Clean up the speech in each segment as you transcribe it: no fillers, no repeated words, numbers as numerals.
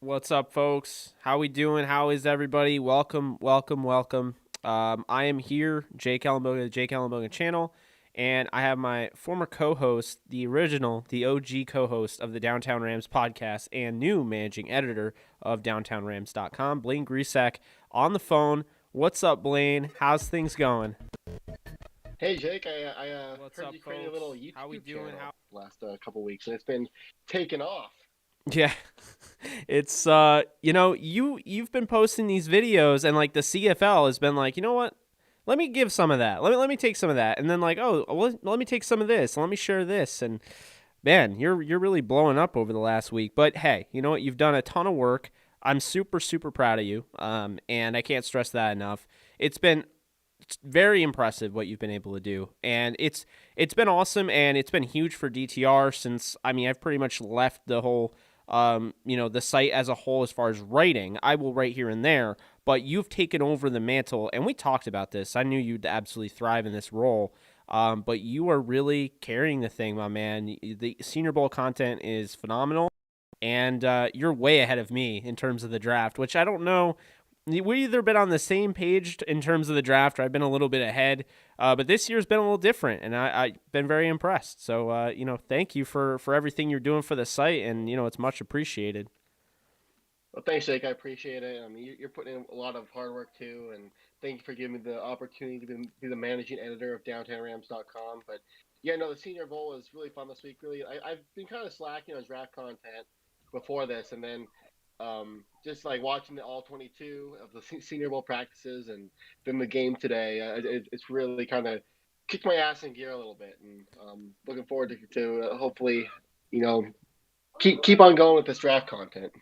What's up, folks? How we doing? How is everybody? Welcome, welcome, welcome. I am here, Jake Allenbogen, the Jake Allenbogen channel, and I have my former co-host, the original, the OG co-host of the Downtown Rams podcast and new managing editor of DowntownRams.com, Blaine Grisak, on the phone. What's up, Blaine? How's things going? Hey Jake, I What's heard up, you created a folks? little How we YouTube doing? channel last couple weeks, and it's been taken off. Yeah. It's you've been posting these videos and like the CFL has been like, "You know what? Let me give some of that. Let me take some of that." And then like, "Oh, well, let me take some of this. Let me share this." And man, you're really blowing up over the last week. But hey, you know what? You've done a ton of work. I'm super proud of you. And I can't stress that enough. It's very impressive what you've been able to do, and it's been awesome, and it's been huge for DTR since I've pretty much left the whole the site as a whole as far as writing. I will write here and there, but you've taken over the mantle, and we talked about this. I knew you'd absolutely thrive in this role. But you are really carrying the thing, my man. The Senior Bowl content is phenomenal, and you're way ahead of me in terms of the draft, which I don't know. We've either been on the same page in terms of the draft, or I've been a little bit ahead. But this year's been a little different, and I've been very impressed. So, thank you for everything you're doing for the site, and it's much appreciated. Well, thanks, Jake. I appreciate it. I mean, you're putting in a lot of hard work too, and thank you for giving me the opportunity to be the managing editor of DowntownRams.com. But yeah, no, the Senior Bowl was really fun this week. Really, I've been kind of slacking on draft content before this, and then just like watching the all 22 of the Senior Bowl practices and then the game today, it's really kind of kicked my ass in gear a little bit, and looking forward to hopefully, you know, keep on going with this draft content.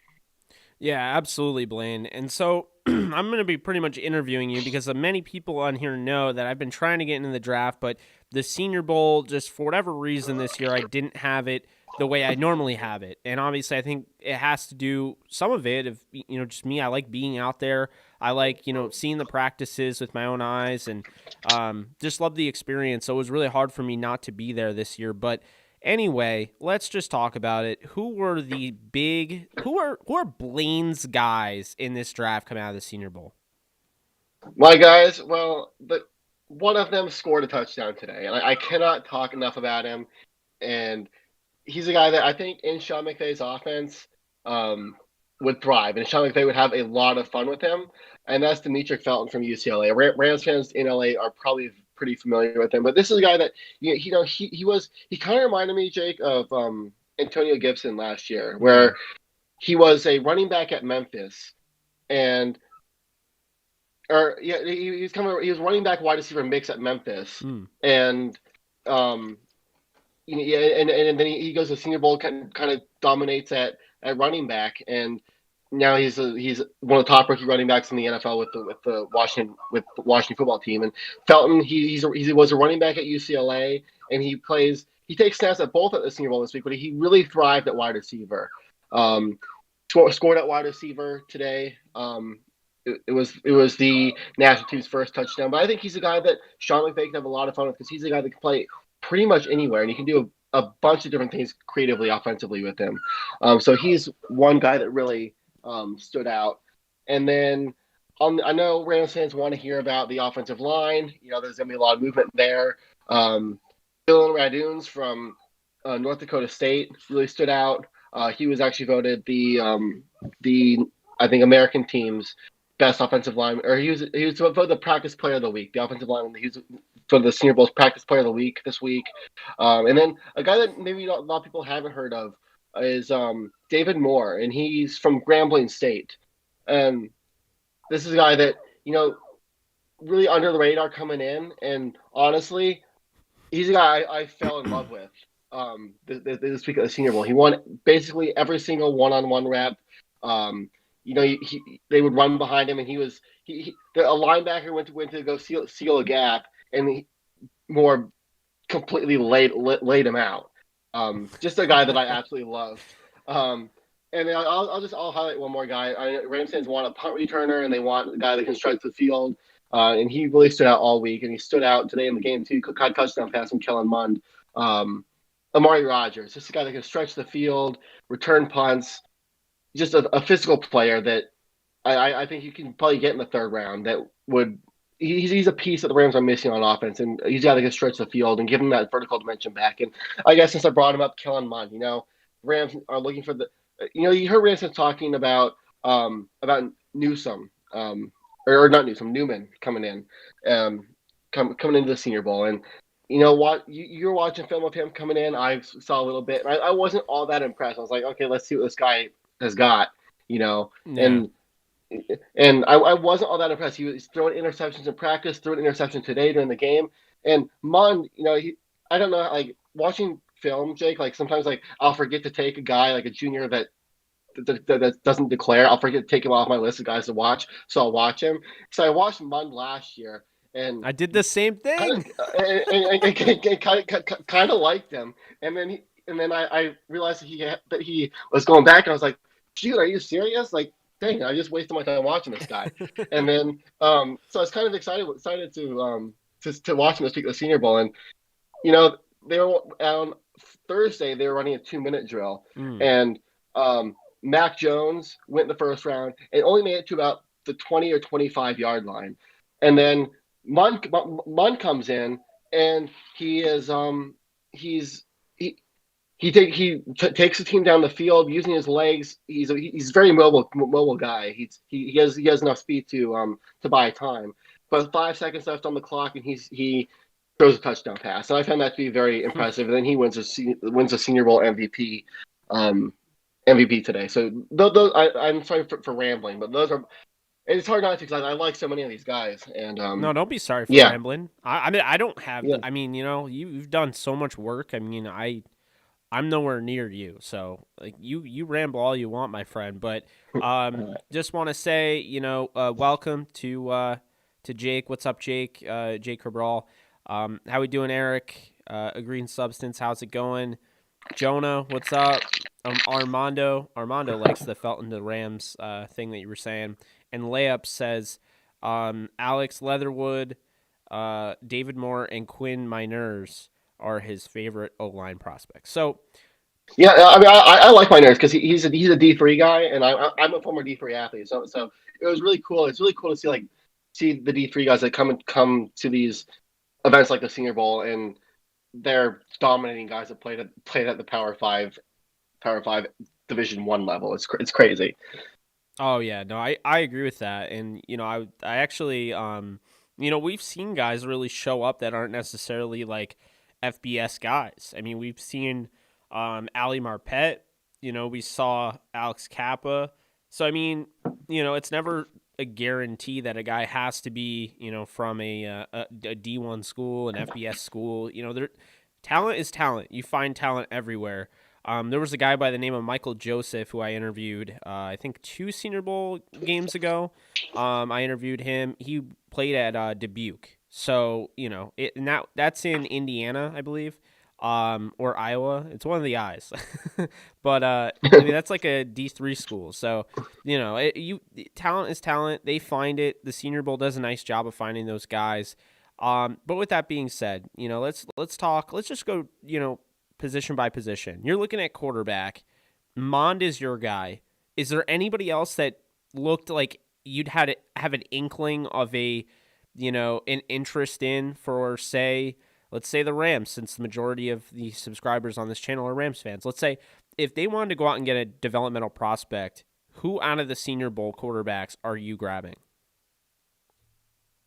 Yeah, absolutely, Blaine. And so I'm going to be pretty much interviewing you because many people on here know that I've been trying to get into the draft, but the Senior Bowl, just for whatever reason this year, I didn't have it the way I normally have it. And obviously, I think it has to do some of it of just me. I like being out there. I like seeing the practices with my own eyes, and just love the experience. So it was really hard for me not to be there this year, but anyway, let's just talk about it. Who are Blaine's guys in this draft coming out of the Senior Bowl? My guys, well, one of them scored a touchdown today, and I cannot talk enough about him. And he's a guy that I think in Sean McVay's offense um, would thrive, and Sean McVay would have a lot of fun with him. And that's Demetric Felton from UCLA. Rams fans in LA are probably pretty familiar with him, but this is a guy that he kind of reminded me, Jake, of Antonio Gibson last year, Mm. where he was a running back at Memphis, and or yeah, he was running back wide receiver mix at Memphis, Mm. and um, yeah, and then he goes to Senior Bowl, kind of dominates at running back, and now he's one of the top rookie running backs in the NFL with the Washington football team. And Felton, he was a running back at UCLA, and he takes snaps at both at the Senior Bowl this week, but he really thrived at wide receiver. Um, scored at wide receiver today. It was the national team's first touchdown, but I think he's a guy that Sean McVay can have a lot of fun with because he's a guy that can play pretty much anywhere, and he can do a bunch of different things creatively, offensively with him. So he's one guy that really stood out. And then I know Rams fans want to hear about the offensive line. There's going to be a lot of movement there. Dylan Raduns from North Dakota State really stood out. He was actually voted the I think American team's best offensive line, or he was voted the practice player of the week, the offensive line. He was for the Senior Bowl's practice player of the week this week. And then a guy that maybe a lot of people haven't heard of is David Moore, and he's from Grambling State. And this is a guy that really under the radar coming in, and honestly, he's a guy I fell in love with. This week at the Senior Bowl, he won basically every single one-on-one rep. Um, they would run behind him, and a linebacker went to go seal a gap, and Moore completely laid him out. Just a guy that I absolutely loved. Um, and then I'll highlight one more guy. Rams fans want a punt returner, and they want a guy that can stretch the field. And he really stood out all week, and he stood out today in the game too. Caught touchdown pass from Kellen Mond. Amari Rogers, just a guy that can stretch the field, return punts. just a physical player that I think you can probably get in the third round that would. He's a piece that the Rams are missing on offense, and he's got to stretch the field and give him that vertical dimension back. And I guess since I brought him up, Kellen Mond, Rams are looking for you heard Rams talking about Newsome, or not Newsome, Newman coming in, coming into the Senior Bowl, and you know what, you're watching film of him coming in. I saw a little bit, and I wasn't all that impressed. I was like, okay, let's see what this guy has got, Yeah. and I wasn't all that impressed. He was throwing interceptions in practice, threw an interception today during the game. And Mon, I don't know, like watching film, Jake, like sometimes like I'll forget to take a guy like a junior that doesn't declare. I'll forget to take him off my list of guys to watch. So I'll watch him. So I watched Mon last year and I did the same kind thing. of liked him. And then I realized that he was going back, and I was like, "Shoot, are you serious? Like, dang, I just wasted my time watching this guy." And then, so I was kind of excited to watch him this week at the Senior Bowl, and you know, they were on Thursday. They were running a 2-minute drill, Mm. and Mac Jones went in the first round and only made it to about the 20 or 25-yard line, and then Munn comes in and he's takes the team down the field using his legs. He's a very mobile guy. He has enough speed to buy time. But 5 seconds left on the clock, and he throws a touchdown pass, and I found that to be very impressive. And then he wins a Senior Bowl MVP today. So I'm sorry for rambling, but those are. It's hard not to because I like so many of these guys, and No, don't be sorry for yeah, rambling. I mean, I don't have. yeah, I mean, you've done so much work. I mean, I'm nowhere near you, so like you ramble all you want, my friend. But just want to say, welcome to Jake. What's up, Jake? Jake Cabral. How we doing, Eric? A Green Substance. How's it going? Jonah, what's up? Armando likes the Felton to Rams thing that you were saying. And Layup says Alex Leatherwood, David Moore, and Quinn Miners are his favorite O line prospects. So yeah. I mean, I like my nerds because he's a D3 guy, and I'm a former D3 athlete. So it was really cool. It's really cool to see the D3 guys that come to these events like the Senior Bowl, and they're dominating guys that played at the Power 5 Division 1 level. It's crazy. oh yeah, no, I agree with that. And I actually we've seen guys really show up that aren't necessarily like FBS guys. I mean, we've seen Ali Marpet, we saw Alex Kappa. So I mean, it's never a guarantee that a guy has to be, from a D1 school, an FBS school. Talent is talent. You find talent everywhere. There was a guy by the name of Michael Joseph who I interviewed, I think 2 Senior Bowl games ago. I interviewed him. He played at Dubuque. So, that's in Indiana, I believe, or Iowa. It's one of the I's. But, I mean, that's like a D3 school. So, talent is talent. They find it. The Senior Bowl does a nice job of finding those guys. But with that being said, let's talk. Let's just go, position by position. You're looking at quarterback. Mond is your guy. Is there anybody else that looked like you'd have an inkling of an interest in for, say, let's say the Rams, since the majority of the subscribers on this channel are Rams fans. Let's say if they wanted to go out and get a developmental prospect, who out of the Senior Bowl quarterbacks are you grabbing?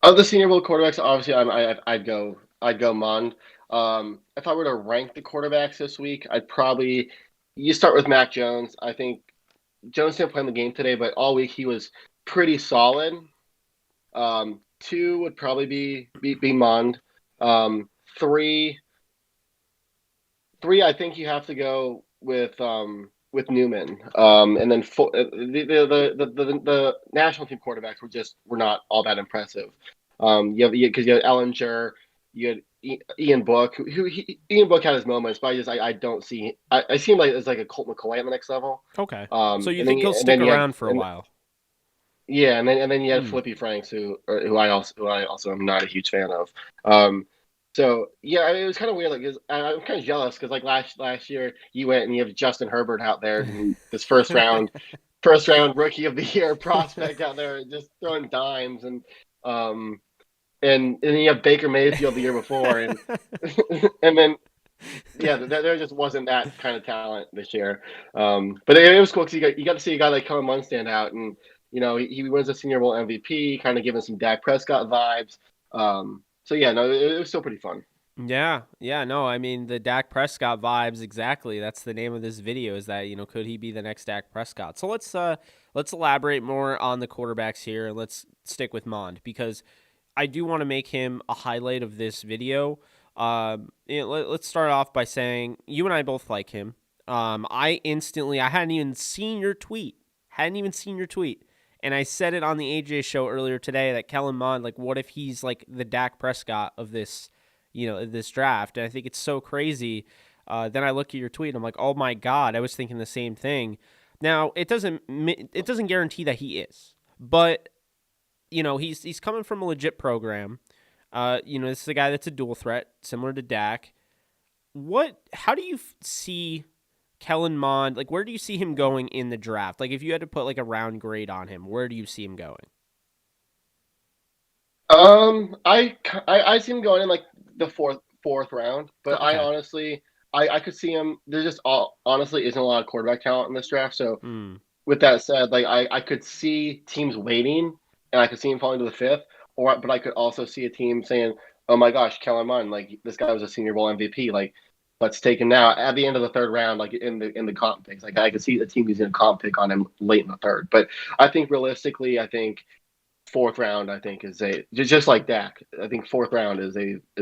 Of the Senior Bowl quarterbacks, obviously, I'd go Mond. If I were to rank the quarterbacks this week, you start with Mac Jones. I think Jones didn't play in the game today, but all week he was pretty solid. Two would probably be Mond. Three, I think you have to go with Newman. And then the national team quarterbacks were not all that impressive. Because you had Ellinger, you had Ian Book, Ian Book had his moments, but I don't see. I see him like as like a Colt McCoy at the next level. Okay. So you And then think he'll stick around for a while? yeah, and then you had Hmm. Flippy Franks, who I also am not a huge fan of. So yeah, I mean, it was kind of weird. Like, I'm kind of jealous because like last year you went and you have Justin Herbert out there in this first round, first round rookie of the year prospect out there just throwing dimes um and then you have Baker Mayfield the year before and then yeah, there just wasn't that kind of talent this year. But it was cool because you got to see a guy like Kellen Mond stand out, and he wins the Senior Bowl MVP, kind of giving some Dak Prescott vibes. So yeah, no, it was still pretty fun. Yeah, no, I mean the Dak Prescott vibes exactly. That's the name of this video. Is that could he be the next Dak Prescott? So let's elaborate more on the quarterbacks here, and let's stick with Mond because I do want to make him a highlight of this video. Let's start off by saying you and I both like him. I hadn't even seen your tweet, and I said it on the AJ show earlier today that Kellen Mond, like, what if he's like the Dak Prescott of this draft? And I think it's so crazy. Then I look at your tweet, and I'm like, oh my god, I was thinking the same thing. Now it doesn't guarantee that he is, but he's coming from a legit program. This is a guy that's a dual threat, similar to Dak. How do you see Kellen Mond? Like, where do you see him going in the draft? Like, if you had to put like a round grade on him, where do you see him going? I see him going in like the fourth round, but I Okay. honestly, I could see him. There's just honestly isn't a lot of quarterback talent in this draft. So Hmm. with that said, like I could see teams waiting, and I could see him falling to the fifth, but I could also see a team saying, "Oh my gosh, Kellen Mond, like this guy was a Senior Bowl MVP, like let's take him now at the end of the third round, like in the comp picks." Like I could see the team using a comp pick on him late in the third, but I think realistically, I think fourth round, I think is a just like Dak. I think fourth round is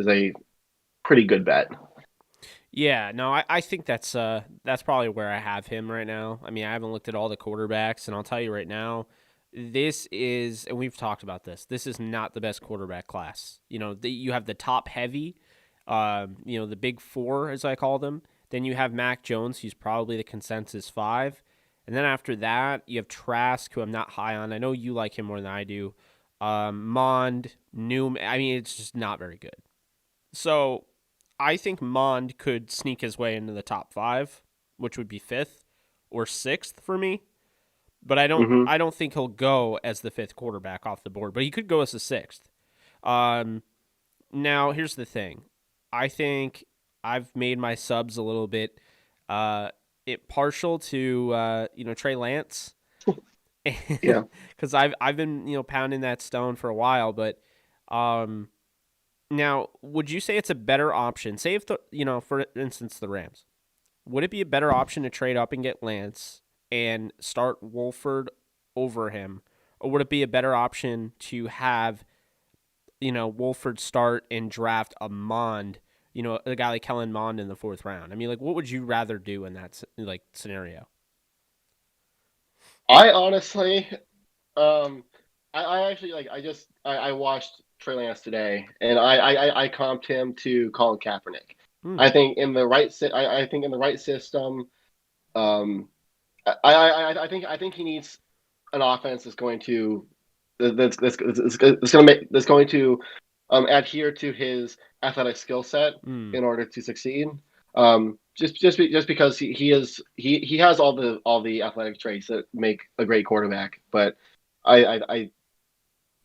a pretty good bet. Yeah, no, I think that's probably where I have him right now. I mean, I haven't looked at all the quarterbacks, and I'll tell you right now, this is, and we've talked about this. This is not the best quarterback class. You have the top heavy, the big four as I call them. Then you have Mac Jones, who's probably the consensus five, and then after that you have Trask, who I'm not high on. I know you like him more than I do. Mond, Newman. I mean, it's just not very good. So I think Mond could sneak his way into the top five, which would be fifth or sixth for me. But I don't Hmm. I don't think he'll go as the fifth quarterback off the board. But he could go as the sixth. Um, Now here's the thing. I think I've made my subs a little bit partial to Trey Lance Yeah, because I've been pounding that stone for a while. But um, now, would you say it's a better option? Say if for instance, the Rams, would it be a better option to trade up and get Lance and start Wolford over him, or would it be a better option to have Wolford start and draft a Mond, a guy like Kellen Mond in the fourth round? I mean, like, what would you rather do in that like scenario? I honestly, um, I actually like I watched Trey Lance today, and I comped him to Colin Kaepernick. Hmm. I think in the right system, um, I think he needs an offense that's going to adhere to his athletic skill set Hmm. in order to succeed. Just because he has all the athletic traits that make a great quarterback, but I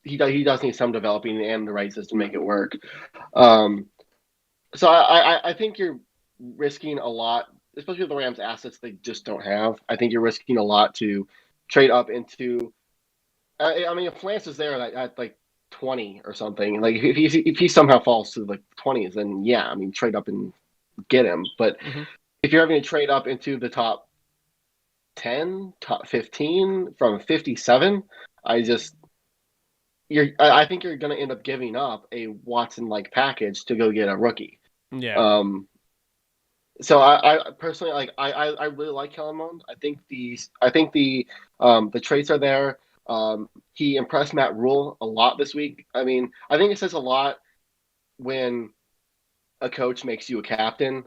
he does need some developing and the right system to make it work. Um, so I think you're risking a lot, especially with the Rams' assets they just don't have. I think you're risking a lot to trade up into. I mean, if Lance is there at like 20 or something, like if he somehow falls to like 20s, then yeah, I mean, trade up and get him. But Mm-hmm. if you're having to trade up into the top 10, top 15 from 57, I just I think you're going to end up giving up a Watson like package to go get a rookie. Yeah. Um, so I personally like I really like Kellen Mond. I think the traits are there. He impressed Matt Rule a lot this week. I mean, I think it says a lot when a coach makes you a captain,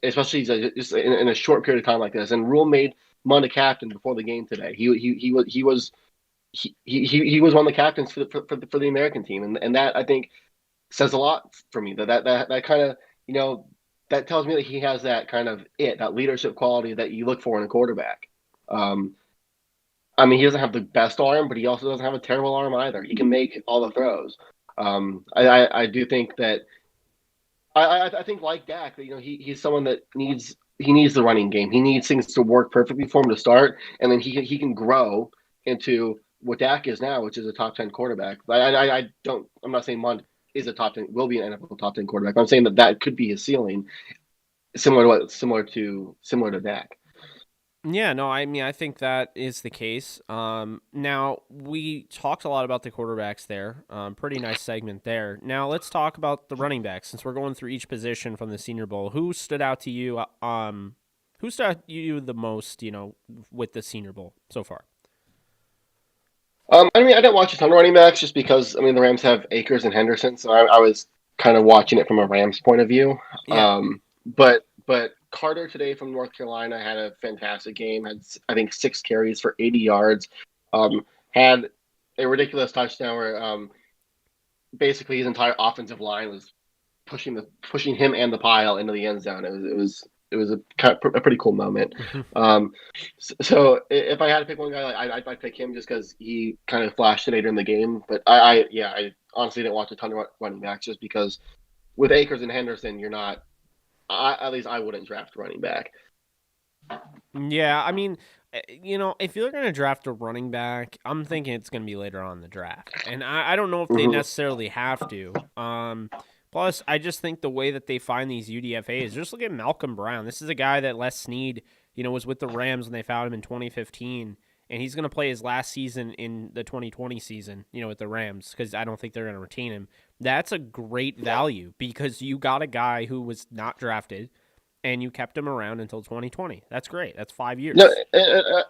especially just in a short period of time like this. And Rule made Mond a captain before the game today. He was one of the captains for the American team, and that I think says a lot for me. That kind of that tells me that he has that kind of that leadership quality that you look for in a quarterback. Um, I mean, he doesn't have the best arm, but he also doesn't have a terrible arm either. He can make all the throws. I do think that I think like Dak, you know, he's someone that needs the running game. He needs things to work perfectly for him to start, and then he can grow into what Dak is now, which is a top 10 quarterback. I don't. I'm not saying Mond is a top 10, will be an NFL top 10 quarterback. I'm saying that could be his ceiling, similar to Dak. Yeah, no, I mean, I think that is the case. Now we talked a lot about the quarterbacks there. Pretty nice segment there. Now let's talk about the running backs since we're going through each position from the Senior Bowl. Who stood out to you? Who stood out to you the most? You know, with the Senior Bowl so far. I mean, I didn't watch a ton of running backs just because I mean the Rams have Akers and Henderson, so I was kind of watching it from a Rams point of view. Yeah. But Carter today from North Carolina had a fantastic game. Had I think 6 carries for 80 yards. Had a ridiculous touchdown where basically his entire offensive line was pushing him and the pile into the end zone. It was a pretty cool moment. So if I had to pick one guy, I'd pick him just because he kind of flashed later in the game. But I honestly didn't watch a ton of running backs just because with Akers and Henderson, you're not. At least I wouldn't draft running back. Yeah, I mean, you know, if you're going to draft a running back, I'm thinking it's going to be later on in the draft. And I don't know if they Mm-hmm. necessarily have to. Plus, I just think the way that they find these UDFAs, just look at Malcolm Brown. This is a guy that Les Snead, you know, was with the Rams when they found him in 2015. And he's going to play his last season in the 2020 season, you know, with the Rams, because I don't think they're going to retain him. That's a great value because you got a guy who was not drafted and you kept him around until 2020. That's great. That's 5 years. No,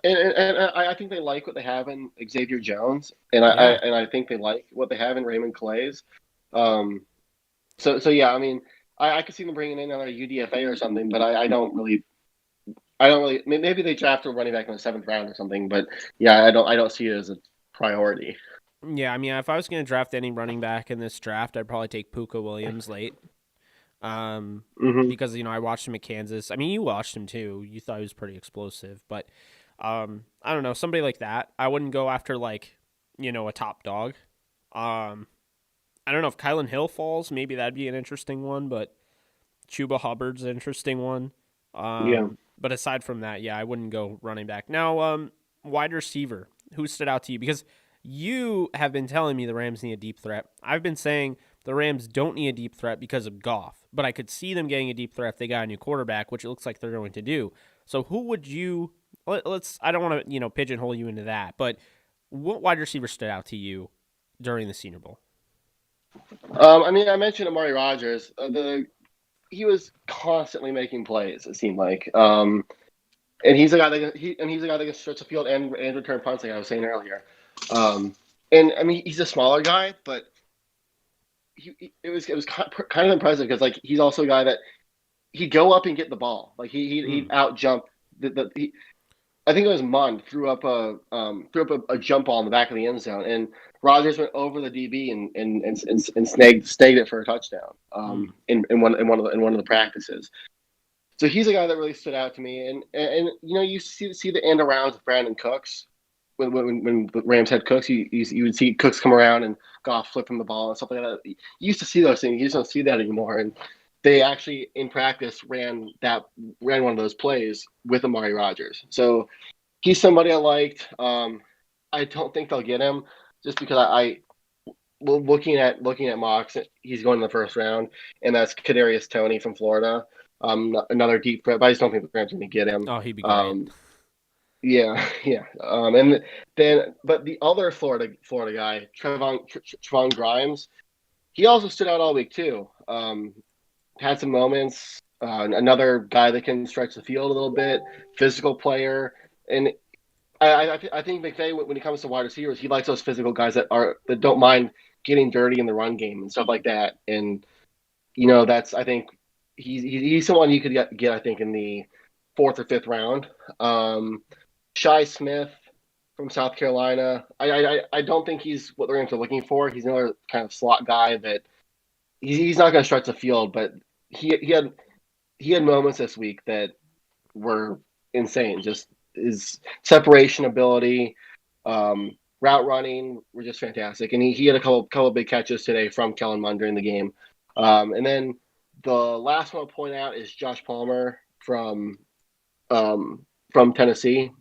and I think they like what they have in Xavier Jones, and Yeah. I think they like what they have in Raymond Clay's. Um, so yeah, I mean, I could see them bringing in another UDFA or something, but I don't really. Maybe they draft a running back in the 7th round or something, but yeah, I don't see it as a priority. Yeah, I mean, if I was going to draft any running back in this draft, I'd probably take Puka Williams late. Um, Hmm. because you know I watched him at Kansas. I mean, you watched him too. You thought he was pretty explosive, but I don't know, somebody like that. I wouldn't go after like you know a top dog. Um, I don't know if Kylan Hill falls. Maybe that'd be an interesting one, but Chuba Hubbard's an interesting one. Yeah. But aside from that, yeah, I wouldn't go running back. Now, wide receiver, who stood out to you? Because you have been telling me the Rams need a deep threat. I've been saying the Rams don't need a deep threat because of Goff, but I could see them getting a deep threat if they got a new quarterback, which it looks like they're going to do. So who would you? Let's. I don't want to pigeonhole you into that, but what wide receiver stood out to you during the Senior Bowl? I mean, I mentioned Amari Rogers. He was constantly making plays. It seemed like, and he's a guy that can stretch the field and return punts, like I was saying earlier. Um, and I mean, he's a smaller guy, but it was kind of impressive because like he's also a guy that he'd go up and get the ball. Like Hmm. he'd out jump I think it was Mund threw up a jump ball in the back of the end zone, and Rogers went over the DB and snagged it for a touchdown. Hmm. In one of the practices. So he's a guy that really stood out to me, and you know you see the end arounds of Brandon Cooks when the Rams had Cooks, you would see Cooks come around and Goff flipping the ball and stuff like that. You used to see those things. You just don't see that anymore. And they actually in practice ran one of those plays with Amari Rogers. So he's somebody I liked. I don't think they'll get him just because well, looking at mocks, he's going in the 1st round, and that's Kadarius Toney from Florida. Another deep threat, but I just don't think the Rams are going to get him. Oh, he'd be great. Um, yeah, yeah. And then, but the other Florida guy, Trevon Grimes, he also stood out all week too. Had some moments. Another guy that can stretch the field a little bit, physical player, and I think McVay when it comes to wide receivers, he likes those physical guys that don't mind getting dirty in the run game and stuff like that. And you know that's I think he's someone you could get I think in the 4th or 5th round. Shy Smith from South Carolina. I don't think he's what the Rams are looking for. He's another kind of slot guy that he's not going to stretch the field, but he had moments this week that were insane. Just his separation ability. route running were just fantastic, and he had a couple of big catches today from Kellen Mond during the game. And then the last one I'll point out is Josh Palmer from Tennessee.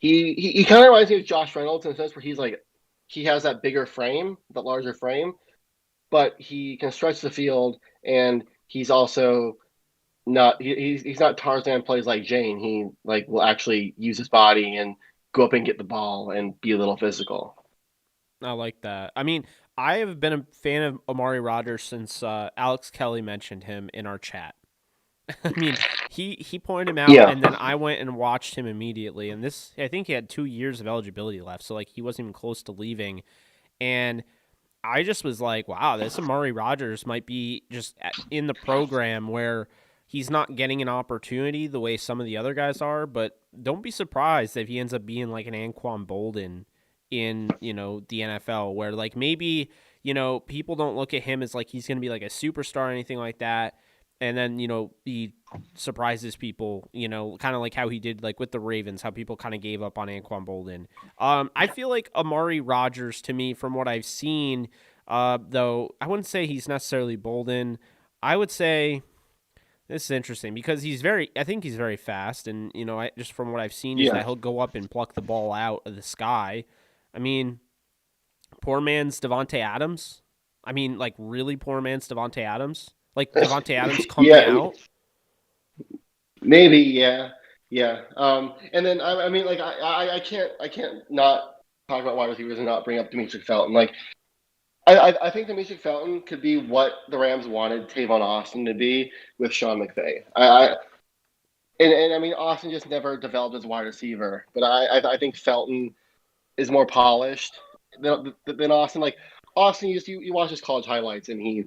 He kind of reminds me of Josh Reynolds in the sense where he has that bigger frame, that larger frame, but he can stretch the field, and he's also he's not Tarzan plays like Jane. He will actually use his body and go up and get the ball and be a little physical. I like that. I mean, I have been a fan of Amari Rodgers since Alex Kelly mentioned him in our chat. I mean, he pointed him out, Yeah, and then I went and watched him immediately. And this, I think he had 2 years of eligibility left, so like he wasn't even close to leaving. And I just was like, wow, this Amari Rodgers might be just in the program where he's not getting an opportunity the way some of the other guys are. But don't be surprised if he ends up being like an Anquan Bolden in the NFL, where like maybe people don't look at him as like he's going to be like a superstar or anything like that, and then he surprises people, kind of like how he did like with the Ravens, how people kind of gave up on Anquan Bolden. I feel like Amari Rodgers, to me, from what I've seen, though I wouldn't say he's necessarily Bolden. I would say this is interesting because I think he's very fast, and just from what I've seen is yeah, that he'll go up and pluck the ball out of the sky. I mean, poor man's Devontae Adams. I mean, like really poor man's Devontae Adams. Like Devontae Adams coming yeah, out. maybe, yeah, yeah. And then I mean, like I can't not talk about wide receivers and not bring up Demetric Felton. Like I think Demetric Felton could be what the Rams wanted Tavon Austin to be with Sean McVay. And I mean Austin just never developed as a wide receiver, but I think Felton is more polished than Austin. Like Austin, you watch his college highlights and he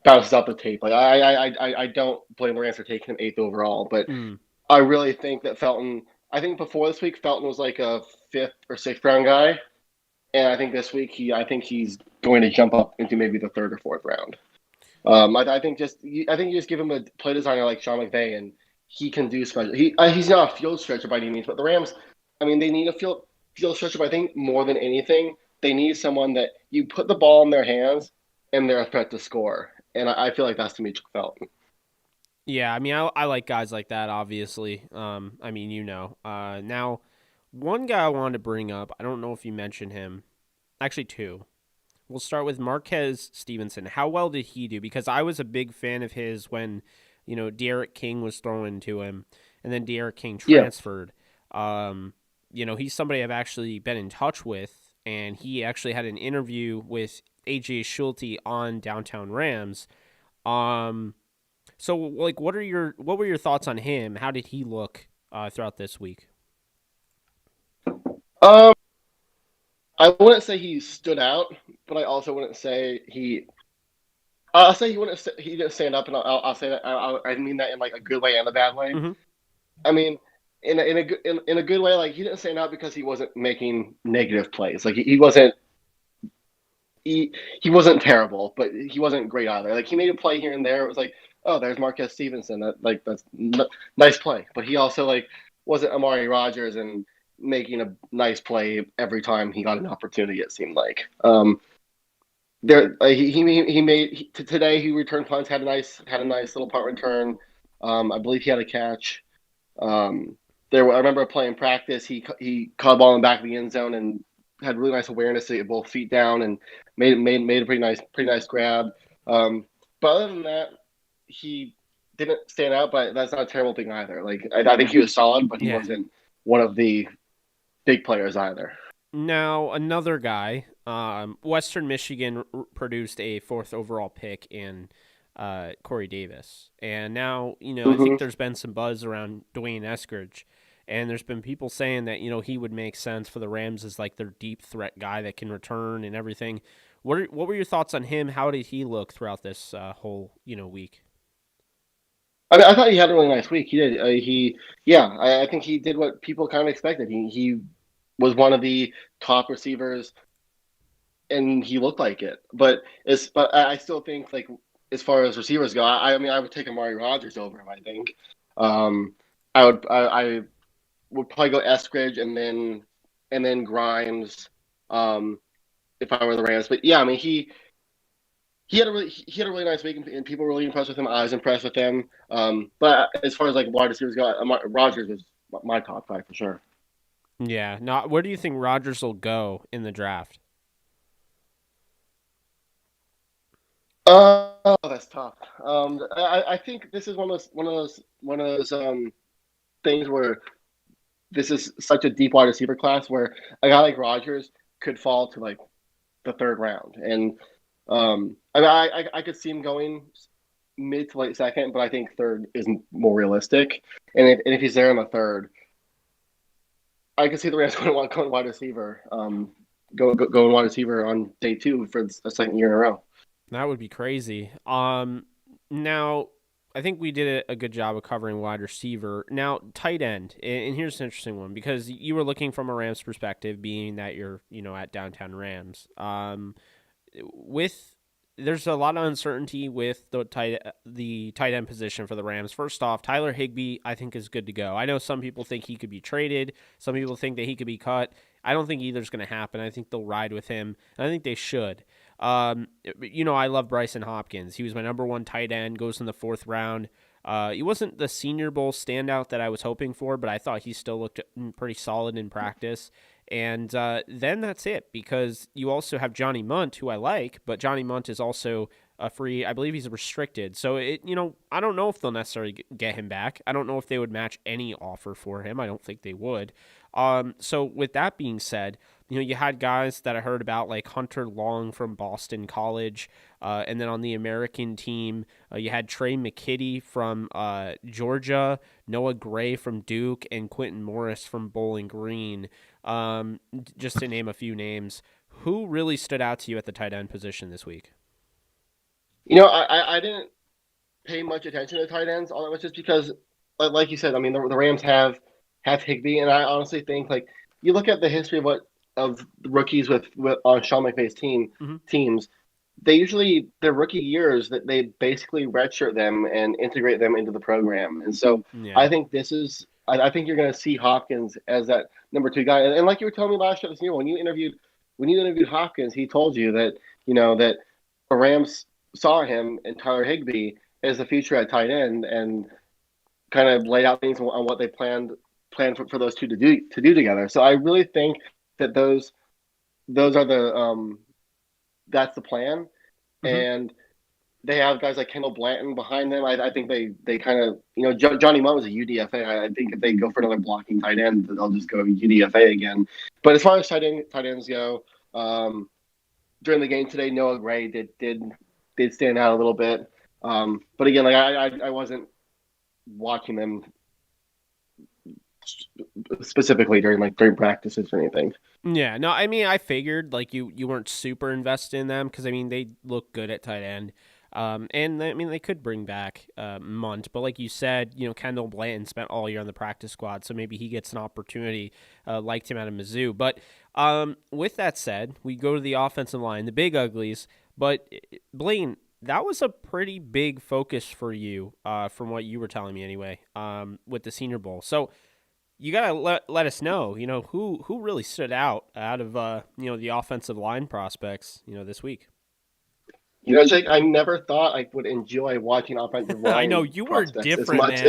bounces out the tape. Like I don't blame the Rams for taking him eighth overall, but Mm. I really think that Felton. I think before this week, Felton was like a fifth or sixth round guy, and I think this week I think he's going to jump up into maybe the third or fourth round. I think I think you just give him a play designer like Sean McVay, and he can do special. He's not a field stretcher by any means, but the Rams, I mean, they need a field stretcher. But I think more than anything, they need someone that you put the ball in their hands and they're a threat to score. And I feel like that's Demetric Felton. Yeah, I mean, I like guys like that, obviously. I mean, now, one guy I wanted to bring up, I don't know if you mentioned him. Actually, two. We'll start with Marquez Stevenson. How well did he do? Because I was a big fan of his when, De'Aaron King was thrown to him, and then De'Aaron King Yeah. transferred. He's somebody I've actually been in touch with, and he actually had an interview with AJ Schulte on Downtown Rams. So, like, what were your thoughts on him? How did he look throughout this week? Um, I wouldn't say he stood out, but I also wouldn't say he. I'll say he didn't stand up, and I'll say that I mean that in like a good way and a bad way. Mm-hmm. I mean, in a good way, like he didn't stand out because he wasn't making negative plays. Like he wasn't he wasn't terrible, but he wasn't great either. Like he made a play here and there. It was like, oh, there's Marquez Stevenson. Nice play. But he also like wasn't Amari Rodgers and making a nice play every time he got an opportunity. It seemed like. He made today. He returned punts. Had a nice little punt return. I believe he had a catch. I remember playing practice. He caught a ball in the back of the end zone and had really nice awareness to get both feet down and made a pretty nice grab. But other than that, he didn't stand out. But that's not a terrible thing either. Like I think he was solid, but he Yeah. wasn't one of the big players either. Now, another guy, Western Michigan produced a fourth overall pick in Corey Davis. And now, I Mm-hmm. think there's been some buzz around Dwayne Eskridge. And there's been people saying that, he would make sense for the Rams as like their deep threat guy that can return and everything. What were your thoughts on him? How did he look throughout this whole, week? I mean, I thought he had a really nice week. He did. Yeah, I think he did what people kind of expected. He was one of the top receivers, and he looked like it. But I still think like as far as receivers go, I mean, I would take Amari Rodgers over him. I think. I would probably go Eskridge and then and then Grimes. If I were the Rams, but yeah, I mean he had a really nice week, and people were really impressed with him. I was impressed with him. But as far as like wide receivers go, Rodgers was my top five for sure. Yeah. Now, where do you think Rodgers will go in the draft? That's tough. I think this is one of those things where this is such a deep wide receiver class where a guy like Rodgers could fall to like the third round, and I could see him going mid to late second, but I think third is more realistic. And if he's there in the third, I could see the Rams going wide receiver, going wide receiver on day two for the second year in a row. That would be crazy. Now I think we did a good job of covering wide receiver. Now tight end, and here's an interesting one because you were looking from a Rams perspective, being that you're at downtown Rams. With There's a lot of uncertainty with the tight end position for the Rams. First off, Tyler Higbee I think is good to go. I know some people think he could be traded. Some people think that he could be cut. I don't think either's going to happen. I think they'll ride with him, and I think they should. I love Bryson Hopkins. He was my number one tight end. Goes in the fourth round. He wasn't the Senior Bowl standout that I was hoping for, but I thought he still looked pretty solid in practice. And then that's it, because you also have Johnny Munt, who I like, but Johnny Munt is also a free. I believe he's restricted. So I don't know if they'll necessarily get him back. I don't know if they would match any offer for him. I don't think they would. So with that being said, you had guys that I heard about like Hunter Long from Boston College, and then on the American team, you had Trey McKitty from Georgia, Noah Gray from Duke, and Quentin Morris from Bowling Green. Just to name a few names. Who really stood out to you at the tight end position this week? I didn't pay much attention to tight ends all that much just because, like you said, I mean the Rams have Higbee, and I honestly think like you look at the history of the rookies with on Sean McVay's Mm-hmm. teams, they usually their rookie years that they basically redshirt them and integrate them into the program, and so Yeah. I think this is I think you're going to see Hopkins as that number two guy, and like you were telling me last year this year when you interviewed Hopkins, he told you that that the Rams saw him and Tyler Higbee as the future at tight end, and kind of laid out things on what they planned for those two to do together. So I really think that those are that's the plan, Mm-hmm. and they have guys like Kendall Blanton behind them. I think they kind of Johnny Munn was a UDFA. I think if they go for another blocking tight end, they'll just go UDFA again. But as far as tight ends go, during the game today, Noah Gray did stand out a little bit. But again, like I wasn't watching them specifically during practices or anything. Yeah, no, I mean, I figured like you weren't super invested in them because I mean they look good at tight end, and I mean they could bring back Munt, but like you said, Kendall Blanton spent all year on the practice squad, so maybe he gets an opportunity. Liked him out of Mizzou, but with that said, we go to the offensive line, the big uglies. But Blaine, that was a pretty big focus for you, from what you were telling me anyway, with the Senior Bowl. So you gotta let us know, who really stood out of the offensive line prospects, this week. Jake, I never thought I would enjoy watching offensive I know line you were prospects as different, much man.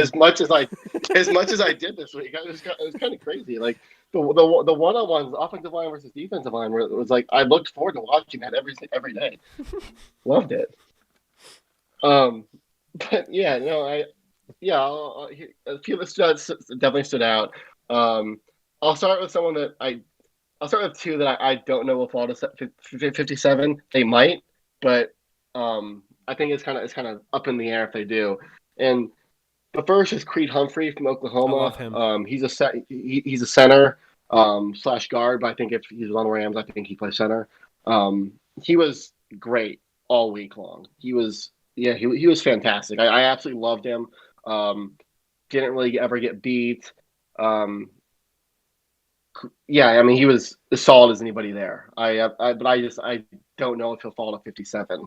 as much as I did this week. It was kind of crazy. Like the one-on-ones, offensive line versus defensive line, where it was like I looked forward to watching that every day. Loved it. Um, but yeah, no, a few of the studs definitely stood out. Um, I'll start with someone that I'll start with two that I don't know will fall to 57. They might, but I think it's kind of up in the air if they do. And the first is Creed Humphrey from I love Oklahoma. him. He's a center slash guard, but I think if he's on the Rams, I think he plays center. He was great all week long. He was fantastic. I absolutely loved him. Didn't really ever get beat. Um, yeah, I mean he was as solid as anybody there. But I don't know if he'll fall to 57.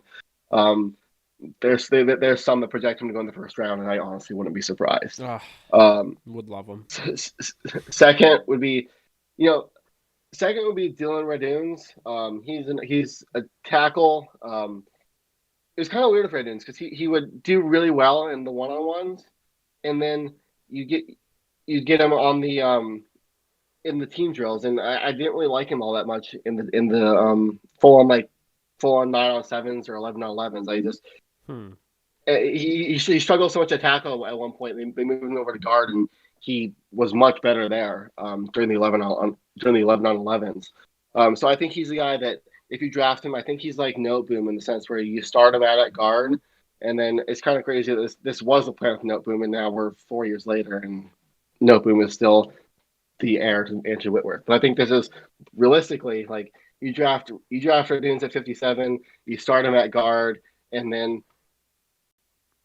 Um, there's some that project him to go in the first round, and I honestly wouldn't be surprised. Ugh, Um, would love him. second would be, you know, Second would be Dylan Raduns. He's a tackle. It was kind of weird for Raduns because he would do really well in the one on ones, and then you get you get him on the in the team drills, and I didn't really like him all that much in the full on 9-on-7s or 11-on-11s. I just Hmm. he struggled so much to tackle at one point. They moved him over to guard, and he was much better there during the 11-on-11s. So I think he's the guy that if you draft him, I think he's like Noteboom in the sense where you start him out at guard, and then it's kind of crazy that this was the plan with Noteboom, and now we're 4 years later, and Noteboom is still the heir to Andrew Whitworth. But I think this is realistically like you draft Dunes at 57, you start him at guard, and then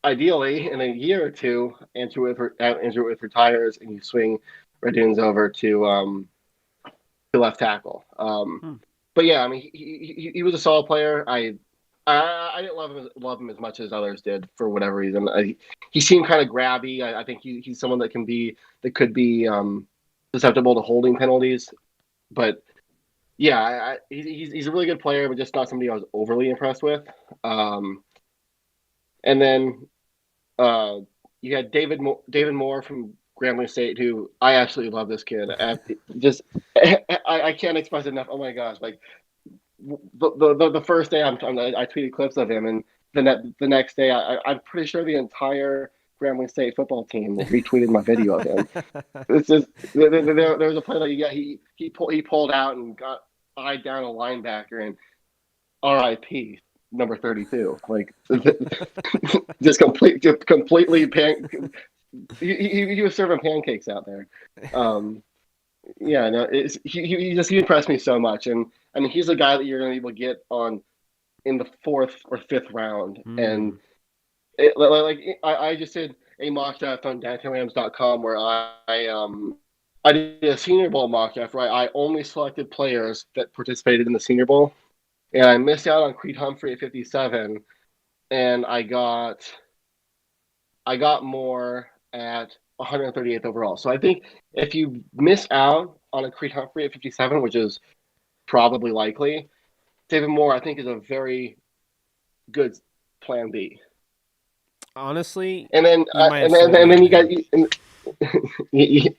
ideally in a year or two, Andrew Whitworth retires, and you swing Raduns over to left tackle. Hmm. But yeah, I mean, he was a solid player. I didn't love him as much as others did for whatever reason. He seemed kind of grabby. I think he's someone that could be susceptible to holding penalties. But yeah, he's a really good player, but just not somebody I was overly impressed with. And then uh, you had David Moore from Grambling State, who I absolutely love. This kid, just I can't express enough. Oh my gosh, like the first day I tweeted clips of him, and the next day I'm pretty sure the entire Grambling State football team retweeted my video of him. It's just there was a play that he pulled out and got eyed down a linebacker, and R.I.P. number 32. Like just completely he was serving pancakes out there. Yeah, no, he impressed me so much, and I mean he's a guy that you're going to be able to get on in the fourth or fifth round, and Hmm. I just did a mock draft on DanteRams.com where I did a Senior Bowl mock draft where I only selected players that participated in the Senior Bowl, and I missed out on Creed Humphrey at 57, and I got more at 138th overall. So I think if you miss out on a Creed Humphrey at 57, which is probably likely, David Moore I think is a very good plan B. Honestly, And then you might have and sold me then on you got him.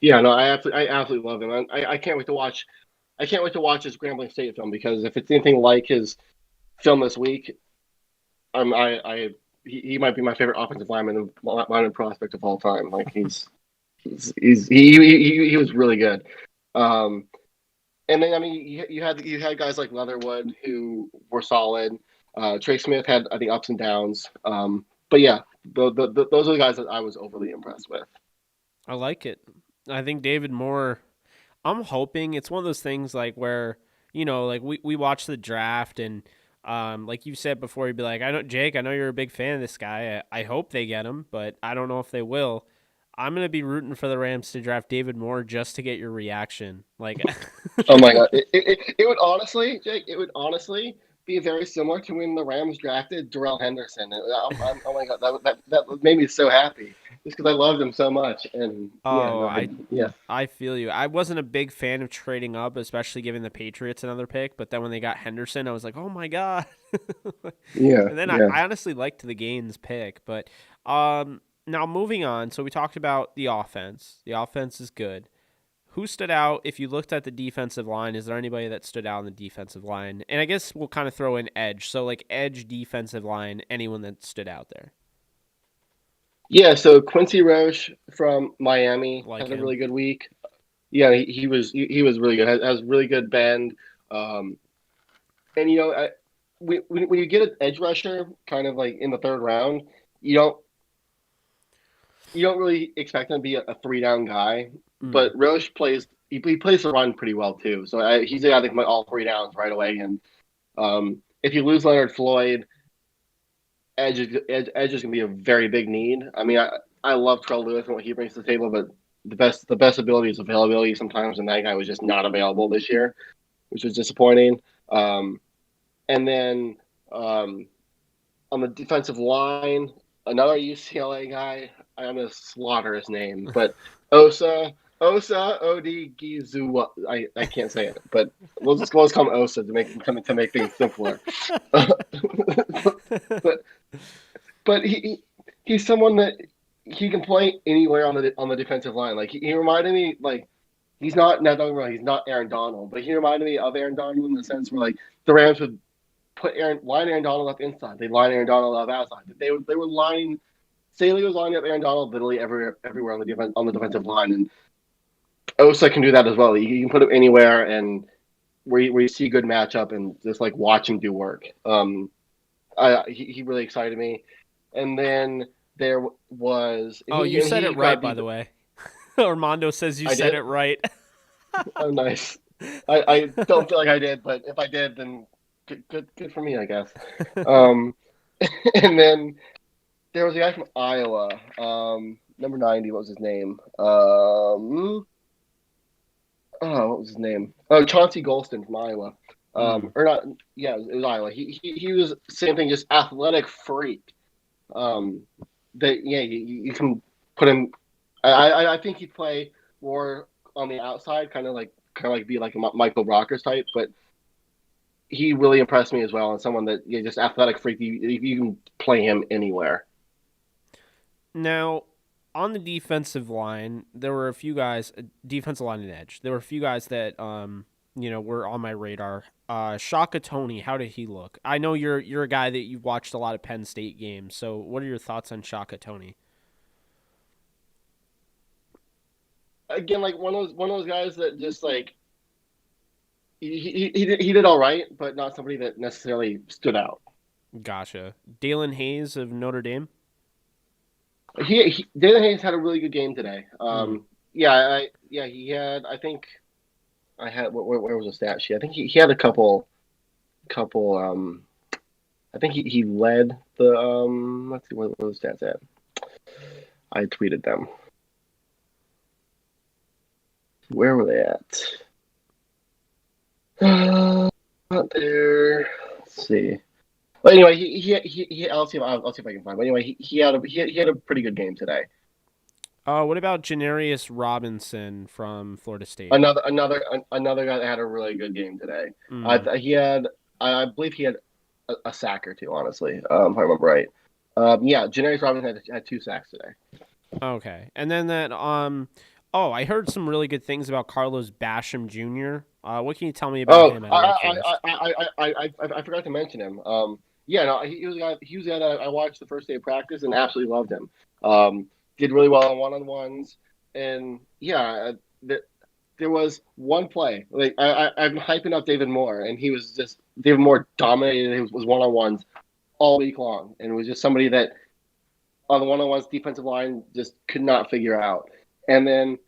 yeah, no, I absolutely love him. I can't wait to watch. I can't wait to watch his Grambling State film because if it's anything like his film this week, he might be my favorite offensive lineman prospect of all time. Like he was really good. Um, and then I mean you had guys like Leatherwood who were solid. Trey Smith had I think ups and downs. But yeah, those are the guys that I was overly impressed with. I like it. I think David Moore. I'm hoping it's one of those things like where like we watch the draft and like you said before, you'd be like, I know Jake, I know you're a big fan of this guy. I hope they get him, but I don't know if they will. I'm gonna be rooting for the Rams to draft David Moore just to get your reaction. Like, Oh my god! It would honestly, Jake. It would honestly be very similar to when the Rams drafted Darrell Henderson. Oh my god, that made me so happy just because I loved him so much. And yeah, oh, no, yeah, I feel you. I wasn't a big fan of trading up, especially giving the Patriots another pick. But then when they got Henderson, I was like, oh my god. yeah, And then yeah. I honestly liked the Gaines pick. But now moving on. So we talked about the offense. The offense is good. Who stood out if you looked at the defensive line? Is there anybody that stood out on the defensive line? And I guess we'll kind of throw in edge. So like edge defensive line, anyone that stood out there. Yeah, so Quincy Roche from Miami Like had a him. really good week. Yeah, he was really good. Has really good bend. Um, and when you get an edge rusher, kind of like in the third round, you don't you don't really expect him to be a three down guy. Mm. But Roche he plays the run pretty well too. So he's a guy that can play all three downs right away. And if you lose Leonard Floyd, edge is going to be a very big need. I mean, I love Trell Lewis and what he brings to the table, but the best ability is availability sometimes, and that guy was just not available this year, which was disappointing. Um, and then on the defensive line, another UCLA guy. I'm going to slaughter his name, but Osa. Osa Odigizua. I can't say it, but let's call him Osa to make things simpler. but but he's someone that he can play anywhere on the defensive line. Like he reminded me like he's not now don't get me wrong, he's not Aaron Donald, but he reminded me of Aaron Donald in the sense where like the Rams would line Aaron Donald up inside, they line Aaron Donald up outside. They were lining Staley was lining up Aaron Donald literally everywhere on the defensive line, and Osa can do that as well. You can put him anywhere, and where you see good matchup and just like watch him do work. He really excited me. And then there was Oh, you said it right, by the way. Armando says you I said did. it right. Oh, nice. I don't feel like I did, but if I did, then good for me, I guess. Um, and then there was a guy from Iowa, number 90. What was his name? What was his name? Oh, Chauncey Golston from Iowa. Mm. Or not? Yeah, it was Iowa. He was same thing, just athletic freak. Um, that yeah, you can put him. I think he'd play more on the outside, kind of like be like a Michael Brockers type, but he really impressed me as well. And someone that just athletic freak. You can play him anywhere. Now, on the defensive line, there were a few guys, defensive line and edge. There were a few guys that were on my radar. Shaka Tony, how did he look? I know you're a guy that you've watched a lot of Penn State games. So, what are your thoughts on Shaka Tony? Again, like one of those guys that just like he did all right, but not somebody that necessarily stood out. Gotcha. Dalen Hayes of Notre Dame. Dalen Hayes had a really good game today. Hmm. He had. I think I had where was the stat sheet? I think he had a couple. I think he led the. Let's see what those stats at. I tweeted them. Where were they at? Not there. Let's see. Well, anyway, I'll see. I'll see if I can find. But anyway, he had a pretty good game today. What about Janarius Robinson from Florida State? Another guy that had a really good game today. Mm. I believe he had a sack or two. Honestly, if I remember right. Yeah, Janarius Robinson had 2 sacks today. Okay, and then oh, I heard some really good things about Carlos Basham Jr. What can you tell me about Oh, him out of Wake Forest? I forgot to mention him. Yeah, no, he was a guy that I watched the first day of practice and absolutely loved him. Did really well on one-on-ones, and yeah, there was one play. Like I'm hyping up David Moore, and he was just David Moore dominated. He was one-on-ones all week long, and it was just somebody that on the one-on-ones defensive line just could not figure out. And then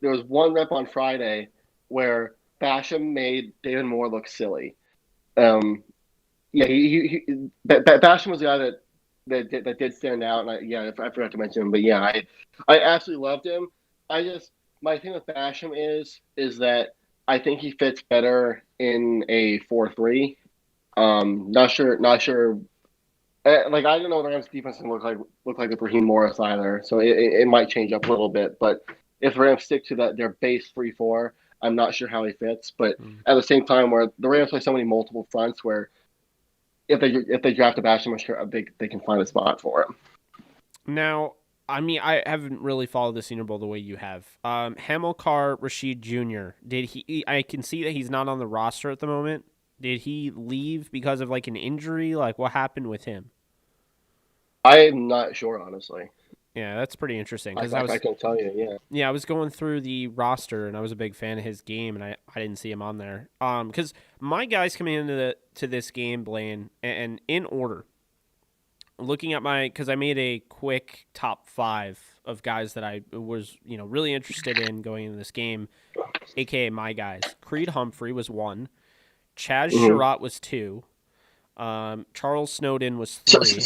there was one rep on Friday where Basham made David Moore look silly. Um, yeah, Basham was the guy that did stand out, and I forgot to mention him, but yeah, I absolutely loved him. My thing with Basham is that I think he fits better in a 4-3. Not sure. Like I don't know what the Rams defense can look like with Raheem Morris either, so it might change up a little bit. But if the Rams stick to their base 3-4, I'm not sure how he fits. But Mm. at the same time, where the Rams play so many multiple fronts, where if they draft a Basham, I'm sure they can find a spot for him. Now, I mean, I haven't really followed the Senior Bowl the way you have. Hamilcar Rashid Jr. Did he? I can see that he's not on the roster at the moment. Did he leave because of like an injury? Like, what happened with him? I'm not sure, honestly. Yeah, that's pretty interesting I, because I, I can tell you, yeah. I was going through the roster and I was a big fan of his game and I didn't see him on there. Because my guys coming into this game, Blaine, and in order, looking at because I made a quick top 5 of guys that I was really interested in going into this game, aka my guys. Creed Humphrey was 1, Chaz Mm-hmm. Surratt was 2, Charles Snowden was 3.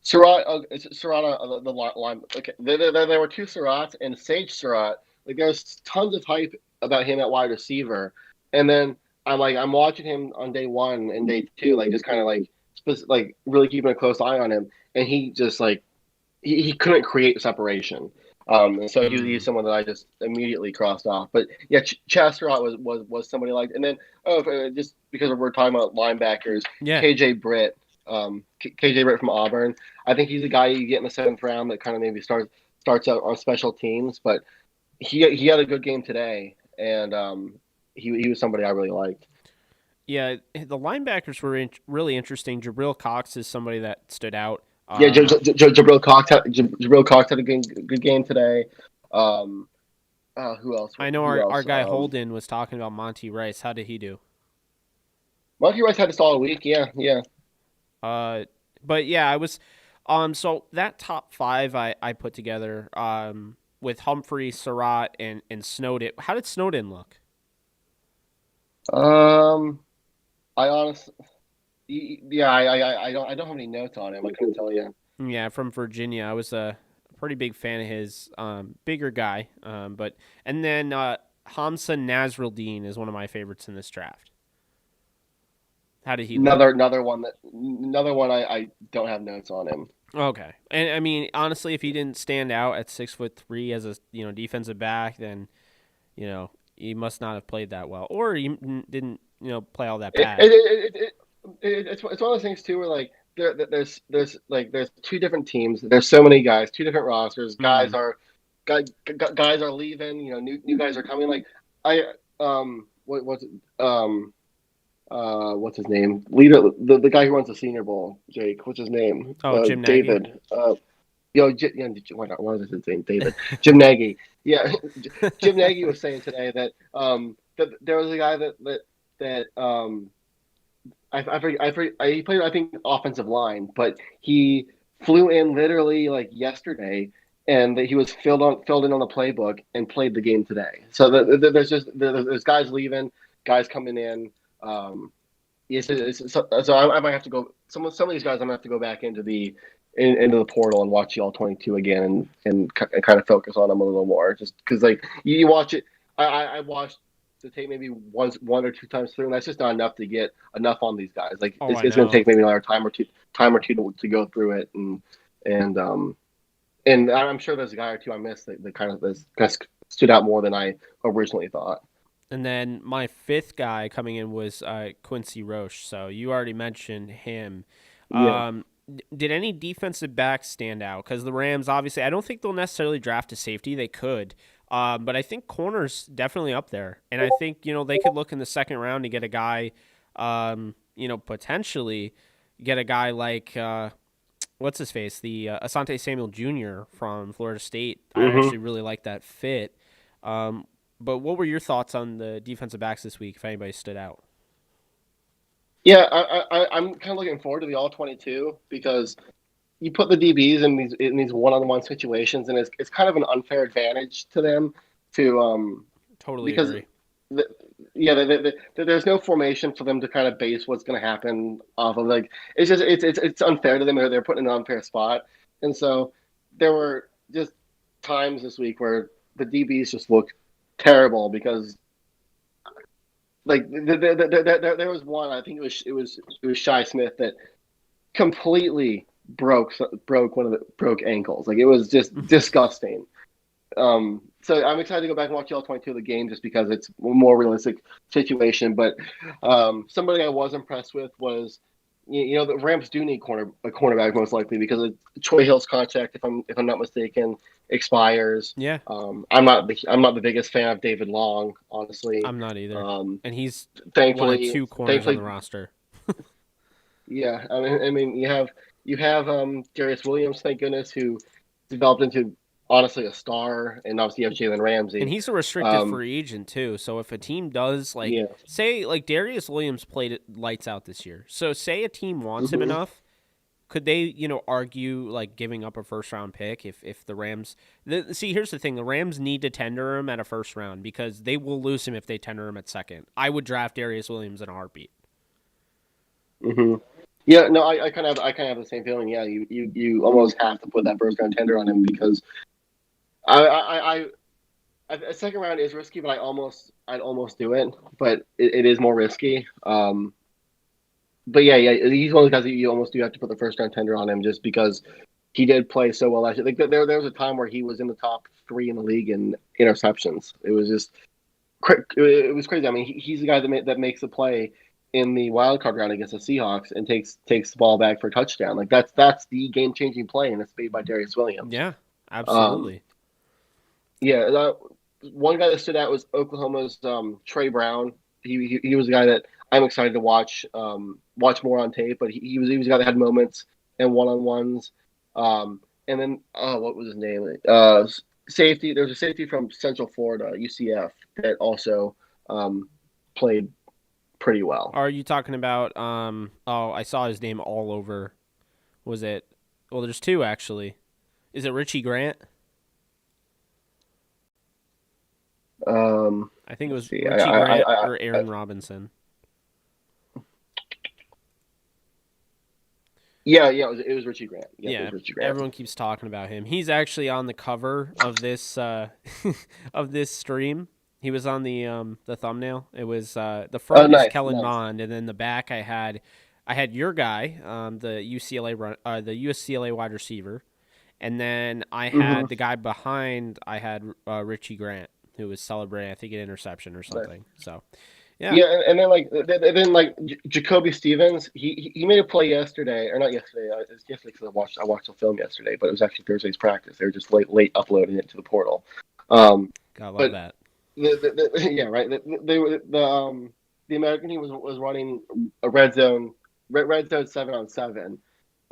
Surratt, the line. Okay, there were 2 Surratts and Sage Surratt. Like there's tons of hype about him at wide receiver, and then I'm watching him on day 1 and day 2, like just kind of like really keeping a close eye on him, and he just like he couldn't create separation. And so he's Mm. someone that I just immediately crossed off. But yeah, Chesterott was somebody like, and then just because we're talking about linebackers, Yeah. KJ Britt, KJ Britt from Auburn. I think he's a guy you get in the seventh round that kind of maybe starts out on special teams, but he had a good game today, and he was somebody I really liked. Yeah, the linebackers were really interesting. Jabril Cox is somebody that stood out. Yeah, Jabril Cox had a good game today. Um, who else? I know Who our else? guy Holden was talking about Monty Rice. How did he do? Monkey Rice had a solid week. Yeah, yeah. Uh, but yeah, I was. So that top five I put together with Humphrey, Surratt, and Snowden. How did Snowden look? Um, I honestly, yeah, I don't have any notes on him. I couldn't tell you. Yeah, from Virginia. I was a pretty big fan of his. Bigger guy. But and then Hamza Nasruddin is one of my favorites in this draft. How did he look? Another one I don't have notes on him. Okay, and I mean honestly, if he didn't stand out at 6'3" as a defensive back, then he must not have played that well, or he didn't play all that It, bad. it, it, it, it's one of those things too where like there's two different teams. There's so many guys, two different rosters. Mm. Guys are leaving. New guys are coming. Like I what's it what's his name? Leader the guy who runs the Senior Bowl. Jake, what's his name? Oh, Jim Nagy. David. Why was his name David? Jim Nagy. Yeah, Jim Nagy was saying today that there was a guy that he played I think offensive line, but he flew in literally like yesterday, and that he was filled in on the playbook and played the game today. So there's guys leaving, guys coming in. Yes, so I might have to go. Some of these guys I'm gonna have to go back into the portal and watch the all 22 again and kind of focus on them a little more, just because like you watch it. I watched the tape maybe one or two times through, and that's just not enough to get enough on these guys. Like Oh, I it's going to know. take maybe another time or two to go through it, and I'm sure there's a guy or two I missed that kind of stood out more than I originally thought. And then my fifth guy coming in was Quincy Roche. So you already mentioned him. Yeah. Did any defensive backs stand out? Because the Rams, obviously, I don't think they'll necessarily draft a safety. They could. But I think corner's definitely up there. And I think, they could look in the second round to get a guy, potentially get a guy like, what's his face? The Asante Samuel Jr. from Florida State. I hmm actually really like that fit. Um, but what were your thoughts on the defensive backs this week, if anybody stood out? Yeah, I'm kind of looking forward to the all 22 because you put the DBs in these one-on-one situations, and it's kind of an unfair advantage to them to Totally because agree. the, yeah, there's no formation for them to kind of base what's going to happen off of. Like it's unfair to them. They're put in an unfair spot, and so there were just times this week where the DBs just looked terrible because like there was one, I think it was Shy Smith that completely broke one of the broke ankles. Like it was just disgusting. So I'm excited to go back and watch all 22 of the game just because it's a more realistic situation. But somebody I was impressed with was the Rams do need a cornerback most likely because of Troy Hill's contract, if I'm not mistaken, expires. Yeah, I'm not the biggest fan of David Long, honestly. I'm not either. Um, And he's one of thankfully, two corners on thankfully, the roster. yeah. I mean, you have Darius Williams, thank goodness, who developed into honestly a star, and obviously you have Jalen And Ramsey. he's a restricted Um, free agent too. So if a team does yeah. say Darius Williams played it lights out this year. So say a team wants him hmm enough, could they, argue like giving up a first round pick if the Rams see, here's the thing, the Rams need to tender him at a first round because they will lose him if they tender him at second. I would draft Darius Williams in a heartbeat. hmm Yeah, no, I kind of have the same feeling. Yeah, you almost have to put that first round tender on him because a second round is risky, but I'd almost do it, but it is more risky. But yeah, he's one of the guys that you almost do have to put the first round tender on him just because. he did play so well last year. Like there was a time where he was in the top 3 in the league in interceptions. It was just it was crazy. I mean, he's the guy that makes the play in the wild card round against the Seahawks and takes the ball back for a touchdown. Like that's the game changing play, and it's made by Darius Williams. Yeah, Um, absolutely. yeah, one guy that stood out was Oklahoma's Trey Brown. He was the guy that I'm excited to watch more on tape. But he was the guy that had moments and one on ones. And then what was his name? Safety. There's a safety from Central Florida, UCF, that also played pretty well. Are you talking about? I saw his name all over. Was it? Well, there's two actually. Is it Richie Grant? I think it Let's was see. Richie Grant or Aaron Robinson. Yeah, it was Richie Grant. Yep, it Yeah, was Richie Grant. everyone keeps talking about him. He's actually on the cover of this of this stream. He was on the thumbnail. It was the Oh, front is Kellen nice. Mond, and then the back I had your guy, the UCLA wide receiver, and then I Mm-hmm. had the guy behind. I had Richie Grant, who was celebrating, I think, an interception or Nice. something. So, yeah. Yeah, and then Jacoby Stevens, he made a play yesterday, or not yesterday. It was yesterday because I watched the film yesterday, but it was actually Thursday's practice. They were just late uploading it to the portal. Gotta love But that. yeah, right. The American team was running a red zone 7-on-7,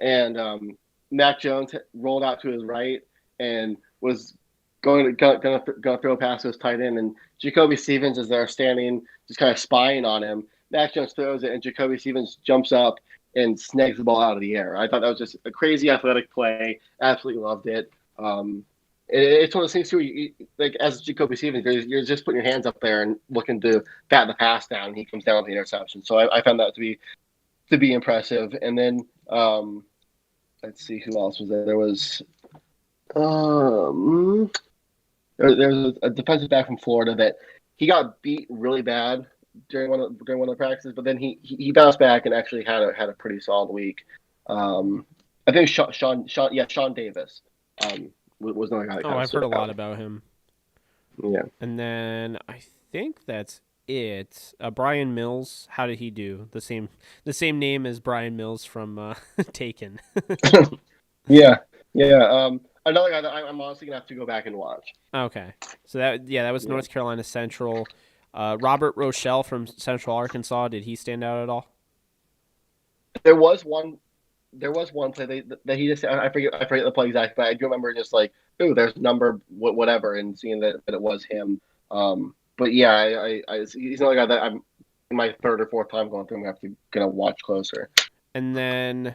and Mac Jones rolled out to his right and was gonna throw a pass to his tight end, and Jacoby Stevens is there standing, just kind of spying on him. Mac Jones throws it, and Jacoby Stevens jumps up and snags the ball out of the air. I thought that was just a crazy athletic play. Absolutely loved it. It's one of those things too. Like as Jacoby Stevens, you're just putting your hands up there and looking to bat the pass down. And he comes down with the interception. So I found that to be impressive. And then let's see who else was there. There was um, there was a defensive back from Florida that he got beat really bad during one of the practices, but then he bounced back and actually had a pretty solid week. I think Sean Davis was another guy that Oh, kind of I've heard stood a lot out. about him. Yeah. And then I think that's it. Brian Mills, how did he do? The same name as Brian Mills from Taken. Yeah, yeah. Another guy that I'm honestly gonna have to go back and watch. Okay, so that was Yeah, North Carolina Central. Robert Rochelle from Central Arkansas. Did he stand out at all? there was one. There was one play that he just. I forget the play exactly, but I do remember just like, ooh, there's number whatever, and seeing that it was him. But yeah, he's another guy that I'm in my third or fourth time going through. I'm gonna watch closer. And then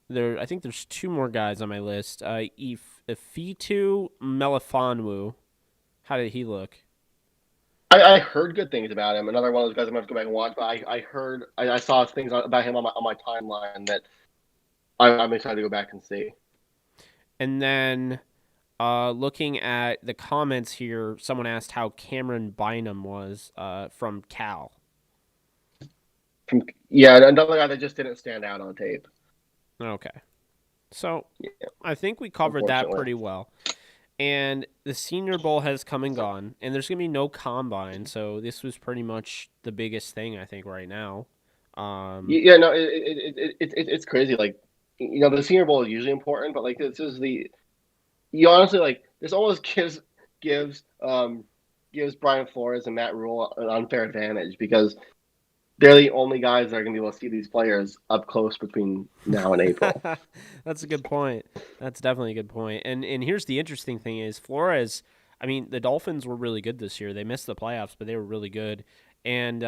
I think there's two more guys on my list. Ifitu Melifonwu. How did he look? I heard good things about him. Another one of those guys I'm gonna have to go back and watch. But I saw things about him on my timeline that I'm excited to go back and see. And then looking at the comments here, someone asked how Cameron Bynum was from Cal. Yeah, another guy that just didn't stand out on tape. Okay. So Yeah, I think we covered that unfortunately. pretty well. And the Senior Bowl has come and gone, and there's going to be no combine, so this was pretty much the biggest thing, I think, right now. Yeah, no, it's crazy. Like, the Senior Bowl is usually important, but like this is you honestly like this almost gives Brian Flores and Matt Rule an unfair advantage because they're the only guys that are going to be able to see these players up close between now and April. That's a good point. That's definitely a good point. And here's the interesting thing is Flores, I mean, the Dolphins were really good this year. They missed the playoffs, but they were really good. And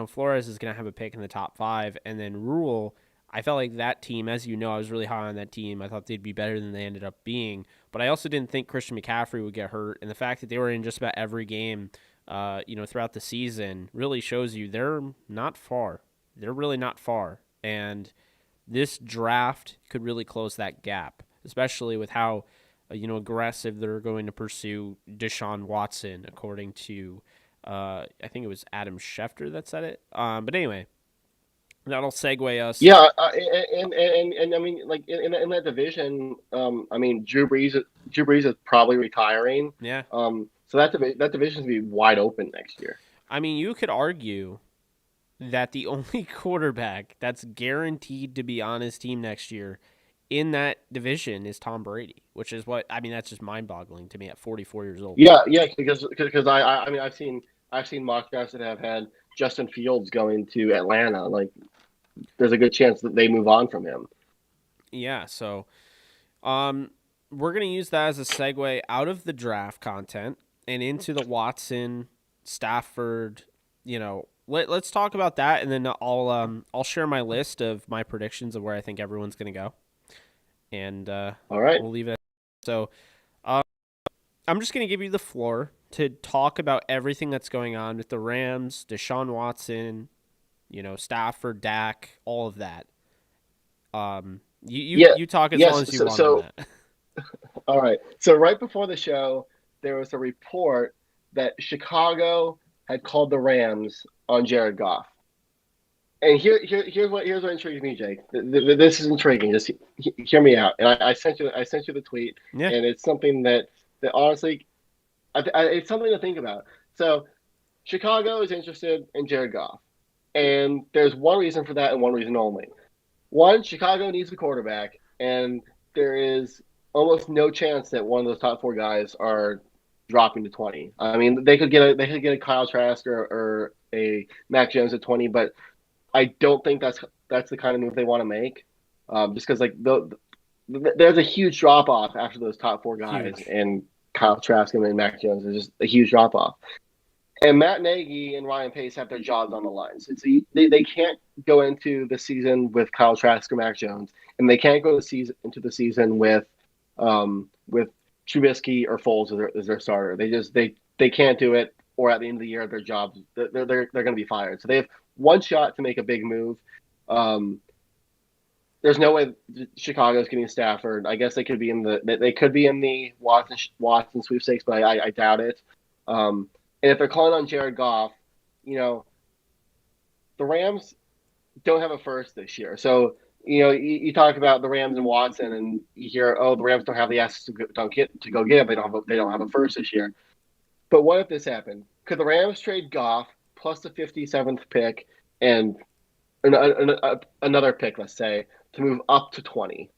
Flores is going to have a pick in the top 5, and then Rule, I felt like that team, as you know, I was really high on that team. I thought they'd be better than they ended up being, but I also didn't think Christian McCaffrey would get hurt, and the fact that they were in just about every game, throughout the season really shows you they're not far. They're really not far, and this draft could really close that gap, especially with how aggressive they're going to pursue Deshaun Watson, according to I think it was Adam Schefter that said it. But anyway, That'll segue us. Yeah, and I mean, like in that division, I mean, Drew Brees is probably retiring. Yeah. So that division's gonna be wide open next year. I mean, you could argue that the only quarterback that's guaranteed to be on his team next year in that division is Tom Brady, which is what I mean. That's just mind boggling to me at 44 years old. Yeah, because I mean I've seen mock drafts that have had Justin Fields going to Atlanta. Like, there's a good chance that they move on from him. Yeah, so um, we're gonna use that as a segue out of the draft content and into the Watson, Stafford. Let's talk about that, and then I'll share my list of my predictions of where I think everyone's gonna go, and All right. we'll leave it. So uh, I'm just gonna give you the floor to talk about everything that's going on with the Rams, Deshaun Watson, Stafford, Dak, all of that. Yeah. You talk as long Yes. as you So, want on so that. all right. So right before the show, there was a report that Chicago had called the Rams on Jared Goff. And here's what intrigues me, Jake. This is intriguing. Just hear me out. And I sent you the tweet, Yeah, and it's something that honestly, it's something to think about. So Chicago is interested in Jared Goff, and there's one reason for that and one reason only. One, Chicago needs a quarterback, and there is almost no chance that one of those top four guys are dropping to 20. I mean, they could get a Kyle Trask or a Mac Jones at 20, but I don't think that's the kind of move they want to make. Just because there's a huge drop off after those top four guys, huge. and Kyle Trask and Mac Jones is just a huge drop off. And Matt Nagy and Ryan Pace have their jobs on the line. So they can't go into the season with Kyle Trask or Mac Jones, and they can't go into the season with Trubisky or Foles as their starter. They can't do it, or at the end of the year, their jobs they're going to be fired. So they have one shot to make a big move. There's no way Chicago's getting Stafford. I guess they could be in the Watson sweepstakes, but I doubt it. And if they're calling on Jared Goff, you know, the Rams don't have a first this year. So, you talk about the Rams and Watson, and you hear, oh, the Rams don't have the assets to go get it. They don't have a first this year. But what if this happened? Could the Rams trade Goff plus the 57th pick and another pick, let's say, to move up to 20?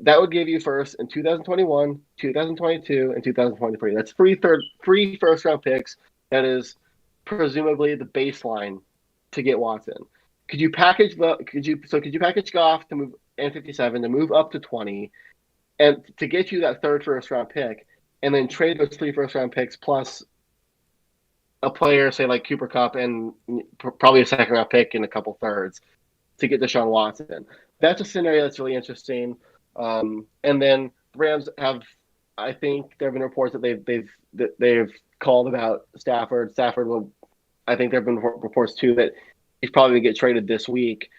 That would give you first in 2021, 2022, and 2023. That's three first round picks. That is presumably the baseline to get Watson. Could you package Goff to move and 57 to move up to 20 and to get you that third first round pick, and then trade those three first round picks plus a player, say like Cooper Kupp, and probably a second round pick and a couple thirds to get Deshaun Watson. That's a scenario that's really interesting. And then the Rams have, I think there have been reports that they've called about Stafford. Stafford will, I think there have been reports too that he's probably going to get traded this week.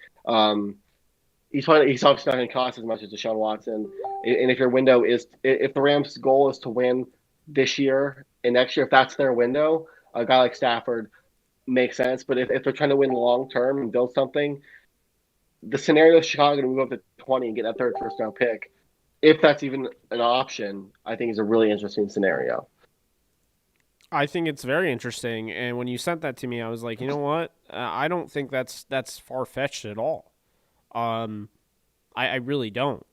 He's obviously not going to cost as much as Deshaun Watson. And if the Rams' goal is to win this year and next year, if that's their window, a guy like Stafford makes sense. But if they're trying to win long term and build something, the scenario of Chicago to move up to 20 and get that third first round pick, if that's even an option, I think is a really interesting scenario. I think it's very interesting. And when you sent that to me, I was like, you know what? I don't think that's far fetched at all. Um, I really don't.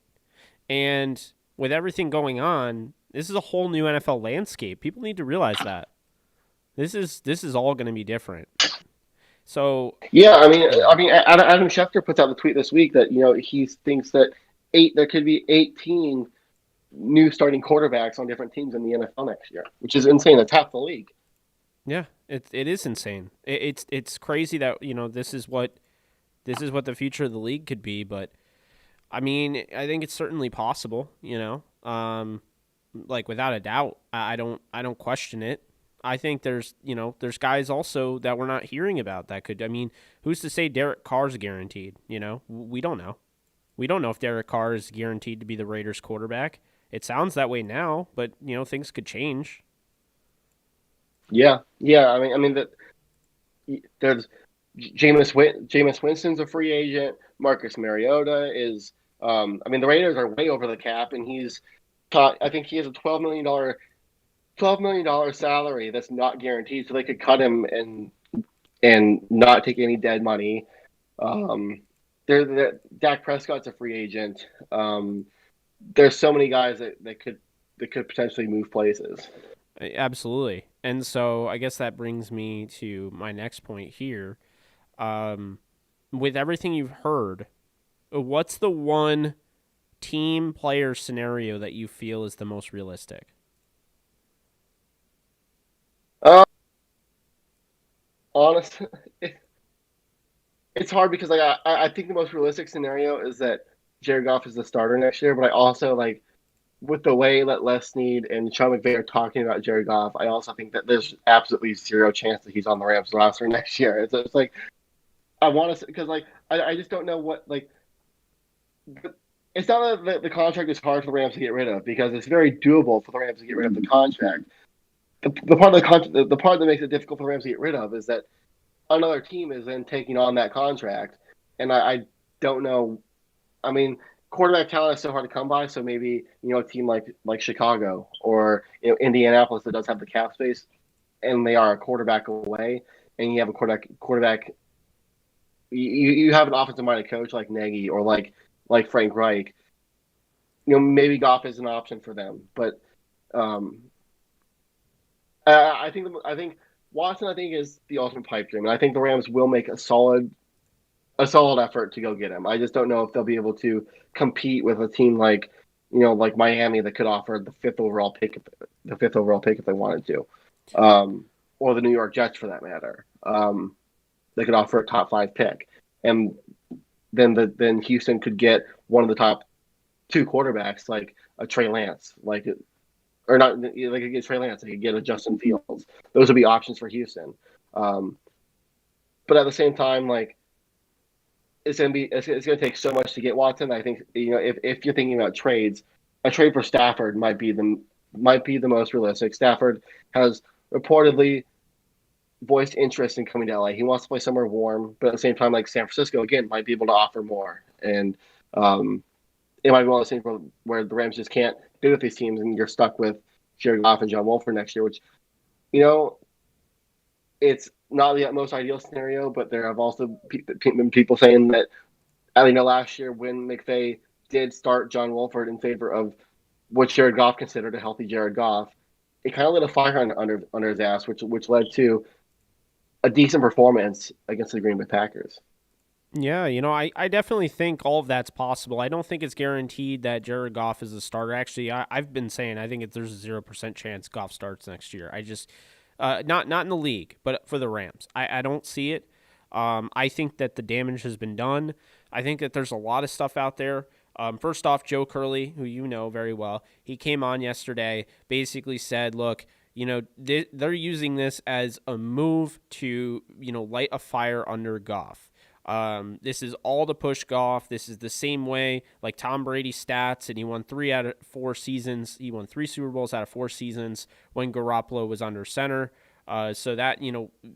And with everything going on, this is a whole new NFL landscape. People need to realize that this is all going to be different. So Yeah, yeah, Adam Schefter puts out the tweet this week that he thinks that there could be 18 new starting quarterbacks on different teams in the NFL next year, which is insane. That's half the league. yeah, it is insane. It's crazy that this is what the future of the league could be. But I mean, I think it's certainly possible. Like without a doubt. I don't question it. I think there's guys also that we're not hearing about that could. I mean, who's to say Derek Carr's guaranteed? We don't know. We don't know if Derek Carr is guaranteed to be the Raiders quarterback. It sounds that way now, but things could change. Yeah, yeah. There's Jameis Winston's a free agent. Marcus Mariota is. I mean, the Raiders are way over the cap, and I think he has a $12 million salary that's not guaranteed, so they could cut him and not take any dead money. Um, Dak Prescott's a free agent. There's so many guys that could potentially move places. Absolutely. And so I guess that brings me to my next point here. Um, with everything you've heard, what's the one team player scenario that you feel is the most realistic? Uh, Honestly, it's hard because like I think the most realistic scenario is that Jared Goff is the starter next year, but I also like with the way that Les Snead and Sean McVay are talking about Jared Goff, I also think that there's absolutely zero chance that he's on the Rams roster next year. It's like I want to because like I just don't know what like it's not that the contract is hard for the Rams to get rid of because it's very doable for the Rams to get rid of the contract. The part of the part that makes it difficult for the Rams to get rid of is that another team is then taking on that contract, and I don't know. I mean, quarterback talent is so hard to come by. So maybe a team like Chicago or Indianapolis that does have the cap space, and they are a quarterback away, and you have a quarterback. You have an offensive minded coach like Nagy or like Frank Reich. Maybe Goff is an option for them, but um, I think Watson is the ultimate pipe dream, and I think the Rams will make a solid effort to go get him. I just don't know if they'll be able to compete with a team like Miami that could offer the fifth overall pick if they wanted to, or the New York Jets for that matter. They could offer a top five pick, and then Houston could get one of the top two quarterbacks like a Trey Lance, or not like they could get Trey Lance, they could get a Justin Fields. Those would be options for Houston. Um, but at the same time, like it's gonna take so much to get Watson. I think if you're thinking about trades, a trade for Stafford might be the most realistic. Stafford has reportedly voiced interest in coming to LA. He wants to play somewhere warm, but at the same time, like San Francisco again might be able to offer more, and um, it might be one of those things where the Rams just can't do with these teams, and you're stuck with Jared Goff and John Wolford next year, which you know it's not the most ideal scenario, but there have also been people saying that last year when McVay did start John Wolford in favor of what Jared Goff considered a healthy Jared Goff, it kind of lit a fire under his ass, which led to a decent performance against the Green Bay Packers. Yeah, I definitely think all of that's possible. I don't think it's guaranteed that Jared Goff is a starter. Actually, I've been saying I think there's a 0% chance Goff starts next year. I just not in the league, but for the Rams, I don't see it. I think that the damage has been done. I think that there's a lot of stuff out there. First off, Joe Curley, who you know very well, he came on yesterday, basically said, look, they're using this as a move to, light a fire under Goff. This is all to push Goff. This is the same way like Tom Brady's stats, and he won 3 out of 4 seasons. He won 3 Super Bowls out of 4 seasons when Garoppolo was under center. So that,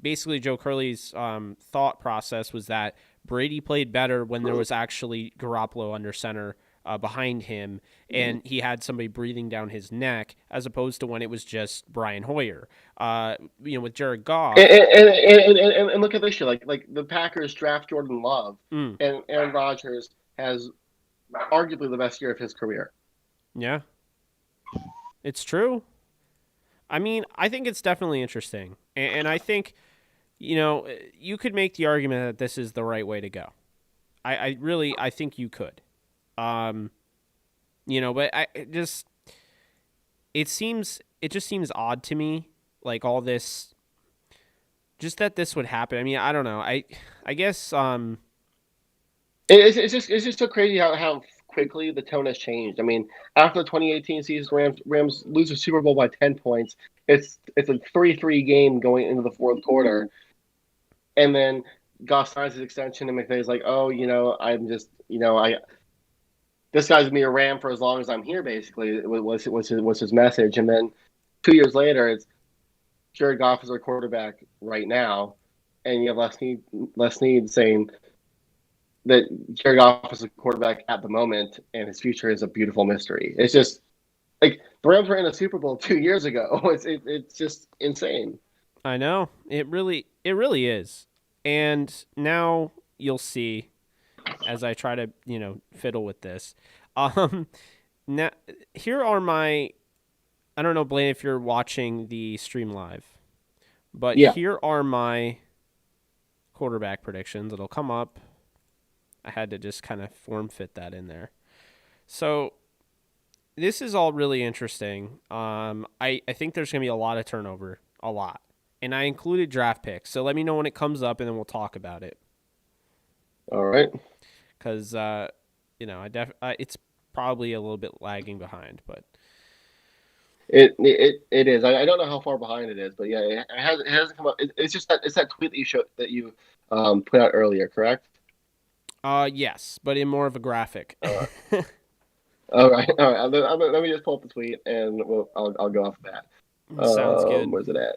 basically Joe Curley's thought process was that Brady played better when there was actually Garoppolo under center behind him, and he had somebody breathing down his neck, as opposed to when it was just Brian Hoyer. With Jared Goff. And look at this year, like the Packers draft Jordan Love, and Aaron Rodgers has arguably the best year of his career. Yeah, it's true. I mean, I think it's definitely interesting, and I think you could make the argument that this is the right way to go. I think you could. But it just seems odd to me, like all this, just that this would happen. I mean, I don't know. I guess it's just so crazy how quickly the tone has changed. I mean, after the 2018 season, Rams lose the Super Bowl by 10 points. It's a 3-3 game going into the fourth quarter, and then Goff signs his extension, and McVay's like, "Oh, I'm just, this guy's gonna be a Ram for as long as I'm here." Basically, was his message. And then 2 years later, it's Jared Goff is our quarterback right now. and you have Les Snead saying that Jared Goff is a quarterback at the moment, and his future is a beautiful mystery. It's just like the Rams were in a Super Bowl 2 years ago. It's just insane. I know. It really is. And now you'll see as I try to, fiddle with this. Um now here are my I don't know, Blaine, if you're watching the stream live, but Yeah, here are my quarterback predictions. It'll come up. I had to just kind of form fit that in there. So this is all really interesting. I think there's going to be a lot of turnover, a lot. And I included draft picks. So let me know when it comes up and then we'll talk about it. all right. Because, it's probably a little bit lagging behind, but It is. I don't know how far behind it is, but yeah, it hasn't come up. It's just that it's that tweet that you put out earlier, correct? yes, but in more of a graphic. Uh, all right, all right. Let me just pull up the tweet and I'll go off of that. Sounds good. Where's it at?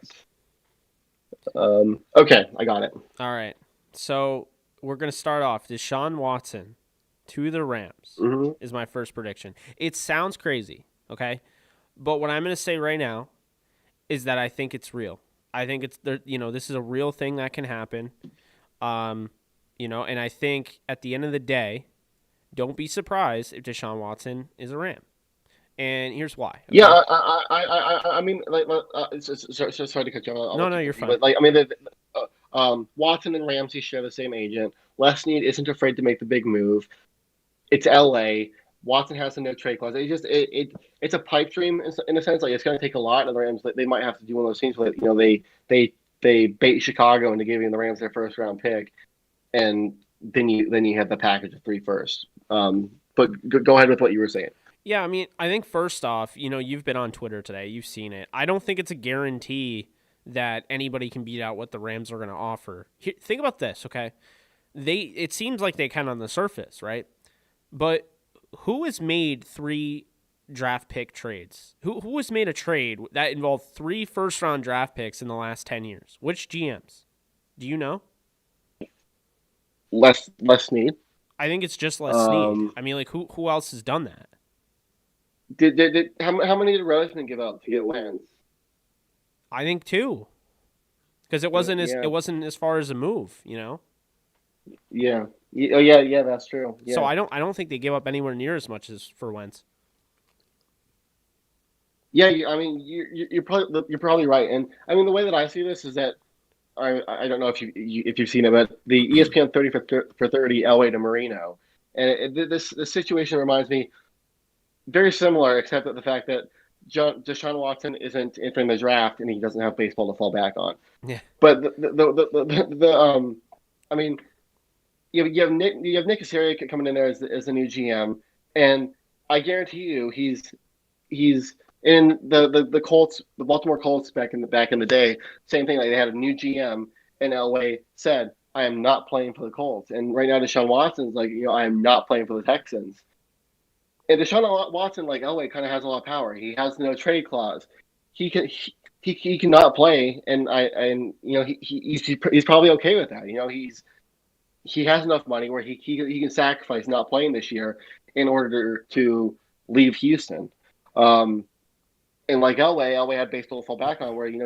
Okay, I got it. All right. So we're going to start off. Deshaun Watson to the Rams Hmm. is my first prediction. It sounds crazy, okay? But what I'm going to say right now is that I think it's real. I think it's there. This is a real thing that can happen. And I think at the end of the day, don't be surprised if Deshaun Watson is a Ram. And here's why. Yeah, Okay. I mean, sorry to cut you off. I'll No, let no, you you're continue. fine. But I mean, Watson and Ramsey share the same agent. Les Snead isn't afraid to make the big move. It's L.A. Watson has a no trade clause. It's a pipe dream in a sense. Like it's going to take a lot, and the Rams they might have to do one of those things where they bait Chicago into giving the Rams their first round pick, and then you have the package of three first. But go ahead with what you were saying. Yeah, I mean, I think first off, you've been on Twitter today. You've seen it. I don't think it's a guarantee that anybody can beat out what the Rams are going to offer. Think about this, okay? It seems like they can on the surface, right? But who has made 3 draft pick trades? Who has made a trade that involved 3 first round draft picks in the last 10 years? Which GMs? Do you know? Les Snead. I think it's just Les Snead. Um, I mean, like who else has done that? how many did Roseman give up to get Lance? I think 2. Because it Yeah, wasn't as yeah, it wasn't as far as a move. yeah. Oh, yeah, yeah. That's true. So Yeah, I don't think they gave up anywhere near as much as for Wentz. yeah. I mean, you're probably right. And I mean, the way that I see this is that I don't know if you've seen it, but the ESPN 30 for 30 Elway to Marino, and this situation reminds me very similar, except that the fact that Deshaun Watson isn't entering the draft and he doesn't have baseball to fall back on. Yeah. But I mean, you have Nick Casario coming in there as the new GM, and I guarantee you he's in the Colts, the Baltimore Colts back in the day. Same thing, like they had a new GM, and Elway said, "I am not playing for the Colts." And right now, Deshaun Watson's like, I am not playing for the Texans. And Deshaun Watson, like Elway, kind of has a lot of power. He has no trade clause. He can he cannot play, and he's probably okay with that. He has enough money where he can sacrifice not playing this year in order to leave Houston. Um, and like Elway had baseball to fall back on, where he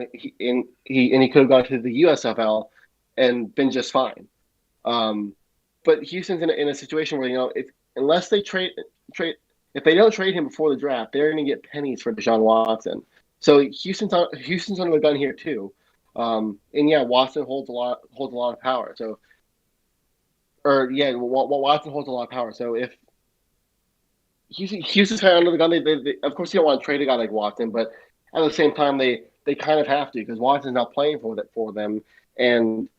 could have gone to the USFL and been just fine. But Houston's in a situation where unless they trade if they don't trade him before the draft, they're going to get pennies for Deshaun Watson. So Houston's under the gun here too. And yeah, Watson holds a lot of power. So Watson holds a lot of power. So if Houston's kind of under the gun, they of course you don't want to trade a guy like Watson, but at the same time they kind of have to because Watson's not playing for them. And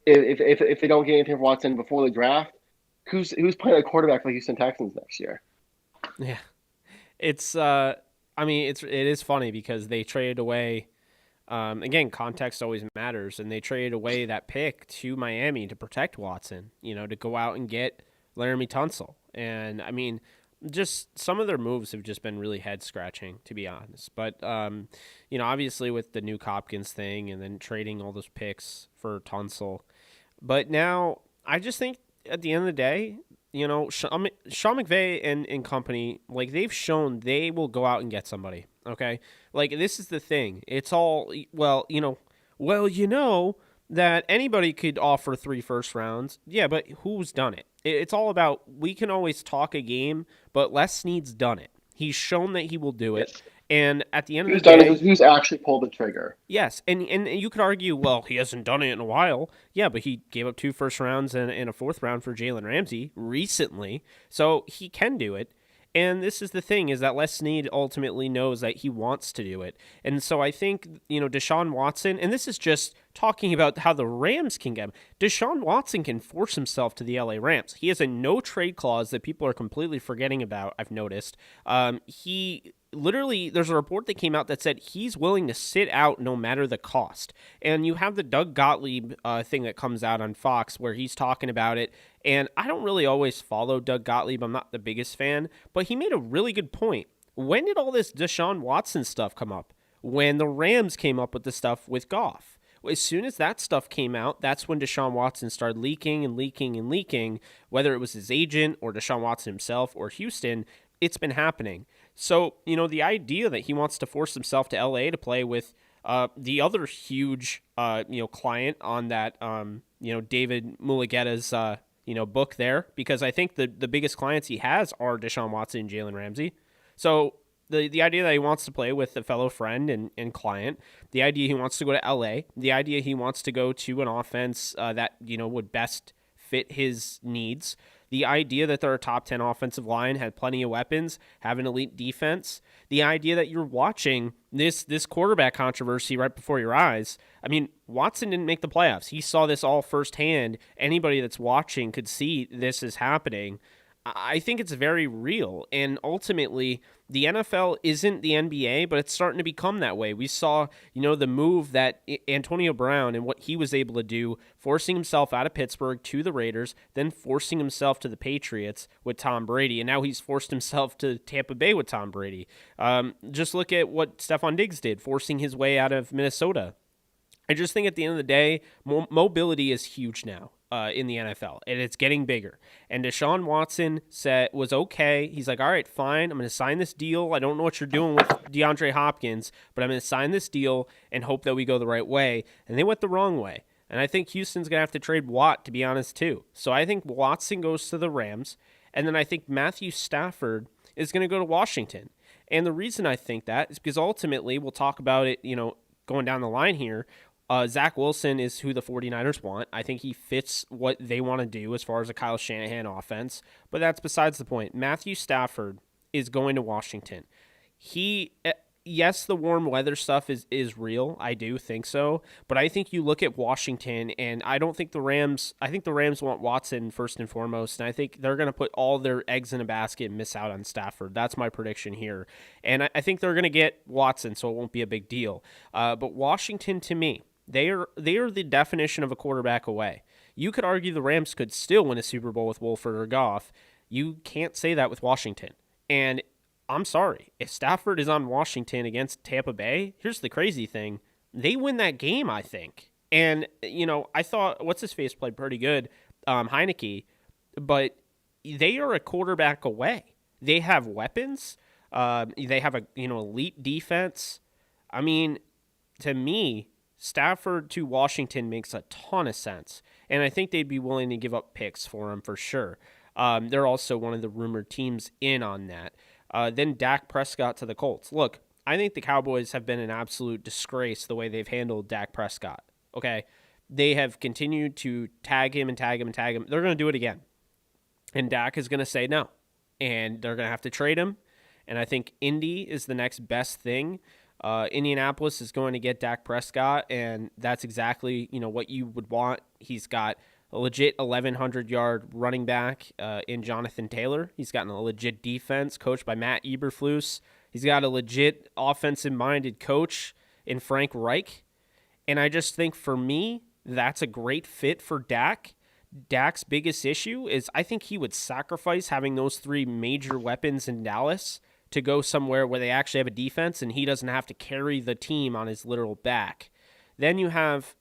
if they don't get anything for Watson before the draft, who's playing a quarterback for the Houston Texans next year? Yeah. It's I mean it is funny because they traded away again, context always matters, and they traded away that pick to Miami to protect Watson, to go out and get Laramie Tunsil. And I mean, just some of their moves have just been really head scratching, to be honest. But obviously with the new Hopkins thing and then trading all those picks for Tunsil. But now I just think at the end of the day, Sean McVay and company, like they've shown they will go out and get somebody. Okay, like this is the thing. It's all that anybody could offer 3 first rounds. Yeah, but who's done it? It's all about we can always talk a game, but Les Snead's done it. He's shown that he will do it. Yes. And at the end of Who's the done it? day, Who's actually pulled the trigger? yes, and you could argue, well, he hasn't done it in a while. Yeah, but he gave up 2 first rounds and a 4th round for Jalen Ramsey recently, so he can do it. And this is the thing, is that Les Snead ultimately knows that he wants to do it. And so I think, Deshaun Watson, and this is just talking about how the Rams can get him. Deshaun Watson can force himself to the LA Rams. He has a no-trade clause that people are completely forgetting about, I've noticed. He literally, there's a report that came out that said he's willing to sit out no matter the cost. And you have the Doug Gottlieb thing that comes out on Fox where he's talking about it. And I don't really always follow Doug Gottlieb. I'm not the biggest fan, but he made a really good point. When did all this Deshaun Watson stuff come up? When the Rams came up with the stuff with Goff. As soon as that stuff came out, that's when Deshaun Watson started leaking and leaking and leaking, whether it was his agent or Deshaun Watson himself or Houston. It's been happening. So, the idea that he wants to force himself to LA to play with the other huge, client on that, David Mulugheta's, book there, because I think the biggest clients he has are Deshaun Watson and Jalen Ramsey. So the idea that he wants to play with a fellow friend and client, the idea he wants to go to LA, the idea he wants to go to an offense that, would best fit his needs, the idea that they're a top 10 offensive line, had plenty of weapons, have an elite defense, the idea that you're watching this quarterback controversy right before your eyes. I mean, Watson didn't make the playoffs. He saw this all firsthand. Anybody that's watching could see this is happening. I think it's very real. And ultimately, the NFL isn't the NBA, but it's starting to become that way. We saw, the move that Antonio Brown and what he was able to do, forcing himself out of Pittsburgh to the Raiders, then forcing himself to the Patriots with Tom Brady. And now he's forced himself to Tampa Bay with Tom Brady. Just look at what Stephon Diggs did, forcing his way out of Minnesota. I just think at the end of the day, mobility is huge now in the NFL, and it's getting bigger. And Deshaun Watson was okay. He's like, all right, fine. I'm going to sign this deal. I don't know what you're doing with DeAndre Hopkins, but I'm going to sign this deal and hope that we go the right way. And they went the wrong way. And I think Houston's going to have to trade Watt, to be honest, too. So I think Watson goes to the Rams, and then I think Matthew Stafford is going to go to Washington. And the reason I think that is because ultimately, we'll talk about it, going down the line here, Zach Wilson is who the 49ers want. I think he fits what they want to do as far as a Kyle Shanahan offense, but that's besides the point. Matthew Stafford is going to Washington. Yes, the warm weather stuff is real. I do think so, but I think you look at Washington, and I think the Rams want Watson first and foremost, and I think they're going to put all their eggs in a basket and miss out on Stafford. That's my prediction here, and I think they're going to get Watson, so it won't be a big deal. But Washington, to me, They are the definition of a quarterback away. You could argue the Rams could still win a Super Bowl with Wolford or Goff. You can't say that with Washington. And I'm sorry, if Stafford is on Washington against Tampa Bay, here's the crazy thing. They win that game, I think. And, I thought, what's-his-face played pretty good, Heineke, but they are a quarterback away. They have weapons. They have a, elite defense. I mean, to me, Stafford to Washington makes a ton of sense, and I think they'd be willing to give up picks for him for sure. They're also one of the rumored teams in on that. Then Dak Prescott to the Colts. Look, I think the Cowboys have been an absolute disgrace the way they've handled Dak Prescott. Okay, they have continued to tag him and tag him and tag him. They're going to do it again, and Dak is going to say no, and they're going to have to trade him. And I think Indy is the next best thing. Indianapolis is going to get Dak Prescott, and that's exactly what you would want. He's got a legit 1,100-yard running back in Jonathan Taylor. He's got a legit defense coached by Matt Eberflus. He's got a legit offensive-minded coach in Frank Reich. And I just think for me, that's a great fit for Dak. Dak's biggest issue is I think he would sacrifice having those three major weapons in Dallas to go somewhere where they actually have a defense and he doesn't have to carry the team on his literal back. Then you have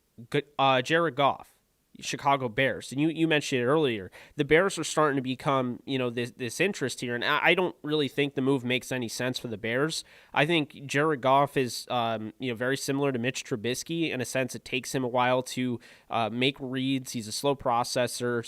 Jared Goff, Chicago Bears, and you mentioned it earlier. The Bears are starting to become this interest here, and I don't really think the move makes any sense for the Bears. I think Jared Goff is very similar to Mitch Trubisky in a sense. It takes him a while to make reads. He's a slow processor.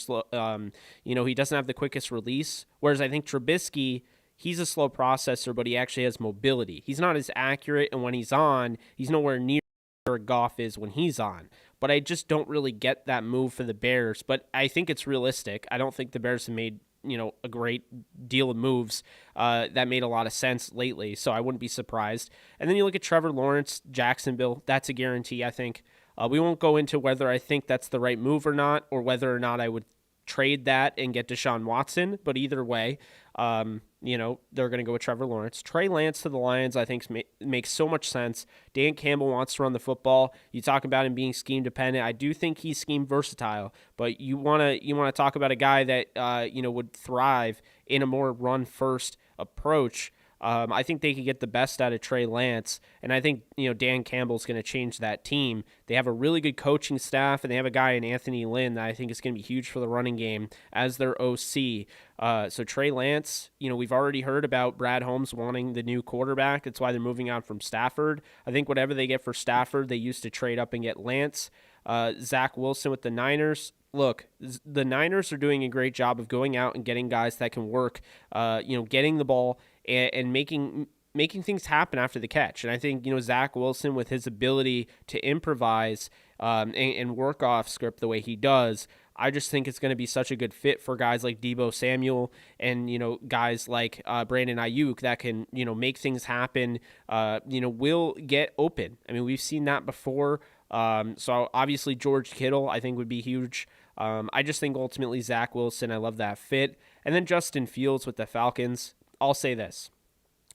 He doesn't have the quickest release. Whereas I think Trubisky, he's a slow processor, but he actually has mobility. He's not as accurate, and when he's on, he's nowhere near where Goff is when he's on. But I just don't really get that move for the Bears. But I think it's realistic. I don't think the Bears have made a great deal of moves that made a lot of sense lately, so I wouldn't be surprised. And then you look at Trevor Lawrence, Jacksonville. That's a guarantee, I think. We won't go into whether I think that's the right move or not, or whether or not I would trade that and get Deshaun Watson. But either way, they're going to go with Trevor Lawrence. Trey Lance to the Lions, I think, makes so much sense. Dan Campbell wants to run the football. You talk about him being scheme dependent. I do think he's scheme versatile, but you want to talk about a guy that would thrive in a more run first approach. I think they could get the best out of Trey Lance, and I think Dan Campbell's going to change that team. They have a really good coaching staff, and they have a guy in Anthony Lynn that I think is going to be huge for the running game as their OC. So Trey Lance, we've already heard about Brad Holmes wanting the new quarterback. That's why they're moving on from Stafford. I think whatever they get for Stafford, they used to trade up and get Lance. Zach Wilson with the Niners. Look, the Niners are doing a great job of going out and getting guys that can work, getting the ball and making things happen after the catch. And I think, Zach Wilson, with his ability to improvise and work off script the way he does, I just think it's going to be such a good fit for guys like Deebo Samuel and, guys like Brandon Ayuk that can, make things happen, will get open. I mean, we've seen that before. So obviously George Kittle, I think, would be huge. I just think ultimately Zach Wilson, I love that fit. And then Justin Fields with the Falcons. I'll say this.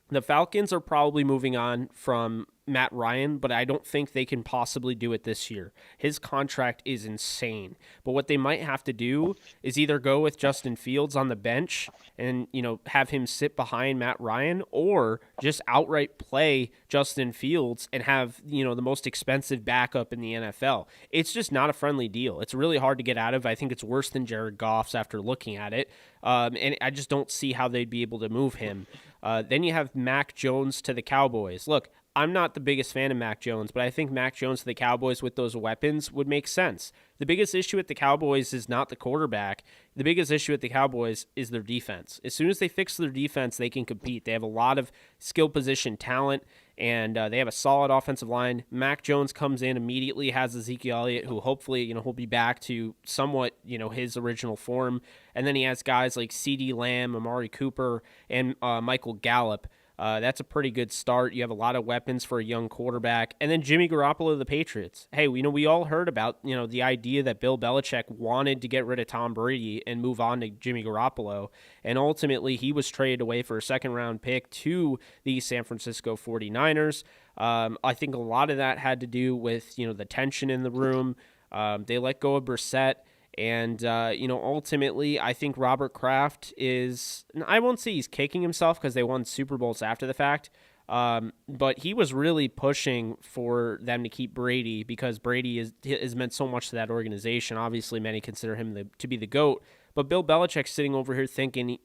The Falcons are probably moving on from Matt Ryan, but I don't think they can possibly do it this year. His contract is insane. But what they might have to do is either go with Justin Fields on the bench and, have him sit behind Matt Ryan, or just outright play Justin Fields and have, the most expensive backup in the NFL. It's just not a friendly deal. It's really hard to get out of. I think it's worse than Jared Goff's after looking at it. And I just don't see how they'd be able to move him. Then you have Mac Jones to the Cowboys. Look, I'm not the biggest fan of Mac Jones, but I think Mac Jones to the Cowboys with those weapons would make sense. The biggest issue with the Cowboys is not the quarterback. The biggest issue with the Cowboys is their defense. As soon as they fix their defense, they can compete. They have a lot of skill position talent, and they have a solid offensive line. Mac Jones comes in immediately, has Ezekiel Elliott, who hopefully, he'll be back to somewhat, his original form. And then he has guys like CeeDee Lamb, Amari Cooper, and Michael Gallup. That's a pretty good start. You have a lot of weapons for a young quarterback. And then Jimmy Garoppolo of the Patriots. Hey, we all heard about, the idea that Bill Belichick wanted to get rid of Tom Brady and move on to Jimmy Garoppolo. And ultimately, he was traded away for a second-round pick to the San Francisco 49ers. I think a lot of that had to do with, the tension in the room. They let go of Brissett. And, ultimately, I think Robert Kraft is, I won't say he's kicking himself because they won Super Bowls after the fact, but he was really pushing for them to keep Brady because Brady has meant so much to that organization. Obviously, many consider him to be the GOAT, but Bill Belichick's sitting over here thinking,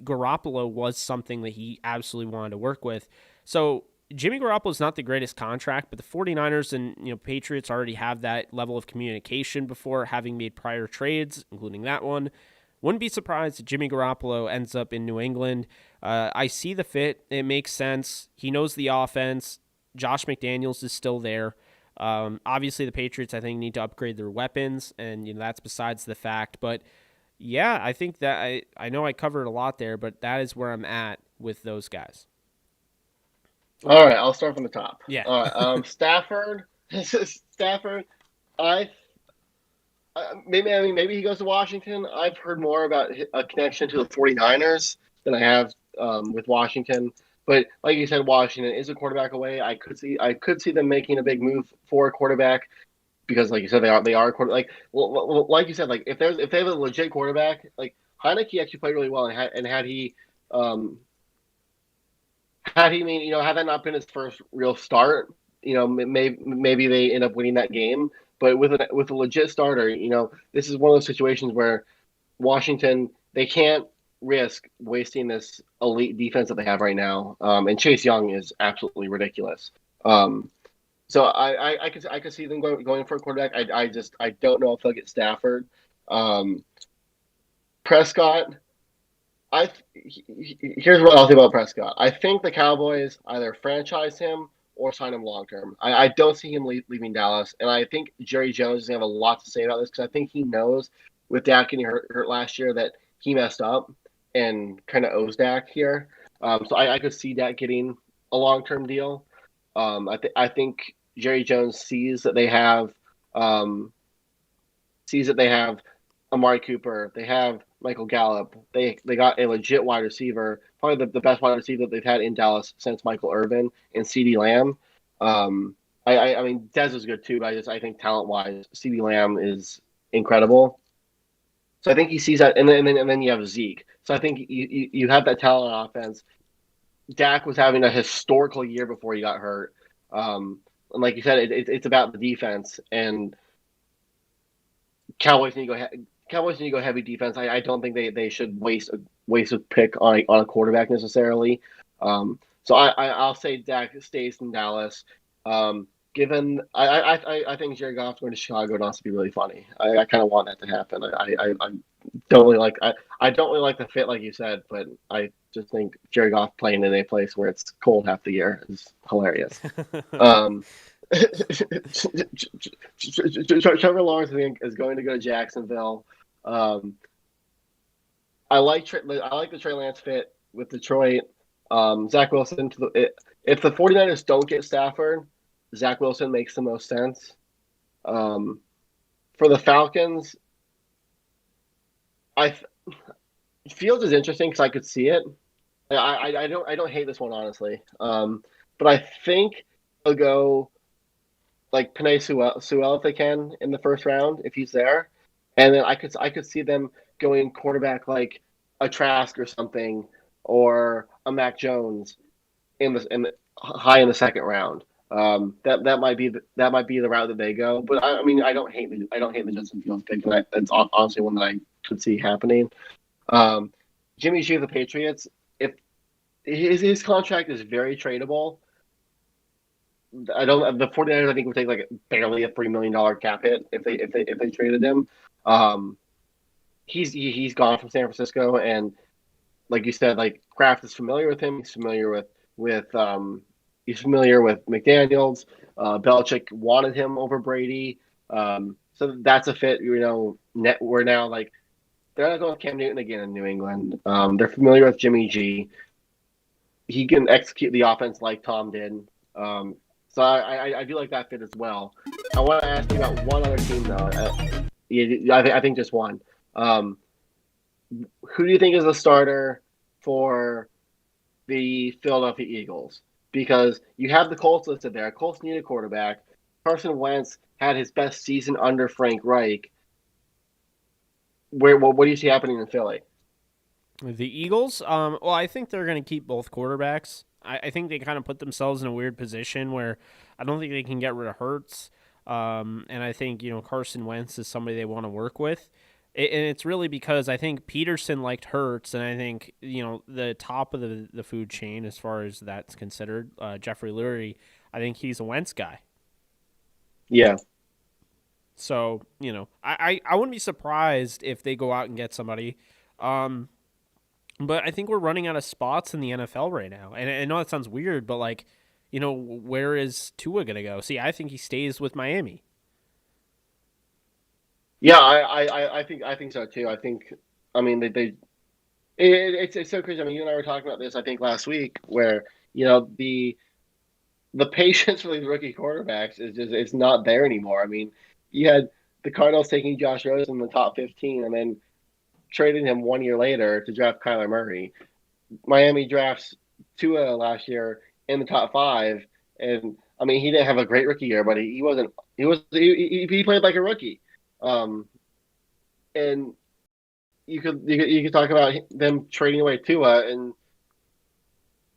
Garoppolo was something that he absolutely wanted to work with. So Jimmy Garoppolo is not the greatest contract, but the 49ers and Patriots already have that level of communication before having made prior trades, including that one. Wouldn't be surprised if Jimmy Garoppolo ends up in New England. I see the fit. It makes sense. He knows the offense. Josh McDaniels is still there. Obviously, the Patriots, I think, need to upgrade their weapons, and that's besides the fact. But, yeah, I think that I know I covered a lot there, but that is where I'm at with those guys. All right, I'll start from the top. Yeah. All right, Stafford. Stafford. Maybe he goes to Washington. I've heard more about a connection to the 49ers than I have with Washington. But like you said, Washington is a quarterback away. I could see them making a big move for a quarterback. because like you said, they are like like you said, like if they have a legit quarterback, like Heineke actually played really well, and um had he mean had that not been his first real start, maybe they end up winning that game. But with a legit starter, this is one of those situations where Washington, they can't risk wasting this elite defense that they have right now. And Chase Young is absolutely ridiculous. Um, so I could see them going for a quarterback. I don't know if they'll get Stafford. Um, Prescott. Here's what I'll say about Prescott. I think the Cowboys either franchise him or sign him long term. I don't see him leaving Dallas, and I think Jerry Jones is gonna have a lot to say about this because I think he knows with Dak getting hurt last year that he messed up and kind of owes Dak here. So I could see Dak getting a long term deal. I think Jerry Jones um, sees that they have Amari Cooper, they have Michael Gallup, they got a legit wide receiver, probably the best wide receiver that they've had in Dallas since Michael Irvin and CeeDee Lamb. Um, I mean Dez is good too, but I think talent wise, CeeDee Lamb is incredible. So I think he sees that, and then you have Zeke. So I think you have that talent on offense. Dak was having a historical year before he got hurt. And like you said, it's about the defense, and Cowboys need to go. Cowboys need to go heavy defense. I don't think they should waste a pick on a quarterback necessarily. So I'll say Dak stays in Dallas. Given I think Jared Goff going to Chicago would also be really funny. I kind of want that to happen. I don't really like I don't really like the fit like you said, but I just think Jared Goff playing in a place where it's cold half the year is hilarious. Um, Trevor Lawrence is going to go to Jacksonville. Um, I like the Trey Lance fit with Detroit. Zach Wilson if the 49ers don't get Stafford, Zach Wilson makes the most sense. Um, for the Falcons, I Fields is interesting because I could see it. I don't hate this one honestly. But I think they'll go like Panay Sewell if they can in the first round if he's there, and then I could see them going quarterback like a Trask or something or a Mac Jones in the high in the second round. That might be the route that they go. But I mean I don't hate the Justin Fields pick. That's honestly one that I could see happening. Um, Jimmy G of the Patriots, if his contract is very tradable. I don't. The 49ers I think would take like barely a $3 million cap hit if they traded him. Um, he's gone from San Francisco, and like you said, like Kraft is familiar with him. He's familiar with McDaniels. Belichick wanted him over Brady, so that's a fit. We're now like they're not going with Cam Newton again in New England. They're familiar with Jimmy G. He can execute the offense like Tom did. So I do like that fit as well. I want to ask you about one other team though. I think just one. Um, who do you think is the starter for the Philadelphia Eagles? Because you have the Colts listed there. Colts need a quarterback. Carson Wentz had his best season under Frank Reich. What do you see happening in Philly? The Eagles, well, I think they're going to keep both quarterbacks. I think they kind of put themselves in a weird position where I don't think they can get rid of Hurts. And I think, Carson Wentz is somebody they want to work with. And it's really because I think Peterson liked Hurts, and I think, the top of the food chain as far as that's considered, Jeffrey Lurie, I think he's a Wentz guy. Yeah. So, I wouldn't be surprised if they go out and get somebody. But I think we're running out of spots in the NFL right now. And I know that sounds weird, but where is Tua going to go? See, I think he stays with Miami. Yeah, I think so too. I mean it's so crazy. I mean, you and I were talking about this I think last week, where the patience for these rookie quarterbacks is just it's not there anymore. I mean, you had the Cardinals taking Josh Rosen in the top 15, and then trading him 1 year later to draft Kyler Murray. Miami drafts Tua last year in the top 5, and I mean, he didn't have a great rookie year, but he wasn't. He played like a rookie, um, and you could talk about them trading away Tua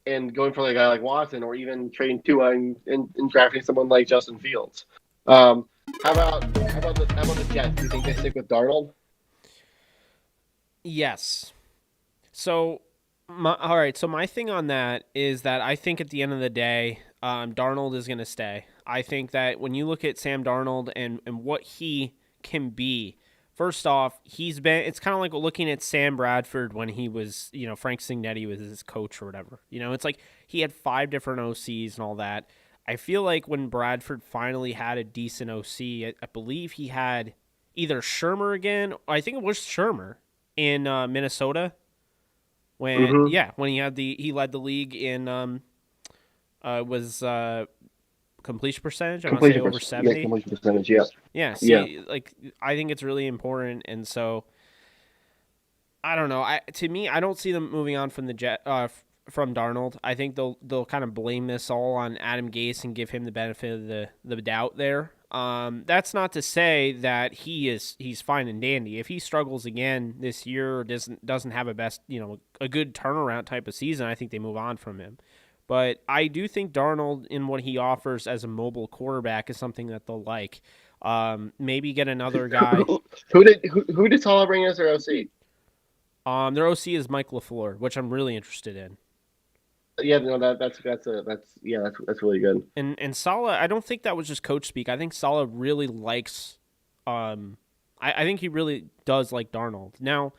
and going for a guy like Watson, or even trading Tua and drafting someone like Justin Fields. Um, how about the Jets? Do you think they stick with Darnold? Yes. So, all right. So my thing on that is that I think at the end of the day, Darnold is going to stay. I think that when you look at Sam Darnold and what he can be, first off, he's been. It's kind of like looking at Sam Bradford when he was, Frank Signetti was his coach or whatever. It's like he had 5 different OCs and all that. I feel like when Bradford finally had a decent OC, I believe he had either Shermer again. I think it was Shermer in Minnesota when Mm-hmm. yeah when he led the league in was completion percentage. I want to say Completion over percentage. Yeah, 70. completion percentage. Yeah. Yeah, Yeah. see, like I think it's really important, and so I don't know. To me, I don't see them moving on from the Jet from Darnold. I think they'll kind of blame this all on Adam Gase and give him the benefit of the doubt there. That's not to say that he's fine and dandy. If he struggles again this year or doesn't have a good turnaround type of season, I think they move on from him. But I do think Darnold in what he offers as a mobile quarterback is something that they'll like. Maybe get another guy. Who did Salah bring as their OC? Their OC is Mike LaFleur, which I'm really interested in. Yeah, no, that's really good. And Salah, I don't think that was just coach speak. I think Salah really likes. Um, I think he really does like Darnold. Now,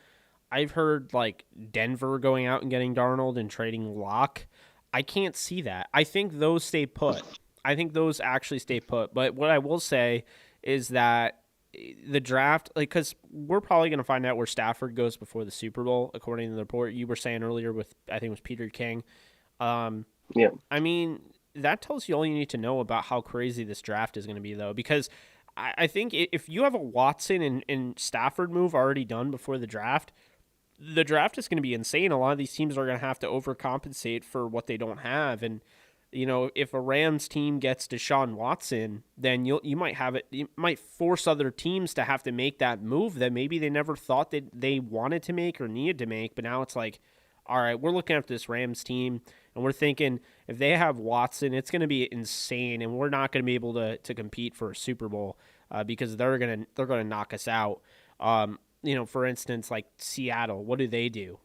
I've heard like Denver going out and getting Darnold and trading Locke. I can't see that. I think those stay put. I think those actually stay put. But what I will say is that the draft, like, because we're probably going to find out where Stafford goes before the Super Bowl, according to the report you were saying earlier with, I think it was Peter King. Um, Yeah. I mean, that tells you all you need to know about how crazy this draft is going to be, though, because I think if you have a Watson and Stafford move already done before the draft is going to be insane. A lot of these teams are going to have to overcompensate for what they don't have, and if a Rams team gets Deshaun Watson, then you might force other teams to have to make that move that maybe they never thought that they wanted to make or needed to make, but now it's like, all right, we're looking at this Rams team and we're thinking if they have Watson, it's going to be insane, and we're not going to be able to compete for a Super Bowl because they're gonna knock us out. For instance, like Seattle, what do they do?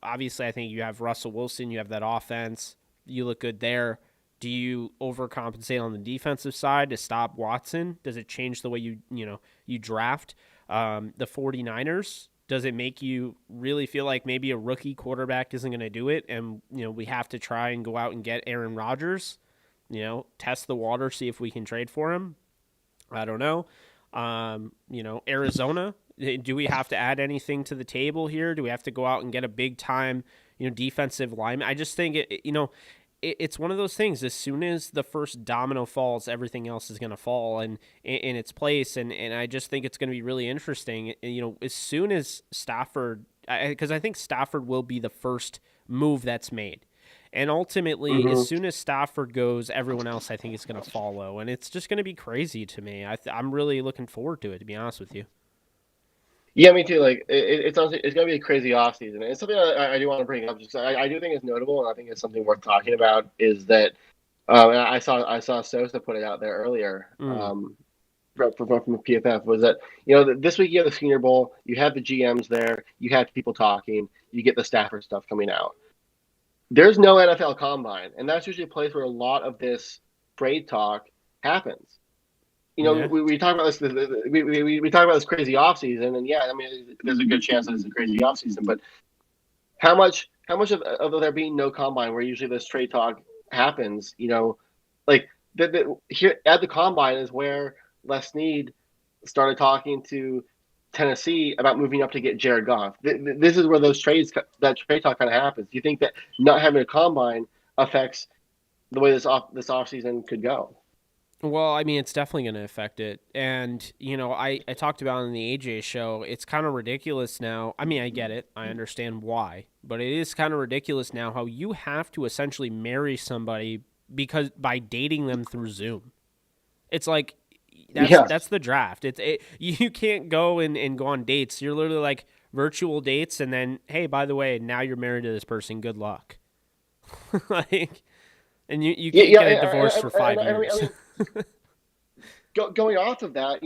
Obviously, I think you have Russell Wilson, you have that offense, you look good there. Do you overcompensate on the defensive side to stop Watson? Does it change the way you draft? The 49ers, does it make you really feel like maybe a rookie quarterback isn't going to do it, and we have to try and go out and get Aaron Rodgers? Test the water, see if we can trade for him. I don't know. Arizona, do we have to add anything to the table here? Do we have to go out and get a big time, defensive lineman? I just think it's one of those things. As soon as the first domino falls, everything else is going to fall in its place. And I just think it's going to be really interesting. As soon as Stafford, because I think Stafford will be the first move that's made. And ultimately, as Mm-hmm. soon as Stafford goes, everyone else I think is going to follow. And it's just going to be crazy to me. I'm really looking forward to it, to be honest with you. Yeah, me too. Like it's gonna be a crazy offseason. And it's something I do want to bring up. Just I do think it's notable, and I think it's something worth talking about. Is that and I saw Sosa put it out there earlier. Mm. From PFF was that this week you have the Senior Bowl, you have the GMs there, you have people talking, you get the Stafford stuff coming out. There's no NFL Combine, and that's usually a place where a lot of this trade talk happens. Yeah. We talk about this. We talk about this crazy offseason, and yeah, I mean, there's a good chance that it's a crazy offseason. But how much of there being no combine, where usually this trade talk happens, like here at the combine is where Les Snead started talking to Tennessee about moving up to get Jared Goff. This is where that trade talk kind of happens. Do you think that not having a combine affects the way this offseason could go? Well, I mean, it's definitely going to affect it. And, I talked about on the AJ show, it's kind of ridiculous now. I mean, I get it. I understand why. But it is kind of ridiculous now how you have to essentially marry somebody because by dating them through Zoom. It's like that's Yes. the draft. You can't go and go on dates. You're literally like virtual dates, and then hey, by the way, now you're married to this person. Good luck. Like, and you Yeah, can't yeah, get a divorce for five I years. mean, going off of that,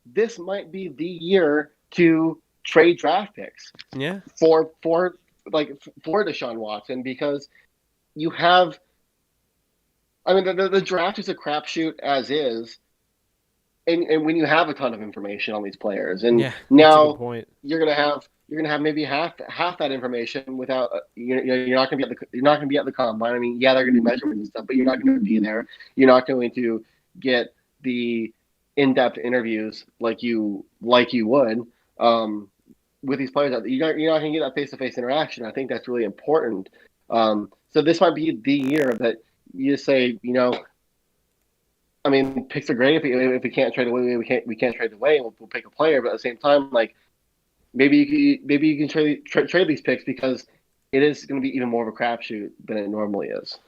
this might be the year to trade draft picks Yeah, for like for Deshaun Watson because you have. I mean, the draft is a crapshoot as is, and when you have a ton of information on these players, and yeah, that's a good now point. you're gonna have maybe half that information without you're not gonna be at the combine. I mean, yeah, they're gonna do measurements and stuff, but you're not gonna be there. You're not going to get the in-depth interviews like you would with these players. You're not gonna get that face-to-face interaction. I think that's really important. So this might be the year that you say, I mean, picks are great. If we can't trade away, we can't trade away. We'll pick a player, but at the same time, like maybe you can trade these picks because it is going to be even more of a crapshoot than it normally is.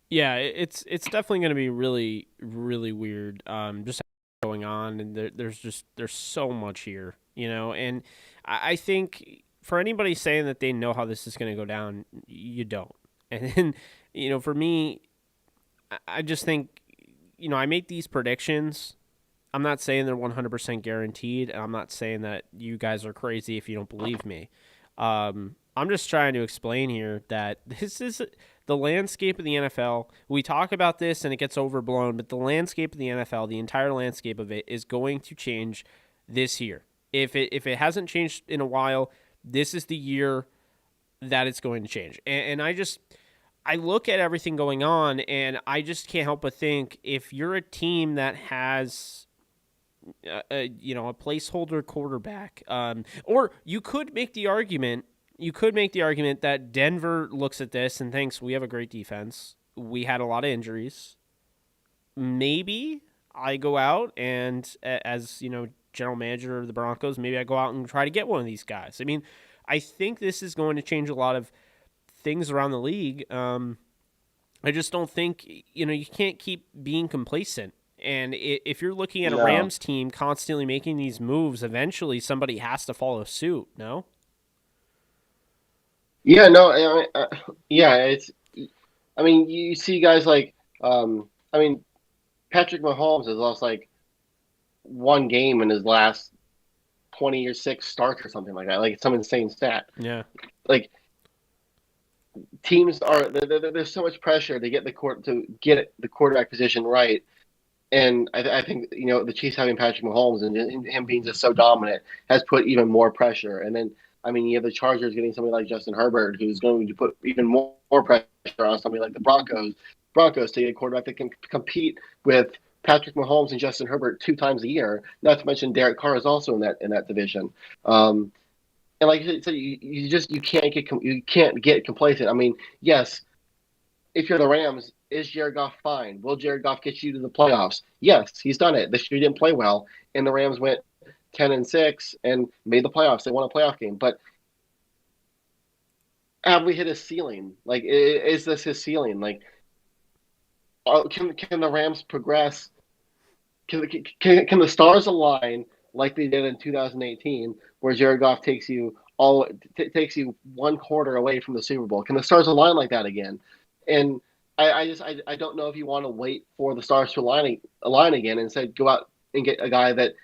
Yeah, it's definitely going to be really really weird. Just going on, and there's so much here, and I think for anybody saying that they know how this is going to go down, you don't. And then, for me, I just think, I make these predictions. I'm not saying they're 100% guaranteed, and I'm not saying that you guys are crazy if you don't believe me. I'm just trying to explain here that this is the landscape of the NFL. We talk about this and it gets overblown, but the landscape of the NFL, the entire landscape of it, is going to change this year. If it hasn't changed in a while, this is the year that it's going to change. And I look at everything going on, and I just can't help but think if you're a team that has a placeholder quarterback, or you could make the argument. You could make the argument that Denver looks at this and thinks we have a great defense. We had a lot of injuries. Maybe I go out and, as general manager of the Broncos, maybe I go out and try to get one of these guys. I mean, I think this is going to change a lot of things around the league. I just don't think you can't keep being complacent. And if you're looking at a No. Rams team constantly making these moves, eventually somebody has to follow suit. No. Yeah, no, yeah, it's. I mean, you see guys like, I mean, Patrick Mahomes has lost like one game in his last 20 or six starts or something like that. Like some insane stat. Yeah. Like teams there's so much pressure to get the quarterback position right. And I think the Chiefs having Patrick Mahomes and him being just so dominant has put even more pressure. And then I mean you have the Chargers getting somebody like Justin Herbert who's going to put even more pressure on somebody like the Broncos to get a quarterback that can compete with Patrick Mahomes and Justin Herbert 2 times a year. Not to mention Derek Carr is also in that division. And like I said, you can't get complacent. I mean, yes, if you're the Rams, is Jared Goff fine? Will Jared Goff get you to the playoffs? Yes, he's done it. This year he didn't play well, and the Rams went 10-6 and made the playoffs. They won a playoff game, but have we hit his ceiling? Like, is this his ceiling? Like, can the Rams progress? Can the stars align like they did in 2018, where Jared Goff takes you one quarter away from the Super Bowl? Can the stars align like that again? And I don't know if you want to wait for the stars to align again and say go out and get a guy that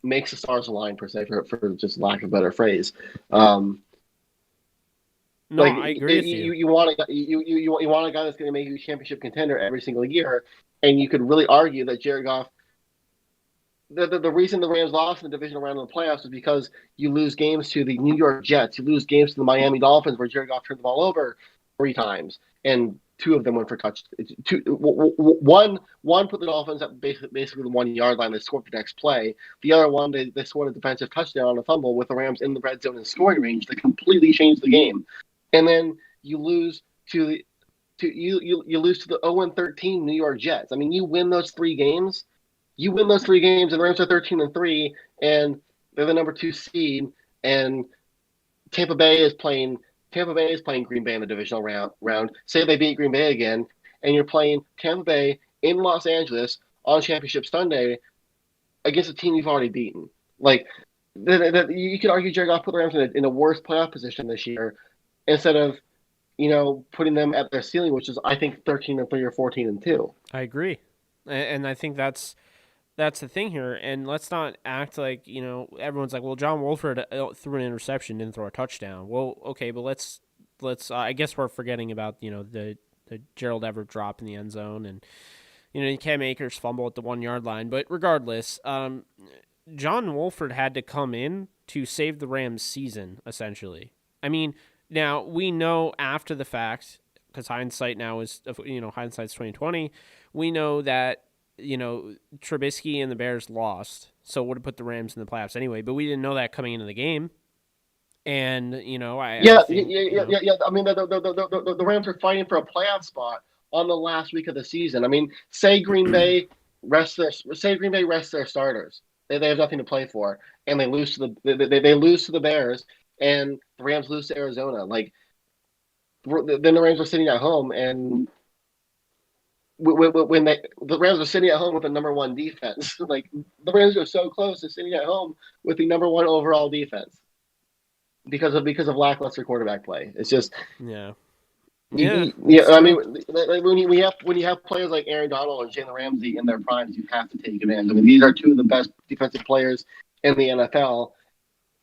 makes the stars align per se for just lack of a better phrase. No, Like I agree with you. you want you want a guy that's going to make you a championship contender every single year, and you could really argue that Jared Goff. The reason the Rams lost in the divisional round of the playoffs is because you lose games to the New York Jets, you lose games to the Miami Dolphins, where Jared Goff turned the ball over 3 times, and two of them went for touch. One put the Dolphins at basically the 1 yard line. They scored the next play. The other one, they scored a defensive touchdown on a fumble with the Rams in the red zone and scoring range that completely changed the game. And then you lose to you lose to the 0-13 New York Jets. I mean, you win those 3 games. And the Rams are 13-3, and they're the number 2 seed. And Tampa Bay is playing Green Bay in the divisional round. Say they beat Green Bay again, and you're playing Tampa Bay in Los Angeles on Championship Sunday against a team you've already beaten. Like, you could argue Jared Goff put the Rams in a worse playoff position this year instead of putting them at their ceiling, which is I think 13-3 or 14-2. I agree, and I think that's the thing here. And let's not act like everyone's like, well, John Wolford threw an interception, didn't throw a touchdown. Well, okay, but let's I guess we're forgetting about the Gerald Everett drop in the end zone, and Cam Akers fumble at the 1 yard line. But regardless, John Wolford had to come in to save the Rams' season, essentially. I mean, now we know after the fact, because hindsight now is hindsight's 2020. We know that Trubisky and the Bears lost, so it would have put the Rams in the playoffs anyway. But we didn't know that coming into the game. And I think, I mean, the Rams are fighting for a playoff spot on the last week of the season. I mean, say Green Bay rests their starters. They have nothing to play for, and they lose to the Bears, and the Rams lose to Arizona. Like, then the Rams are sitting at home, and when the Rams are sitting at home with the number one defense, like the Rams are so close to sitting at home with the number one overall defense because of lackluster quarterback play. It's just yeah. I mean, when you have players like Aaron Donald and Jalen Ramsey in their primes, you have to take advantage. I mean, these are two of the best defensive players in the NFL.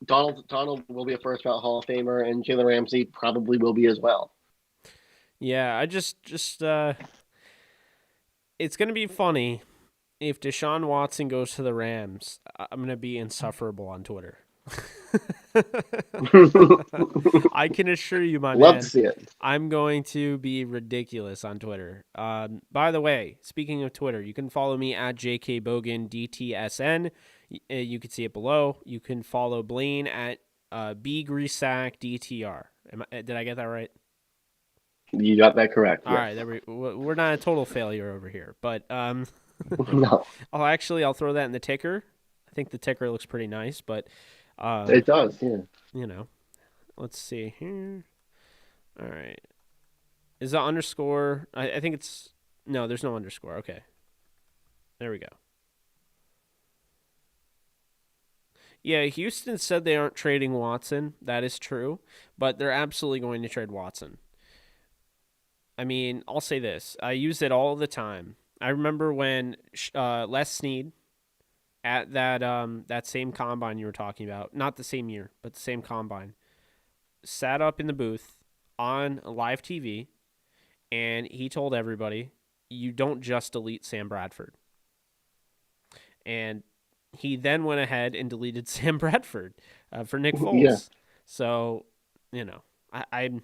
Donald will be a first round Hall of Famer, and Jalen Ramsey probably will be as well. Yeah, I just it's going to be funny if Deshaun Watson goes to the Rams. I'm going to be insufferable on Twitter. I can assure you, my Love man, to see it. I'm going to be ridiculous on Twitter. By the way, speaking of Twitter, you can follow me at JKBoganDTSN. You can see it below. You can follow Blaine at BGrisak Did I get that right? You got that correct. All right, we're not a total failure over here, but no. I'll throw that in the ticker. I think the ticker looks pretty nice, but it does. Yeah. Let's see here. All right, is the underscore? I think it's no. There's no underscore. Okay, there we go. Yeah, Houston said they aren't trading Watson. That is true, but they're absolutely going to trade Watson. I mean, I'll say this. I use it all the time. I remember when Les Snead at that same combine you were talking about, not the same year, but the same combine, sat up in the booth on live TV, and he told everybody, you don't just delete Sam Bradford. And he then went ahead and deleted Sam Bradford for Nick Foles. Yeah. So, I'm...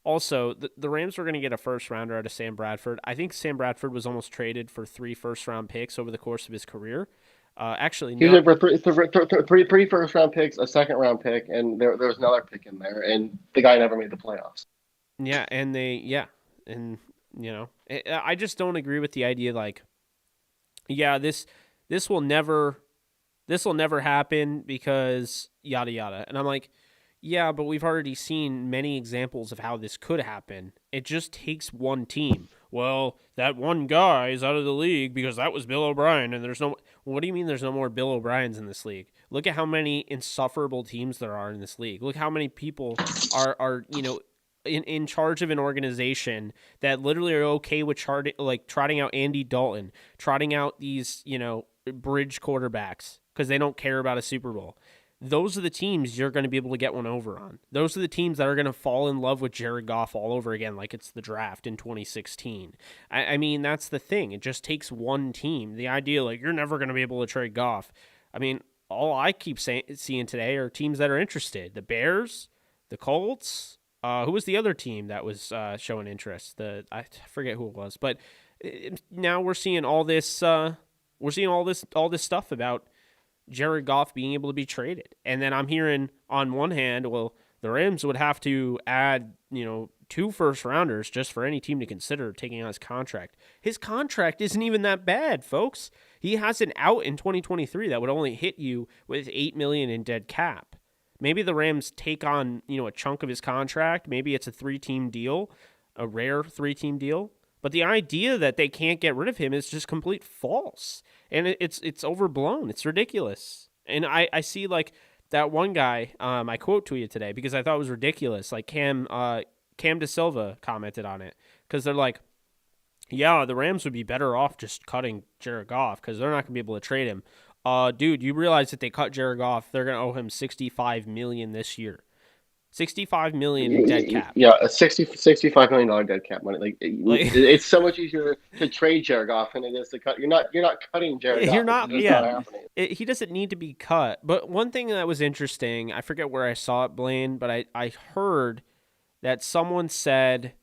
Also, the Rams were going to get a first-rounder out of Sam Bradford. I think Sam Bradford was almost traded for 3 first-round picks over the course of his career. Actually, no. He was for three first-round picks, a second-round pick, and there was another pick in there, and the guy never made the playoffs. Yeah, I just don't agree with the idea like, this will never happen because yada yada. And I'm like, yeah, but we've already seen many examples of how this could happen. It just takes one team. Well, that one guy is out of the league because that was Bill O'Brien, and there's no... What do you mean there's no more Bill O'Briens in this league? Look at how many insufferable teams there are in this league. Look how many people are in charge of an organization that literally are okay with trotting out Andy Dalton, trotting out these, bridge quarterbacks because they don't care about a Super Bowl. Those are the teams you're going to be able to get one over on. Those are the teams that are going to fall in love with Jared Goff all over again like it's the draft in 2016. I mean, that's the thing. It just takes one team. The idea, you're never going to be able to trade Goff. I mean, all I keep seeing today are teams that are interested. The Bears, the Colts. Who was the other team that was showing interest? I forget who it was. But now we're seeing all this. We're seeing all this stuff about Jared Goff being able to be traded. And then I'm hearing on one hand, well, the Rams would have to add, 2 first-rounders just for any team to consider taking on his contract. His contract isn't even that bad, folks. He has an out in 2023 that would only hit you with $8 million in dead cap. Maybe the Rams take on, a chunk of his contract. Maybe it's a 3-team deal, a rare 3-team deal. But the idea that they can't get rid of him is just complete false, and it's overblown. It's ridiculous. And I see like that one guy I quote tweeted today because I thought it was ridiculous. Like Cam De Silva commented on it because they're like, yeah, the Rams would be better off just cutting Jared Goff because they're not gonna be able to trade him. Dude, you realize that they cut Jared Goff, they're gonna owe him $65 million this year. $65 million in dead cap. Yeah, a $65 million dead cap money. Like Like it's so much easier to trade Jared Goff than it is to cut. You're not cutting Jared you're Goff. It's not, just yeah. not happening. He doesn't need to be cut. But one thing that was interesting, I forget where I saw it, Blaine, but I heard that someone said,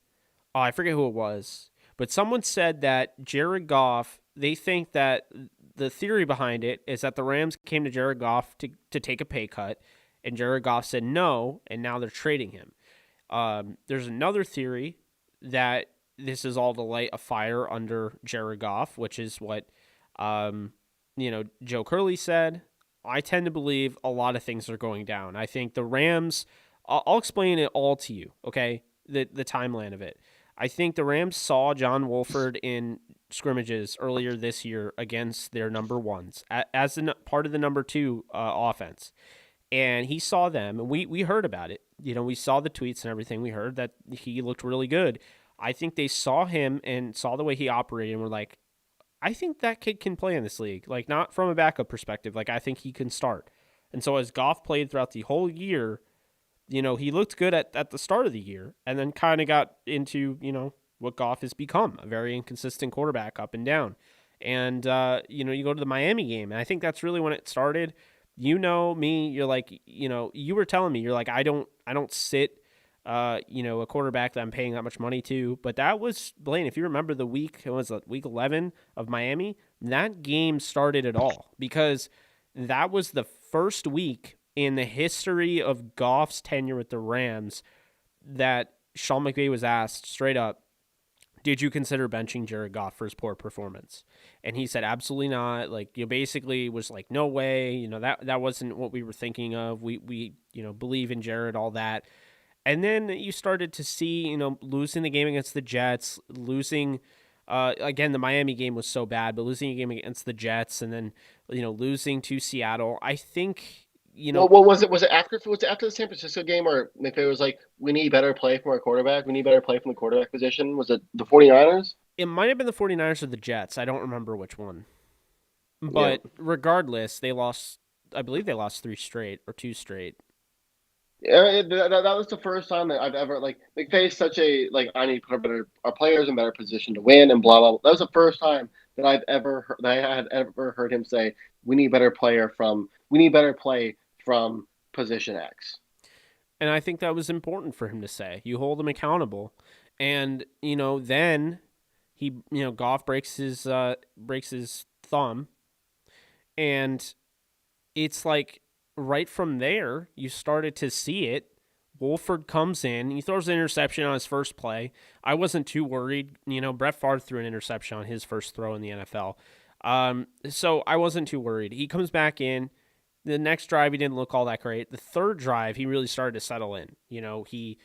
oh, I forget who it was, but someone said that Jared Goff, they think that the theory behind it is that the Rams came to Jared Goff to take a pay cut, and Jared Goff said no, and now they're trading him. There's another theory that this is all to light a fire under Jared Goff, which is what Joe Curley said. I tend to believe a lot of things are going down. I think the Rams. I'll explain it all to you. Okay, the timeline of it. I think the Rams saw John Wolford in scrimmages earlier this year against their number ones as part of the number two offense. And he saw them, and we heard about it. We saw the tweets and everything. We heard that he looked really good. I think they saw him and saw the way he operated and were like, I think that kid can play in this league. Like, not from a backup perspective. Like, I think he can start. And so as Goff played throughout the whole year, he looked good at the start of the year and then kind of got into, what Goff has become, a very inconsistent quarterback up and down. And, you go to the Miami game, and I think that's really when it started. Me, you're like, you were telling me, you're like, I don't sit, a quarterback that I'm paying that much money to. But that was, Blaine, if you remember the week, it was week 11 of Miami, that game started it all because that was the first week in the history of Goff's tenure with the Rams that Sean McVay was asked straight up, did you consider benching Jared Goff for his poor performance? And he said, absolutely not. Like, basically was like, no way. That wasn't what we were thinking of. We believe in Jared, all that. And then you started to see, losing the game against the Jets, losing, again, the Miami game was so bad, but losing a game against the Jets and then, losing to Seattle. I think, Well, what was it? Was it after the San Francisco game where McVay was like, we need better play from our quarterback? We need better play from the quarterback position? Was it the 49ers? it might have been the 49ers or the Jets. I don't remember which one. But regardless, they lost, I believe they lost 3 straight or 2 straight. Yeah, that was the first time that I've ever McVay's such a I need to put our players in better position to win and blah blah, blah. That was the first time that I had ever heard him say we need better play from position X. And I think that was important for him to say. You hold him accountable, and then he Goff breaks his thumb, and it's like right from there, you started to see it. Wolford comes in. He throws an interception on his first play. I wasn't too worried. Brett Favre threw an interception on his first throw in the NFL. So I wasn't too worried. He comes back in. The next drive, he didn't look all that great. The third drive, he really started to settle in. He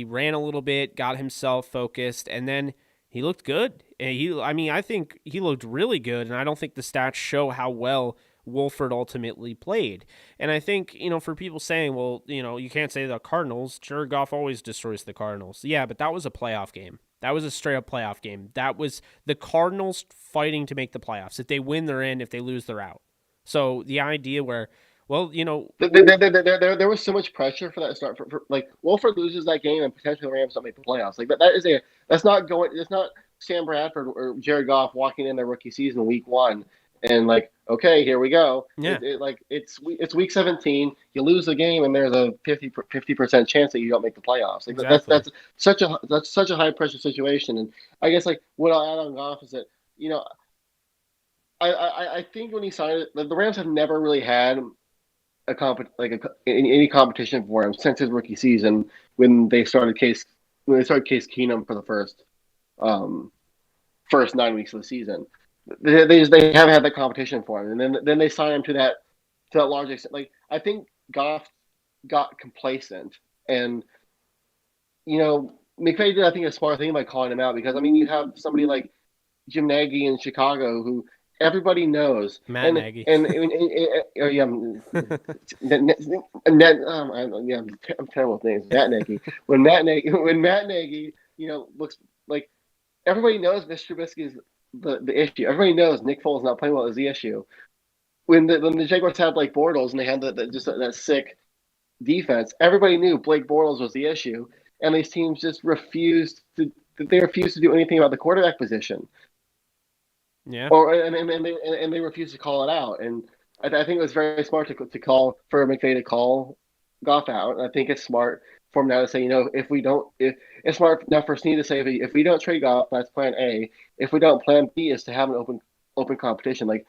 ran a little bit, got himself focused, and then he looked good. I think he looked really good, and I don't think the stats show how well Wolford ultimately played. And I think, for people saying, well, you can't say the Cardinals, Jared Goff always destroys the Cardinals. Yeah, but that was a playoff game. That was a straight up playoff game. That was the Cardinals fighting to make the playoffs. If they win, they're in. If they lose, they're out. So the idea where, well, there was so much pressure for that start. For Wolford loses that game and potentially the Rams don't make the playoffs. That's not Sam Bradford or Jared Goff walking in their rookie season week 1 and okay, here we go. Yeah. It's week 17. You lose the game, and there's a 50% chance that you don't make the playoffs. Exactly. That's such a high pressure situation. And I guess what I'll add on Goff is that I think when he signed it, the Rams have never really had any competition for him since his rookie season when they started Case Keenum for the first 9 weeks of the season. They haven't had that competition for him, and then they sign him to that large extent. I think Goff got complacent, and McVay did, I think, a smart thing by calling him out because I mean, you have somebody like Jim Nagy in Chicago who everybody knows, Matt Nagy. yeah, I'm terrible with names. Matt Nagy. When Matt Nagy, looks like everybody knows Mr. Trubisky is the issue. Everybody knows Nick Foles not playing well is the issue. When the Jaguars had Blake Bortles and they had that sick defense, everybody knew Blake Bortles was the issue, and these teams just refused to do anything about the quarterback position, Yeah. and they refused to call it out. And I think it was very smart to call for McVay to call Goff out. And I think it's smart for him now to say, if it's smart now for Snead to say if we don't trade Goff, that's plan A. If we don't, plan B is to have an open competition. Like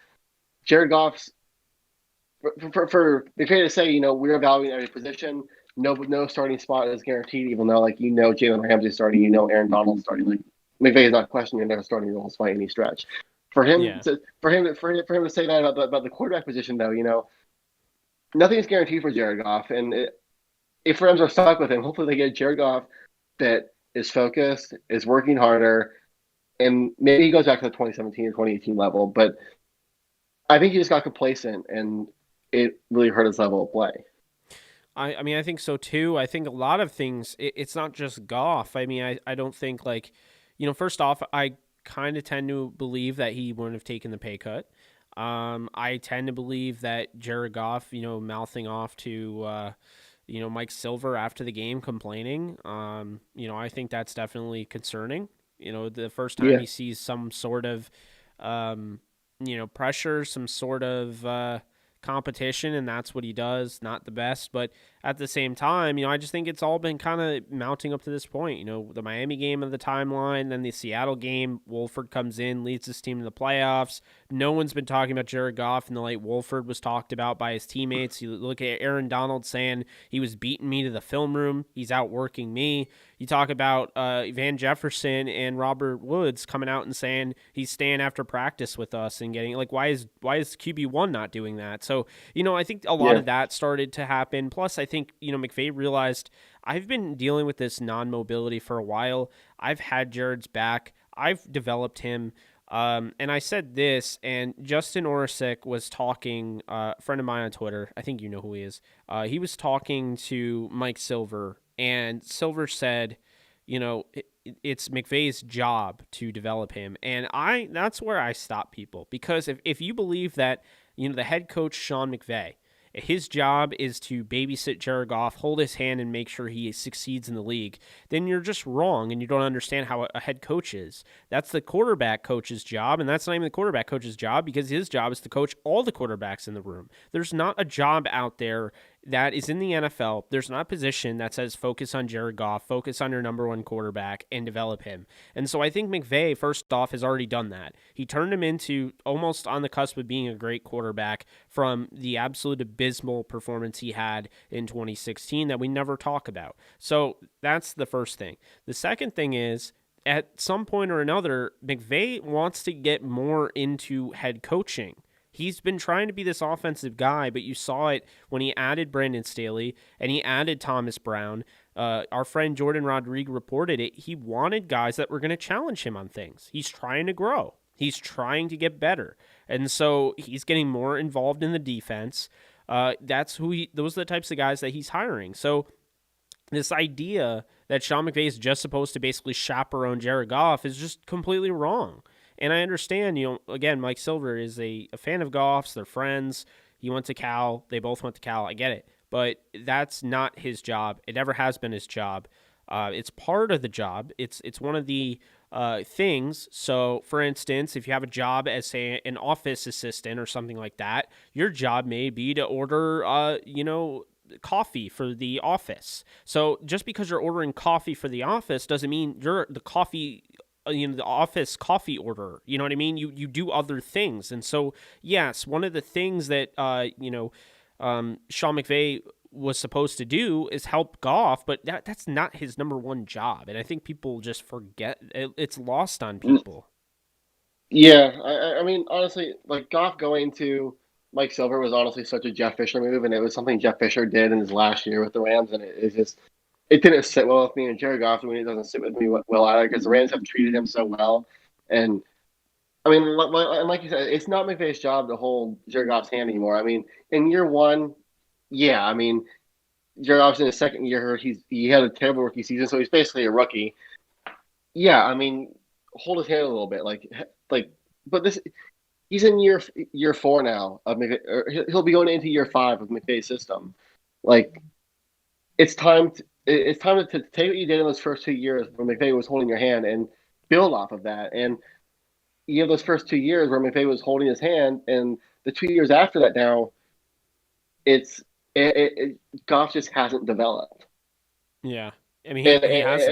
Jared Goff's for McVay to say, we're evaluating every position. No starting spot is guaranteed, even though Jalen Ramsey's starting, Aaron Donald's starting. Like McVay is not questioning their starting roles by any stretch. For him Yeah. to say that about the quarterback position, though, nothing's guaranteed for Jared Goff, and if Rams are stuck with him, hopefully they get Jared Goff that is focused, is working harder, and maybe he goes back to the 2017 or 2018 level. But I think he just got complacent, and it really hurt his level of play. I mean, I think so too. I think a lot of things, it's not just Goff. I mean, I don't think first off, I kind of tend to believe that he wouldn't have taken the pay cut. I tend to believe that Jared Goff, mouthing off to, Mike Silver after the game complaining, I think that's definitely concerning. The first time he sees some sort of, pressure, some sort of competition, and that's what he does. Not the best, but at the same time, I just think it's all been kind of mounting up to this point. The Miami game of the timeline, then the Seattle game, Wolford comes in, leads this team to the playoffs. No one's been talking about Jared Goff in the light Wolford was talked about by his teammates. You look at Aaron Donald saying he was beating me to the film room. He's outworking me. You talk about Van Jefferson and Robert Woods coming out and saying he's staying after practice with us and getting why is QB1 not doing that? So I think a lot of that started to happen. Plus, I think McVay realized I've been dealing with this non-mobility for a while. I've had Jared's back. I've developed him. And I said this, and Justin Orsick was talking, a friend of mine on Twitter. I think you know who he is. He was talking to Mike Silver, and Silver said, it's McVay's job to develop him. And that's where I stop people, because if you believe that, the head coach, Sean McVay, his job is to babysit Jared Goff, hold his hand, and make sure he succeeds in the league, then you're just wrong and you don't understand how a head coach is. That's the quarterback coach's job, and that's not even the quarterback coach's job, because his job is to coach all the quarterbacks in the room. There's not a job out there that is in the NFL. There's not a position that says focus on Jared Goff, focus on your number one quarterback, and develop him. And so I think McVay, first off, has already done that. He turned him into almost on the cusp of being a great quarterback from the absolute abysmal performance he had in 2016 that we never talk about. So that's the first thing. The second thing is, at some point or another, McVay wants to get more into head coaching. He's been trying to be this offensive guy, but you saw it when he added Brandon Staley and he added Thomas Brown. Our friend Jordan Rodriguez reported it. He wanted guys that were going to challenge him on things. He's trying to grow. He's trying to get better. And so he's getting more involved in the defense. Those are the types of guys that he's hiring. So this idea that Sean McVay is just supposed to basically chaperone Jared Goff is just completely wrong. And I understand, again, Mike Silver is a fan of Goff's. They're friends. He went to Cal. They both went to Cal. I get it. But that's not his job. It never has been his job. It's part of the job. It's one of the things. So, for instance, if you have a job as, say, an office assistant or something like that, your job may be to order, coffee for the office. So just because you're ordering coffee for the office doesn't mean you're the coffee, the office coffee order. You know what I mean? You do other things. And so, yes, one of the things that, Sean McVay was supposed to do is help Goff, but that's not his number one job. And I think people just forget it's lost on people. Yeah. I mean, honestly, like Goff going to Mike Silver was honestly such a Jeff Fisher move, and it was something Jeff Fisher did in his last year with the Rams, and it didn't sit well with me, and Jared Goff, I mean, it doesn't sit with me well either because the Rams have treated him so well. And I mean, like you said, it's not McVay's job to hold Jared Goff's hand anymore. I mean, in year one, yeah, I mean, Jared Goff's in his second year. He had a terrible rookie season, so he's basically a rookie. Yeah, I mean, hold his hand a little bit, but this he's in year four now of McVay, or he'll be going into year five of McVay's system. Like it's time to take what you did in those first 2 years where McVay was holding your hand and build off of that. And you have those first 2 years where McVay was holding his hand, and the 2 years after that now, it's Goff just hasn't developed. Yeah. I mean, And he hasn't.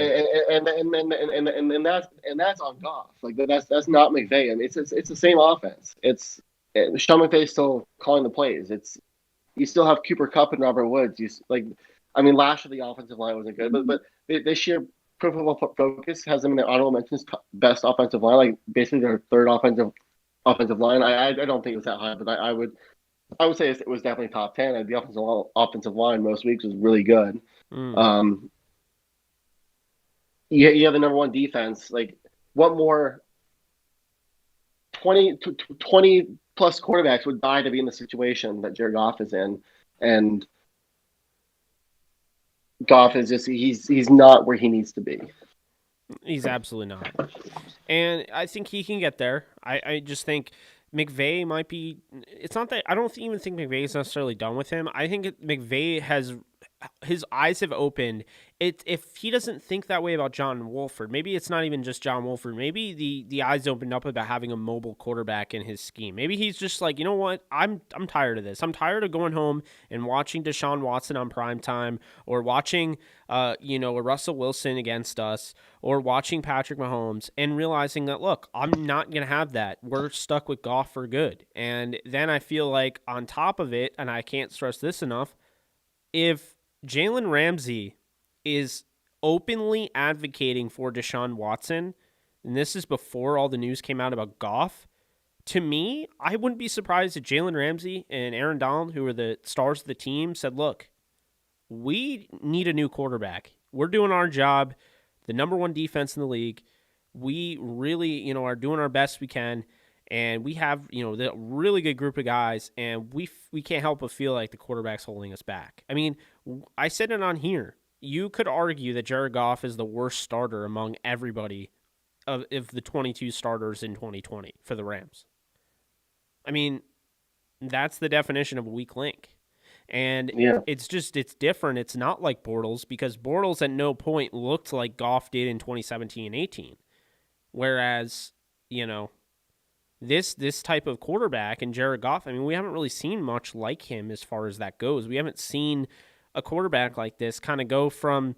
that's on Goff. Like that's not McVay. I mean, it's the same offense. Sean McVay's still calling the plays. You still have Cooper Kupp and Robert Woods. I mean, last year the offensive line wasn't good, but this year Pro Football Focus has them in their honorable mentions best offensive line, like basically their third offensive line. I don't think it was that high, but I would say it was definitely top 10. And the offensive line most weeks was really good. Mm. You have the number one defense. Like, what more 20 plus quarterbacks would die to be in the situation that Jared Goff is in, and Goff is just he's not where he needs to be. He's absolutely not. And I think he can get there. I just think McVay might be. It's not that I don't even think McVay is necessarily done with him. I think McVay has his eyes have opened. If he doesn't think that way about John Wolford, maybe it's not even just John Wolford. Maybe the eyes opened up about having a mobile quarterback in his scheme. Maybe he's just like, you know what, I'm tired of this. I'm tired of going home and watching Deshaun Watson on primetime, or watching a Russell Wilson against us, or watching Patrick Mahomes, and realizing that, look, I'm not gonna have that. We're stuck with Goff for good. And then I feel like on top of it, and I can't stress this enough, if Jalen Ramsey is openly advocating for Deshaun Watson, and this is before all the news came out about Goff, to me, I wouldn't be surprised if Jalen Ramsey and Aaron Donald, who are the stars of the team, said, look, we need a new quarterback. We're doing our job, the number one defense in the league. We really, are doing our best we can. And we have, the really good group of guys, and we can't help but feel like the quarterback's holding us back. I mean, I said it on here. You could argue that Jared Goff is the worst starter among everybody of the 22 starters in 2020 for the Rams. I mean, that's the definition of a weak link. And it's different. It's not like Bortles, because Bortles at no point looked like Goff did in 2017 and 18. Whereas, this type of quarterback and Jared Goff, I mean, we haven't really seen much like him as far as that goes. We haven't seen a quarterback like this kind of go from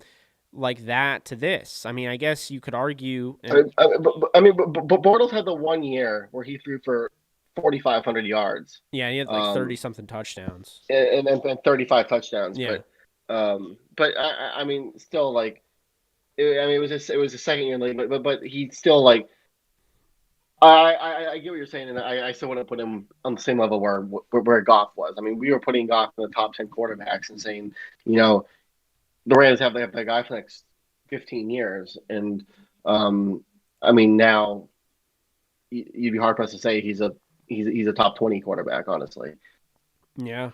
like that to this. I mean, I guess you could argue. But Bortles had the 1 year where he threw for 4,500 yards. Yeah, he had like 30-something touchdowns. And 35 touchdowns. Yeah. But I mean, still, like, it was a second year league, but he still, like, I get what you're saying, and I still want to put him on the same level where Goff was. I mean, we were putting Goff in the top 10 quarterbacks and saying, the Rams have that guy for the next 15 years, and I mean, now you'd be hard pressed to say he's a top 20 quarterback, honestly. Yeah,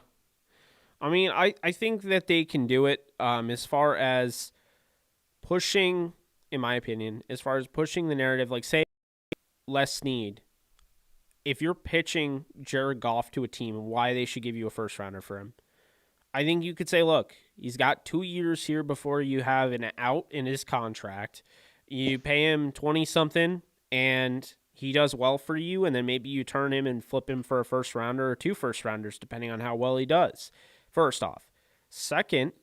I mean, I think that they can do it. As far as pushing, in my opinion, as far as pushing the narrative, like, say, Les Snead, if you're pitching Jared Goff to a team and why they should give you a first rounder for him, I think you could say, look, he's got 2 years here before you have an out in his contract. You pay him 20-something, and he does well for you, and then maybe you turn him and flip him for a first rounder or 2 first rounders, depending on how well he does. First off. Second,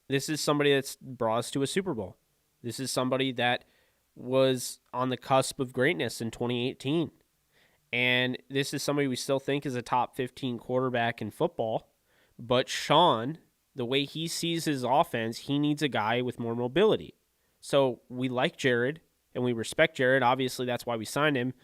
this is somebody that's brought us to a Super Bowl. This is somebody that was on the cusp of greatness in 2018. And this is somebody we still think is a top 15 quarterback in football. But Sean, the way he sees his offense, he needs a guy with more mobility. So we like Jared, and we respect Jared. Obviously, that's why we signed him.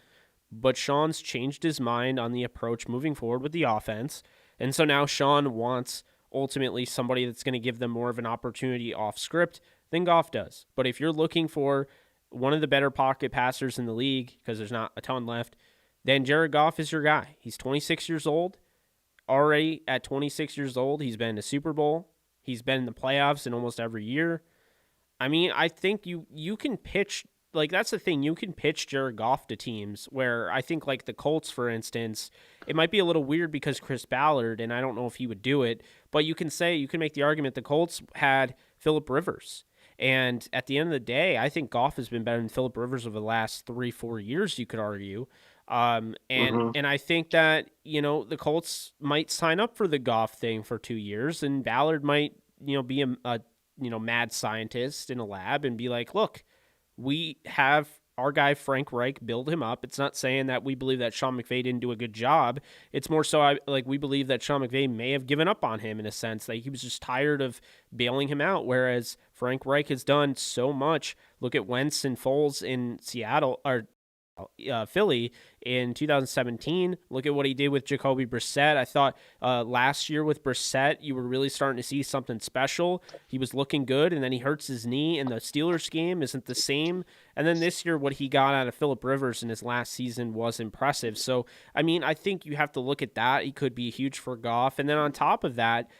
But Sean's changed his mind on the approach moving forward with the offense. And so now Sean wants ultimately somebody that's going to give them more of an opportunity off script than Goff does. But if you're looking for one of the better pocket passers in the league, because there's not a ton left, then Jared Goff is your guy. He's 26 years old. Already at 26 years old, he's been in a Super Bowl. He's been in the playoffs in almost every year. I mean, I think you can pitch, like, that's the thing. You can pitch Jared Goff to teams where I think, like the Colts, for instance, it might be a little weird because Chris Ballard, and I don't know if he would do it, but you can make the argument the Colts had Phillip Rivers. And at the end of the day, I think Goff has been better than Phillip Rivers over the last 3-4 years, you could argue. And I think that, the Colts might sign up for the Goff thing for 2 years, and Ballard might, be a mad scientist in a lab and be like, look, we have our guy Frank Reich build him up. It's not saying that we believe that Sean McVay didn't do a good job. It's more so we believe that Sean McVay may have given up on him in a sense, that he was just tired of bailing him out, whereas Frank Reich has done so much. Look at Wentz and Foles in Seattle, or Philly in 2017. Look at what he did with Jacoby Brissett. I thought last year with Brissett, you were really starting to see something special. He was looking good, and then he hurts his knee, and the Steelers game isn't the same. And then this year, what he got out of Phillip Rivers in his last season was impressive. So, I mean, I think you have to look at that. He could be huge for Goff. And then on top of that,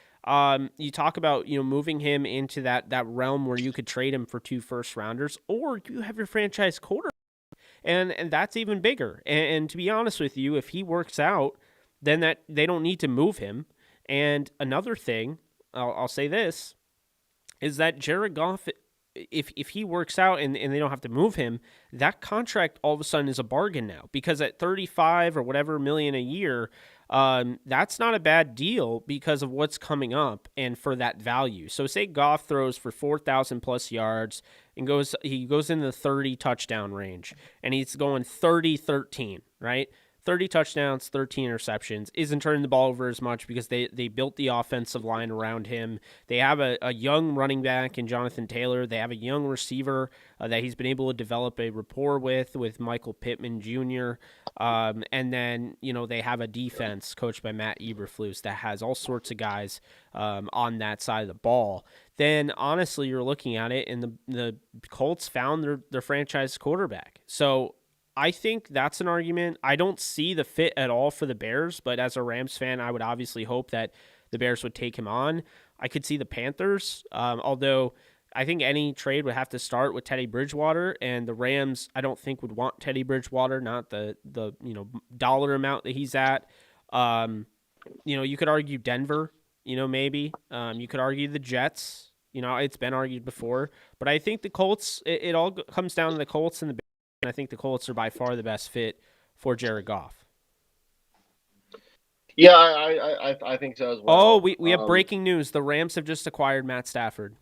you talk about, moving him into that realm where you could trade him for 2 first-rounders, or you have your franchise quarterback. And that's even bigger. And to be honest with you, if he works out, then that they don't need to move him. And another thing, I'll say this, is that Jared Goff, if he works out and they don't have to move him, that contract all of a sudden is a bargain now. Because at 35 or whatever million a year, that's not a bad deal because of what's coming up and for that value. So say Goff throws for 4,000 plus yards and he goes in the 30 touchdown range, and he's going 30-13, right? 30 touchdowns, 13 interceptions, isn't turning the ball over as much because they built the offensive line around him. They have a young running back in Jonathan Taylor. They have a young receiver that he's been able to develop a rapport with Michael Pittman Jr. And then, they have a defense coached by Matt Eberflus that has all sorts of guys on that side of the ball. Then honestly, you're looking at it, and the Colts found their franchise quarterback. So I think that's an argument. I don't see the fit at all for the Bears, but as a Rams fan, I would obviously hope that the Bears would take him on. I could see the Panthers, although I think any trade would have to start with Teddy Bridgewater, and the Rams, I don't think would want Teddy Bridgewater, not the dollar amount that he's at. You could argue Denver, maybe. You could argue the Jets. It's been argued before, but I think the Colts, it all comes down to the Colts and the Bears, and I think the Colts are by far the best fit for Jared Goff. Yeah, I think so as well. Oh, we have breaking news. The Rams have just acquired Matt Stafford.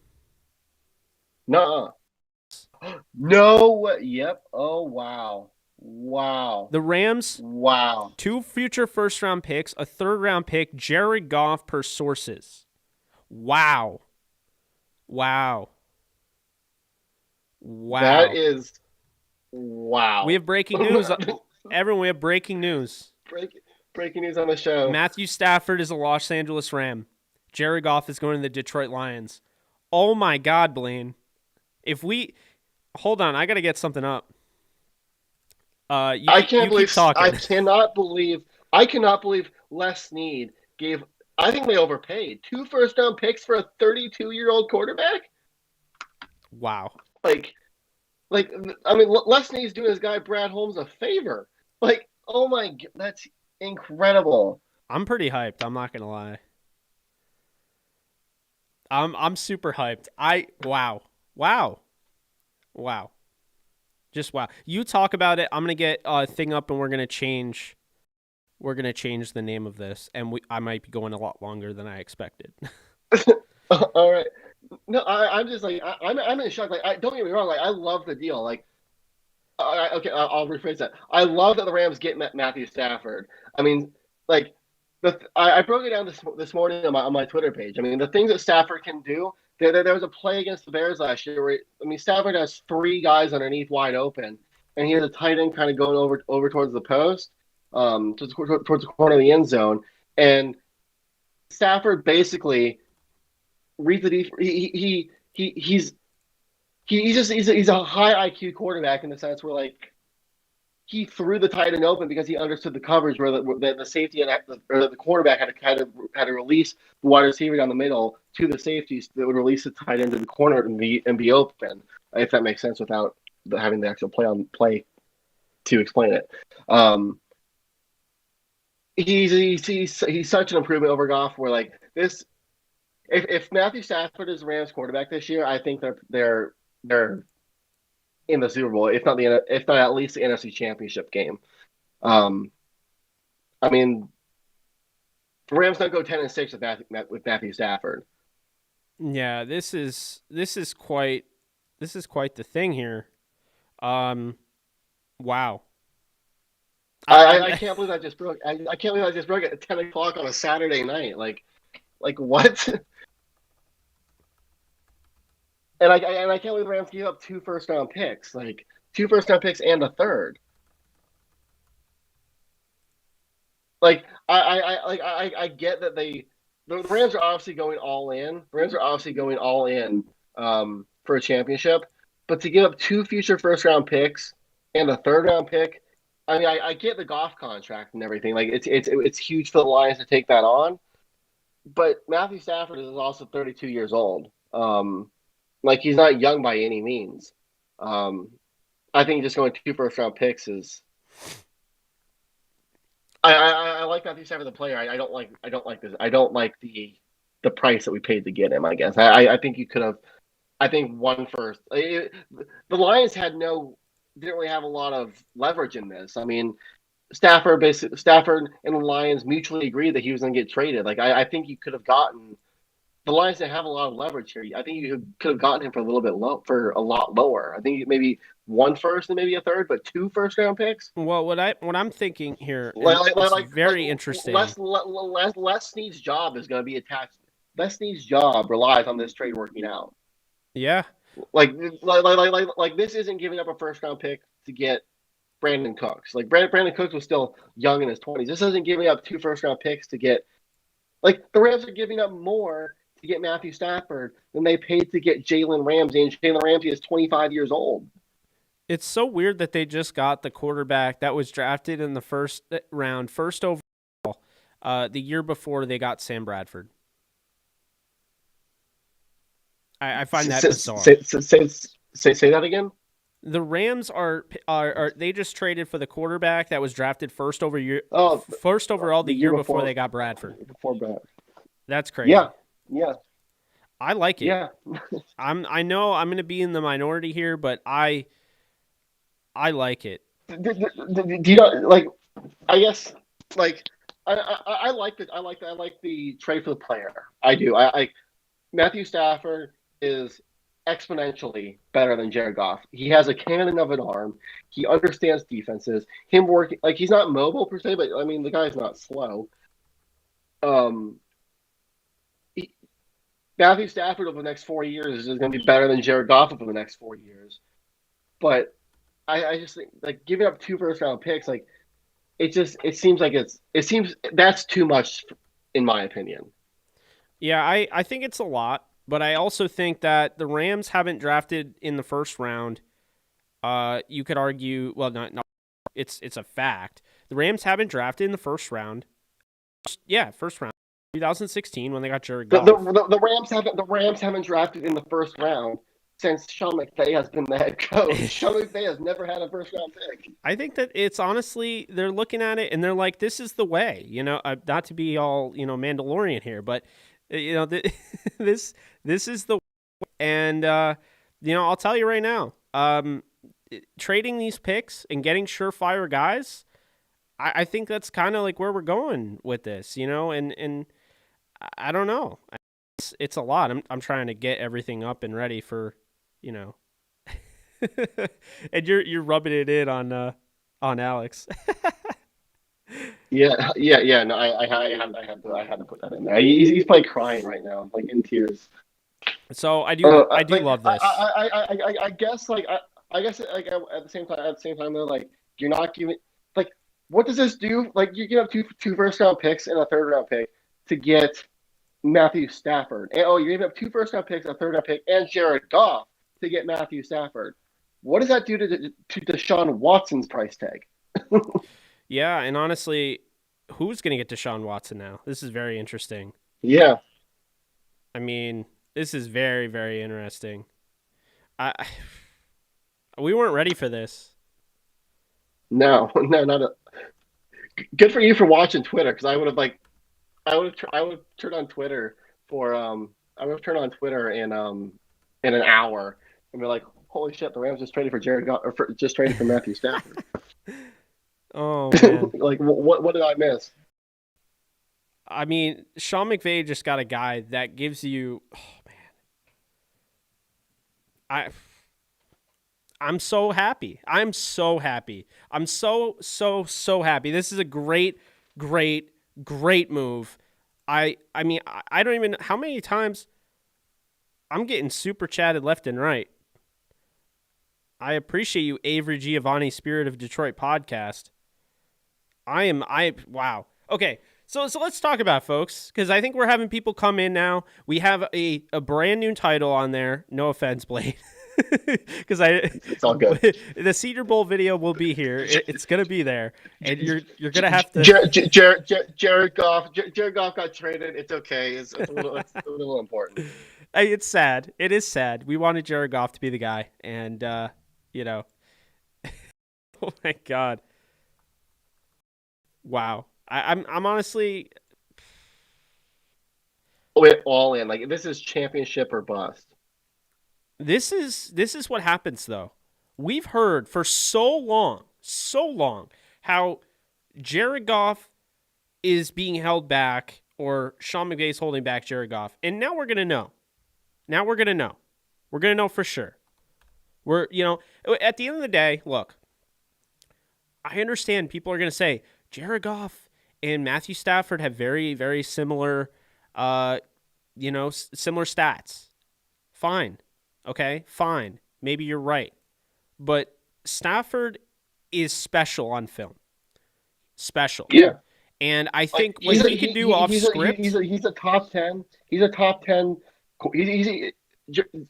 No. No. Yep. Oh, wow. Wow. The Rams, 2 future first-round picks, a third-round pick, Jared Goff per sources. Wow. That is wow. We have breaking news. Everyone, we have breaking news. Breaking news on the show. Matthew Stafford is a Los Angeles Ram. Jared Goff is going to the Detroit Lions. Oh my God, Blaine. Hold on, I got to get something up. I cannot believe Les Snead gave. I think they overpaid 2 first-round picks for a 32-year-old quarterback. Wow. Les Snead's doing his guy Brad Holmes a favor. Oh my God, that's incredible. I'm pretty hyped. I'm not gonna lie. I'm super hyped. Wow. Just wow. You talk about it. I'm gonna get a thing up, and we're gonna change the name of this, and I might be going a lot longer than I expected. All right. No, I'm just I'm in shock. Don't get me wrong. I love the deal. I'll rephrase that. I love that the Rams get Matthew Stafford. I mean, I broke it down this morning on my Twitter page. I mean, the things that Stafford can do. There was a play against the Bears last year where Stafford has 3 guys underneath wide open, and he has a tight end kind of going over towards the post, towards the corner of the end zone, and Stafford basically reads the defense. He's he's a high IQ quarterback in the sense where like he threw the tight end open because he understood the coverage where the safety and or the quarterback had to release the wide receiver down the middle to the safeties that would release the tight end to the corner and be open. If that makes sense without having the actual play to explain it. He's such an improvement over Goff. Where like this, if Matthew Stafford is Rams quarterback this year, I think they're in the Super Bowl, if not at least the NFC Championship game. Um, I mean, the Rams don't go 10-6 with Matthew Stafford. Yeah, this is quite the thing here. Wow. I can't believe I just broke. I can't believe I just broke at 10 o'clock on a Saturday night. Like what? And I can't believe the Rams gave up 2 first round picks, like 2 first round picks and a third. Like I get that the Rams are obviously going all in. The Rams are obviously going all in for a championship, but to give up 2 future 1st round picks and a 3rd round pick, I mean I get the Goff contract and everything. Like it's huge for the Lions to take that on, but Matthew Stafford is also 32 years old. Like he's not young by any means. Um, I think just going 2 first round picks is. I like Matthew Stafford the player. I don't like this. I don't like the price that we paid to get him. I guess I think you could have. I think one first. The Lions didn't really have a lot of leverage in this. I mean, Stafford and the Lions mutually agreed that he was going to get traded. Like I think you could have gotten the Lions didn't have a lot of leverage here. I think you could have gotten him for a little bit for a lot lower. I think maybe one first and maybe a third, but 2 first round picks. Well, what I'm thinking here, and it's very interesting. Les Snead's job is going to be attached. Les Snead's job relies on this trade working out. Yeah. Like this isn't giving up a 1st round pick to get Brandon Cooks. Like Brandon Cooks was still young in his 20s. This isn't giving up 2 1st round picks to get. Like the Rams are giving up more to get Matthew Stafford than they paid to get Jalen Ramsey, and Jalen Ramsey is 25 years old. It's so weird that they just got the quarterback that was drafted in the 1st round, first overall, the year before they got Sam Bradford. I find that bizarre. Say that again. The Rams are they just traded for the quarterback that was drafted first overall the year before they got Bradford. Before Bradford. That's crazy. Yeah. I like it. Yeah. I know I'm going to be in the minority here, but I like it. Do you know, like? I guess like I like it. I like the trade for the player. I do. I Matthew Stafford is exponentially better than Jared Goff. He has a cannon of an arm. He understands defenses. Him working like he's not mobile per se, but I mean the guy's not slow. Matthew Stafford over the next 4 years is going to be better than Jared Goff over the next 4 years. But I just think like giving up 2 1st round picks, like it seems that's too much in my opinion. Yeah, I think it's a lot, but I also think that the Rams haven't drafted in the 1st round. You could argue, well, not it's a fact. The Rams haven't drafted in the 1st round. Yeah, 1st round, 2016 when they got Jared Goff. The Rams haven't drafted in the 1st round since Sean McVay has been the head coach. Sean McVay has never had a 1st round pick. I think that it's honestly they're looking at it and they're like, this is the way. Not to be all Mandalorian here, but this is the way. And I'll tell you right now, trading these picks and getting surefire guys, I think that's kind of like where we're going with this, and I don't know. It's a lot. I'm trying to get everything up and ready for, and you're rubbing it in on Alex. Yeah. No, I had to put that in there. He's probably crying right now, like in tears. So I do love this. I guess like at the same time though, like you're not giving like what does this do? Like you give up two 1st round picks and a 3rd round pick to get Matthew Stafford. And you're giving up 2 1st round picks, a 3rd round pick, and Jared Goff to get Matthew Stafford. What does that do to Deshaun Watson's price tag? Yeah, and honestly, who's going to get Deshaun Watson now? This is very interesting. Yeah. I mean, this is very, very interesting. I we weren't ready for this. No, no, not a, good for you for watching Twitter because I would have turned on Twitter for I would have turned on Twitter in an hour and be like, holy shit, the Rams just traded for just traded for Matthew Stafford. Oh man. Like what did I miss? I mean, Sean McVay just got a guy that gives you I I'm so happy. I'm so happy. I'm so happy. This is a great, great, great move. I mean, I don't even how many times I'm getting super chatted left and right. I appreciate you, Avery Giovanni, Spirit of Detroit podcast. Wow. Okay, so let's talk about it, folks, because I think we're having people come in now. We have a brand new title on there. No offense, Blaine. Because it's all good. The Cedar Bowl video will be here. It's gonna be there, and you're gonna have to. Jared Goff got traded. It's okay. It's a little important. It's sad. It is sad. We wanted Jared Goff to be the guy, and you know, oh my god, wow. I'm honestly all in. Like this is championship or bust. This is what happens though. We've heard for so long, how Jared Goff is being held back or Sean McVay is holding back Jared Goff. And now we're going to know. We're going to know for sure. At the end of the day, look, I understand people are going to say Jared Goff and Matthew Stafford have very, very similar, similar stats. Fine. Okay, fine. Maybe you're right. But Stafford is special on film. Special. Yeah. And I think what he can do off script. He's a top 10. He's a top 10.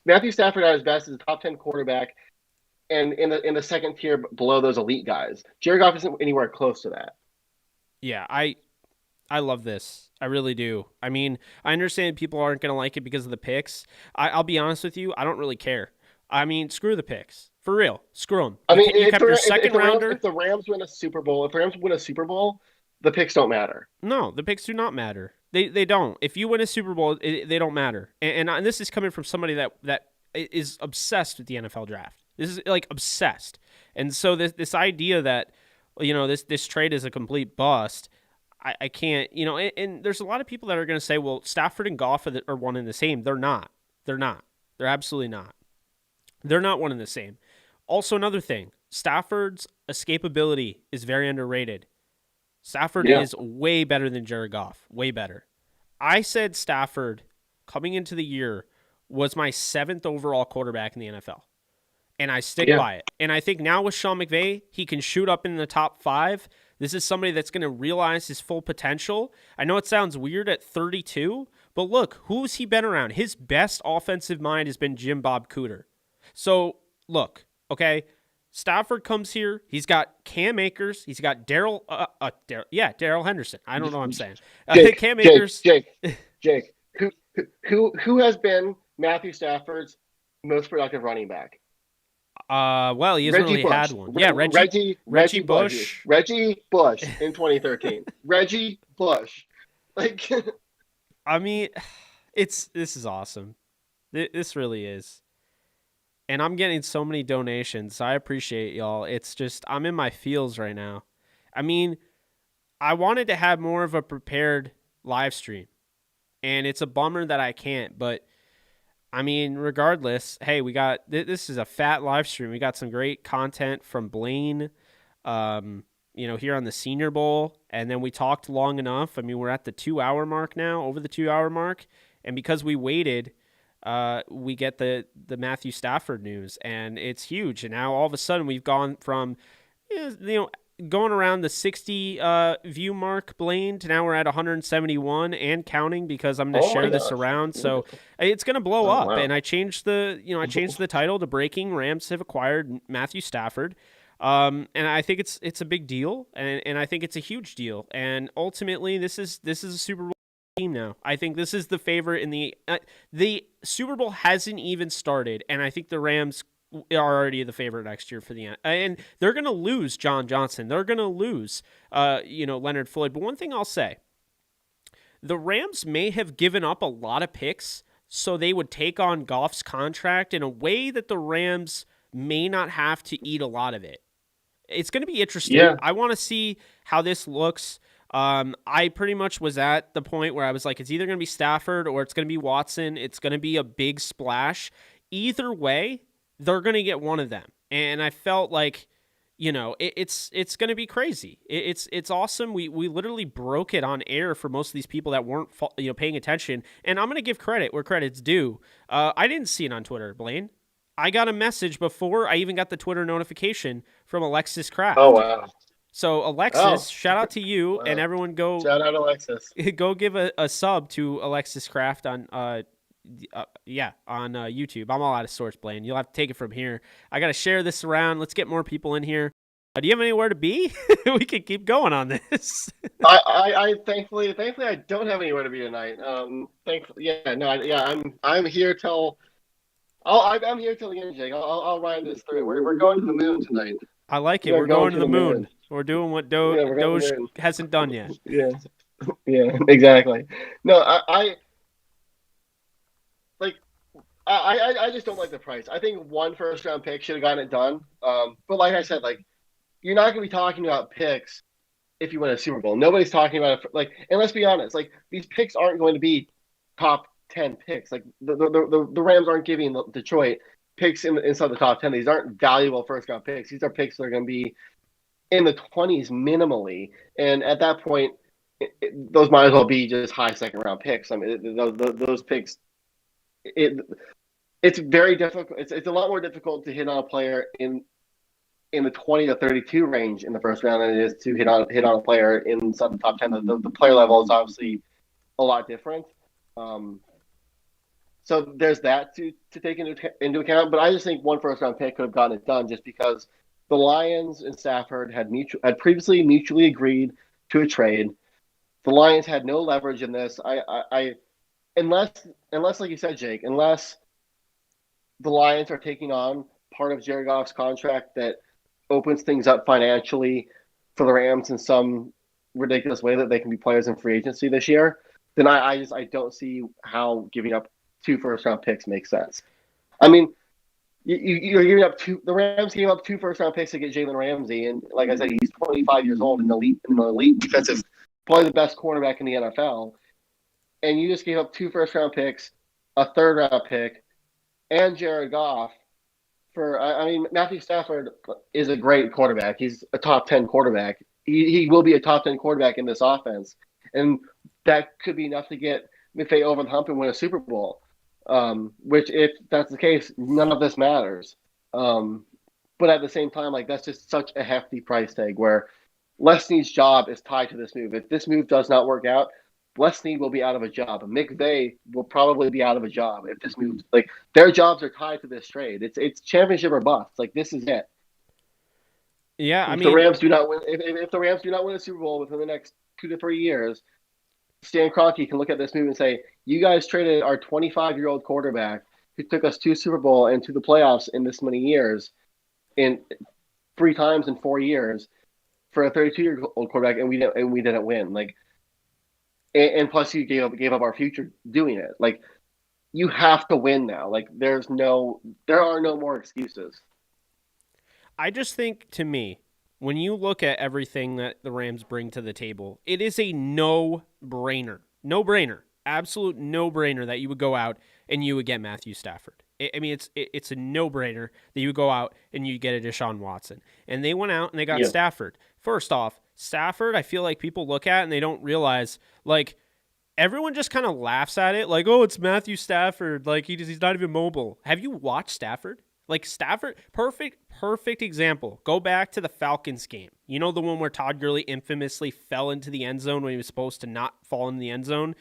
Matthew Stafford at his best is a top 10 quarterback, and in the second tier below those elite guys. Jared Goff isn't anywhere close to that. Yeah, I love this. I really do. I mean, I understand people aren't going to like it because of the picks. I'll be honest with you. I don't really care. I mean, screw the picks. For real. Screw them. You kept your second rounder. If the Rams win a Super Bowl, the picks don't matter. No, the picks do not matter. They don't. If you win a Super Bowl, they don't matter. And this is coming from somebody that is obsessed with the NFL draft. This is like obsessed. And so this idea that, this trade is a complete bust, I can't, and there's a lot of people that are going to say, well, Stafford and Goff are one and the same. They're not. They're absolutely not. They're not one and the same. Also, another thing, Stafford's escapability is very underrated. Stafford is way better than Jared Goff. Way better. I said Stafford, coming into the year, was my 7th overall quarterback in the NFL. And I stick by it. And I think now with Sean McVay, he can shoot up in the top 5. This is somebody that's going to realize his full potential. I know it sounds weird at 32, but look, who's he been around? His best offensive mind has been Jim Bob Cooter. So, look, okay, Stafford comes here. He's got Cam Akers. He's got Darrell Henderson. I don't know what I'm saying. Cam Akers. Jake, who has been Matthew Stafford's most productive running back? Well, he hasn't really had one. Reggie Bush. Reggie Bush in 2013. Reggie Bush. Like, I mean, this is awesome. This really is. And I'm getting so many donations, so I appreciate y'all. It's just, I'm in my feels right now. I mean, I wanted to have more of a prepared live stream, and it's a bummer that I can't, but I mean, regardless, hey, we got, this is a fat live stream. We got some great content from Blaine, here on the Senior Bowl, and then we talked long enough. I mean, we're at the 2-hour mark now, over the 2-hour mark, and because we waited, we get the Matthew Stafford news, and it's huge. And now all of a sudden we've gone from, going around the 60 view mark, Blaine. To now we're at 171 and counting because I'm going to Oh share my this gosh. around. So it's going to blow Oh up. wow. And I changed the title to Breaking Rams Have Acquired Matthew Stafford. And I think it's a big deal, and I think it's a huge deal. And ultimately, this is a Super Bowl team now. I think this is the favorite in the Super Bowl hasn't even started, and I think the Rams are already the favorite next year for the end. And they're going to lose John Johnson. They're going to lose Leonard Floyd. But one thing I'll say, the Rams may have given up a lot of picks so they would take on Goff's contract in a way that the Rams may not have to eat a lot of it. It's going to be interesting. Yeah. I want to see how this looks. I pretty much was at the point where I was like, it's either going to be Stafford or it's going to be Watson. It's going to be a big splash. Either way, they're going to get one of them. And I felt like, it's going to be crazy. It's awesome. We literally broke it on air for most of these people that weren't paying attention. And I'm going to give credit where credit's due. I didn't see it on Twitter, Blaine. I got a message before I even got the Twitter notification from Alexis Oh Kraft. wow. So Oh Alexis, shout out to you, wow. and everyone go Shout out Alexis. go give a sub to Alexis Kraft on on YouTube. I'm all out of sorts, Blaine. You'll have to take it from here. I got to share this around. Let's get more people in here. Do you have anywhere to be? We can keep going on this. I thankfully I don't have anywhere to be tonight. Thankfully, yeah, no, I'm here till. I'm here till the end, Jake. I'll ride this through. We're going to the moon tonight. I like it. We are We're going to the moon. moon. We're doing what Yeah, we're going to Doge the moon. hasn't done yet. Yeah, yeah, exactly. No, like I just don't like the price. I think one first round pick should have gotten it done. But like I said, like you're not going to be talking about picks if you win a Super Bowl. Nobody's talking about it. Like, and let's be honest, like these picks aren't going to be top 10 picks. Like the Rams aren't giving Detroit picks inside the top 10. These aren't valuable first round picks. These are picks that are going to be in the 20s minimally. And at that point, those might as well be just high second round picks. I mean, those picks, it's very difficult. It's a lot more difficult to hit on a player in the 20 to 32 range in the first round than it is to hit on a player inside the top 10. The player level is obviously a lot different. So there's that to take into account. But I just think one first round pick could have gotten it done just because the Lions and Stafford had previously mutually agreed to a trade. The Lions had no leverage in this. Unless like you said, Jake, unless the Lions are taking on part of Jared Goff's contract that opens things up financially for the Rams in some ridiculous way that they can be players in free agency this year, then I don't see how giving up 2 first round picks makes sense. I mean, you're giving up the Rams gave up 2 first round picks to get Jalen Ramsey, and like I said, he's 25 years old and an elite defensive, probably the best cornerback in the NFL, and you just gave up 2 first round picks, a third round pick, and Jared Goff. I mean, Matthew Stafford is a great quarterback. He's a top 10 quarterback. He will be a top 10 quarterback in this offense. And that could be enough to get McVay over the hump and win a Super Bowl. Which, if that's the case, none of this matters. But at the same time, like that's just such a hefty price tag where Les Snead's job is tied to this move. If this move does not work out, Les Snead will be out of a job. McVay will probably be out of a job if this moves. Like their jobs are tied to this trade. It's championship or bust. Like this is it. Yeah, If the Rams do not win, if the Rams do not win a Super Bowl within the next 2 to 3 years, Stan Kroenke can look at this move and say, "You guys traded our 25-year-old quarterback who took us to Super Bowl and to the playoffs in this many years, in 3 times in 4 years, for a 32-year-old quarterback, and we didn't win." Like. And plus, you gave up our future doing it. Like, you have to win now. Like, there are no more excuses. I just think, to me, when you look at everything that the Rams bring to the table, it is a no-brainer. No-brainer. Absolute no-brainer that you would go out and you would get Matthew Stafford. I mean, it's a no-brainer that you would go out and you get a Deshaun Watson. And they went out and they got Stafford. First off, Stafford, I feel like people look at and they don't realize, like, everyone just kind of laughs at it, like, oh, it's Matthew Stafford, like he's not even mobile. Have you watched Stafford? Like Stafford, perfect example. Go back to the Falcons game. You know the one where Todd Gurley infamously fell into the end zone when he was supposed to not fall in the end zone?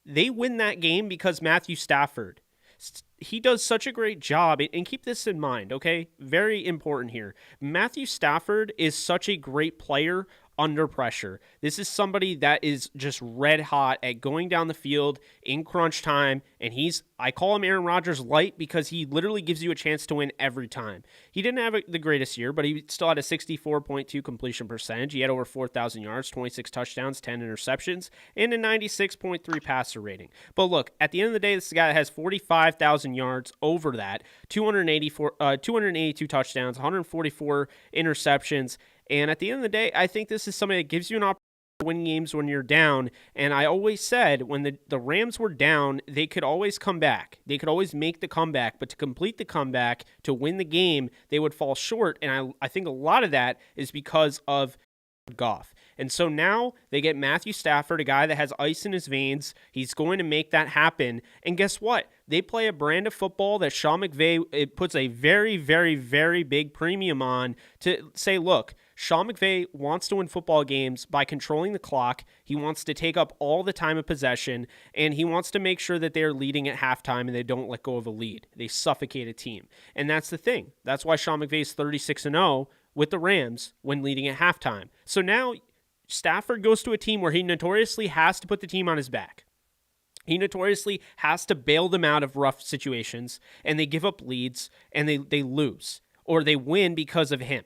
They win that game because Matthew Stafford, he does such a great job. And keep this in mind, okay? Very important here. Matthew Stafford is such a great player under pressure. This is somebody that is just red hot at going down the field in crunch time, and I call him Aaron Rodgers light because he literally gives you a chance to win every time. He didn't have the greatest year, but he still had a 64.2 completion percentage. He had over 4,000 yards, 26 touchdowns, 10 interceptions, and a 96.3 passer rating. But look, at the end of the day, this is a guy that has 45,000 yards over that, 282 touchdowns, 144 interceptions. And at the end of the day, I think this is somebody that gives you an opportunity to win games when you're down. And I always said when the Rams were down, they could always come back. They could always make the comeback. But to complete the comeback, to win the game, they would fall short. And I think a lot of that is because of Goff. And so now they get Matthew Stafford, a guy that has ice in his veins. He's going to make that happen. And guess what? They play a brand of football that Sean McVay puts a very, very, very big premium on to say, look, Sean McVay wants to win football games by controlling the clock. He wants to take up all the time of possession, and he wants to make sure that they're leading at halftime and they don't let go of a lead. They suffocate a team. And that's the thing. That's why Sean McVay is 36-0 with the Rams when leading at halftime. So now Stafford goes to a team where he notoriously has to put the team on his back. He notoriously has to bail them out of rough situations, and they give up leads, and they lose, or they win because of him.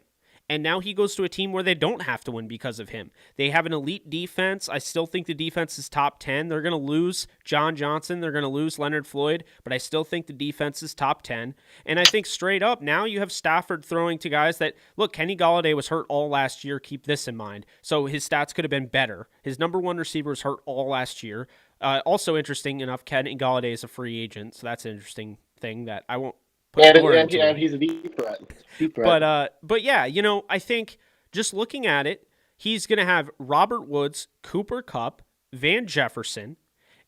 And now he goes to a team where they don't have to win because of him. They have an elite defense. I still think the defense is top 10. They're going to lose John Johnson. They're going to lose Leonard Floyd, but I still think the defense is top 10. And I think straight up, now you have Stafford throwing to guys that, look, Kenny Golladay was hurt all last year. Keep this in mind. So his stats could have been better. His number one receiver was hurt all last year. Also interesting enough, Kenny Golladay is a free agent, so that's an interesting thing that I won't and he's a deep threat. But yeah, I think just looking at it, he's going to have Robert Woods, Cooper Kupp, Van Jefferson,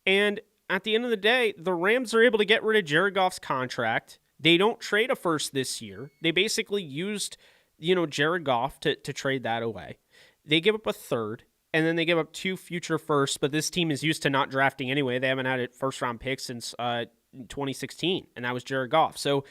and at the end of the day, the Rams are able to get rid of Jared Goff's contract. They don't trade a first this year. They basically used, Jared Goff to trade that away. They give up a third, and then they give up 2 future firsts, but this team is used to not drafting anyway. They haven't had a first-round pick since 2016, and that was Jared Goff. So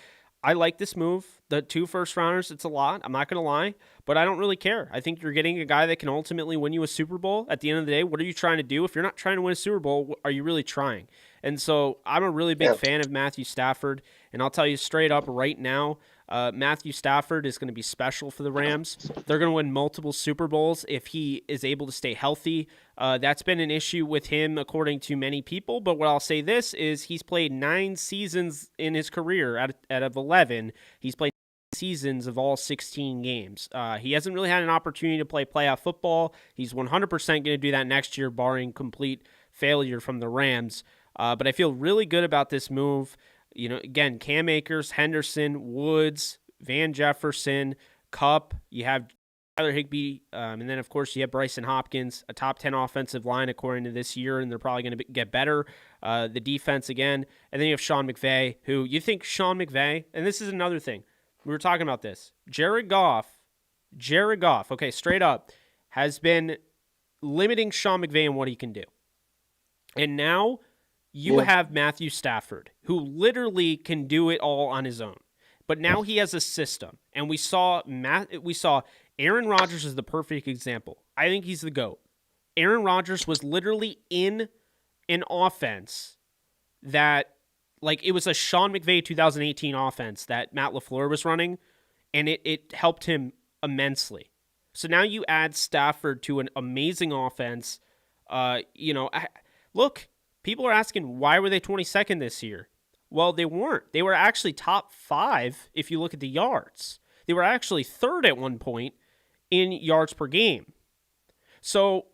I like this move. The 2 first-rounders, it's a lot. I'm not going to lie, but I don't really care. I think you're getting a guy that can ultimately win you a Super Bowl. At the end of the day, what are you trying to do? If you're not trying to win a Super Bowl, are you really trying? And so I'm a really big fan of Matthew Stafford, and I'll tell you straight up right now, Matthew Stafford is going to be special for the Rams. They're going to win multiple Super Bowls if he is able to stay healthy. That's been an issue with him, according to many people. But what I'll say this is he's played 9 seasons in his career out of 11. He's played seasons of all 16 games. He hasn't really had an opportunity to play playoff football. He's 100% going to do that next year, barring complete failure from the Rams. But I feel really good about this move. Again, Cam Akers, Henderson, Woods, Van Jefferson, Kupp. You have Tyler Higbee, and then, of course, you have Bryson Hopkins, a top 10 offensive line according to this year, and they're probably going to get better. The defense again. And then you have Sean McVay, who you think Sean McVay, and this is another thing. We were talking about this. Jared Goff, okay, straight up, has been limiting Sean McVay in what he can do. And now you have Matthew Stafford, who literally can do it all on his own. But now he has a system. And we saw Aaron Rodgers is the perfect example. I think he's the GOAT. Aaron Rodgers was literally in an offense that, like, it was a Sean McVay 2018 offense that Matt LaFleur was running, and it helped him immensely. So now you add Stafford to an amazing offense. Look, people are asking, why were they 22nd this year? Well, they weren't. They were actually top 5 if you look at the yards. They were actually 3rd at one point in yards per game. So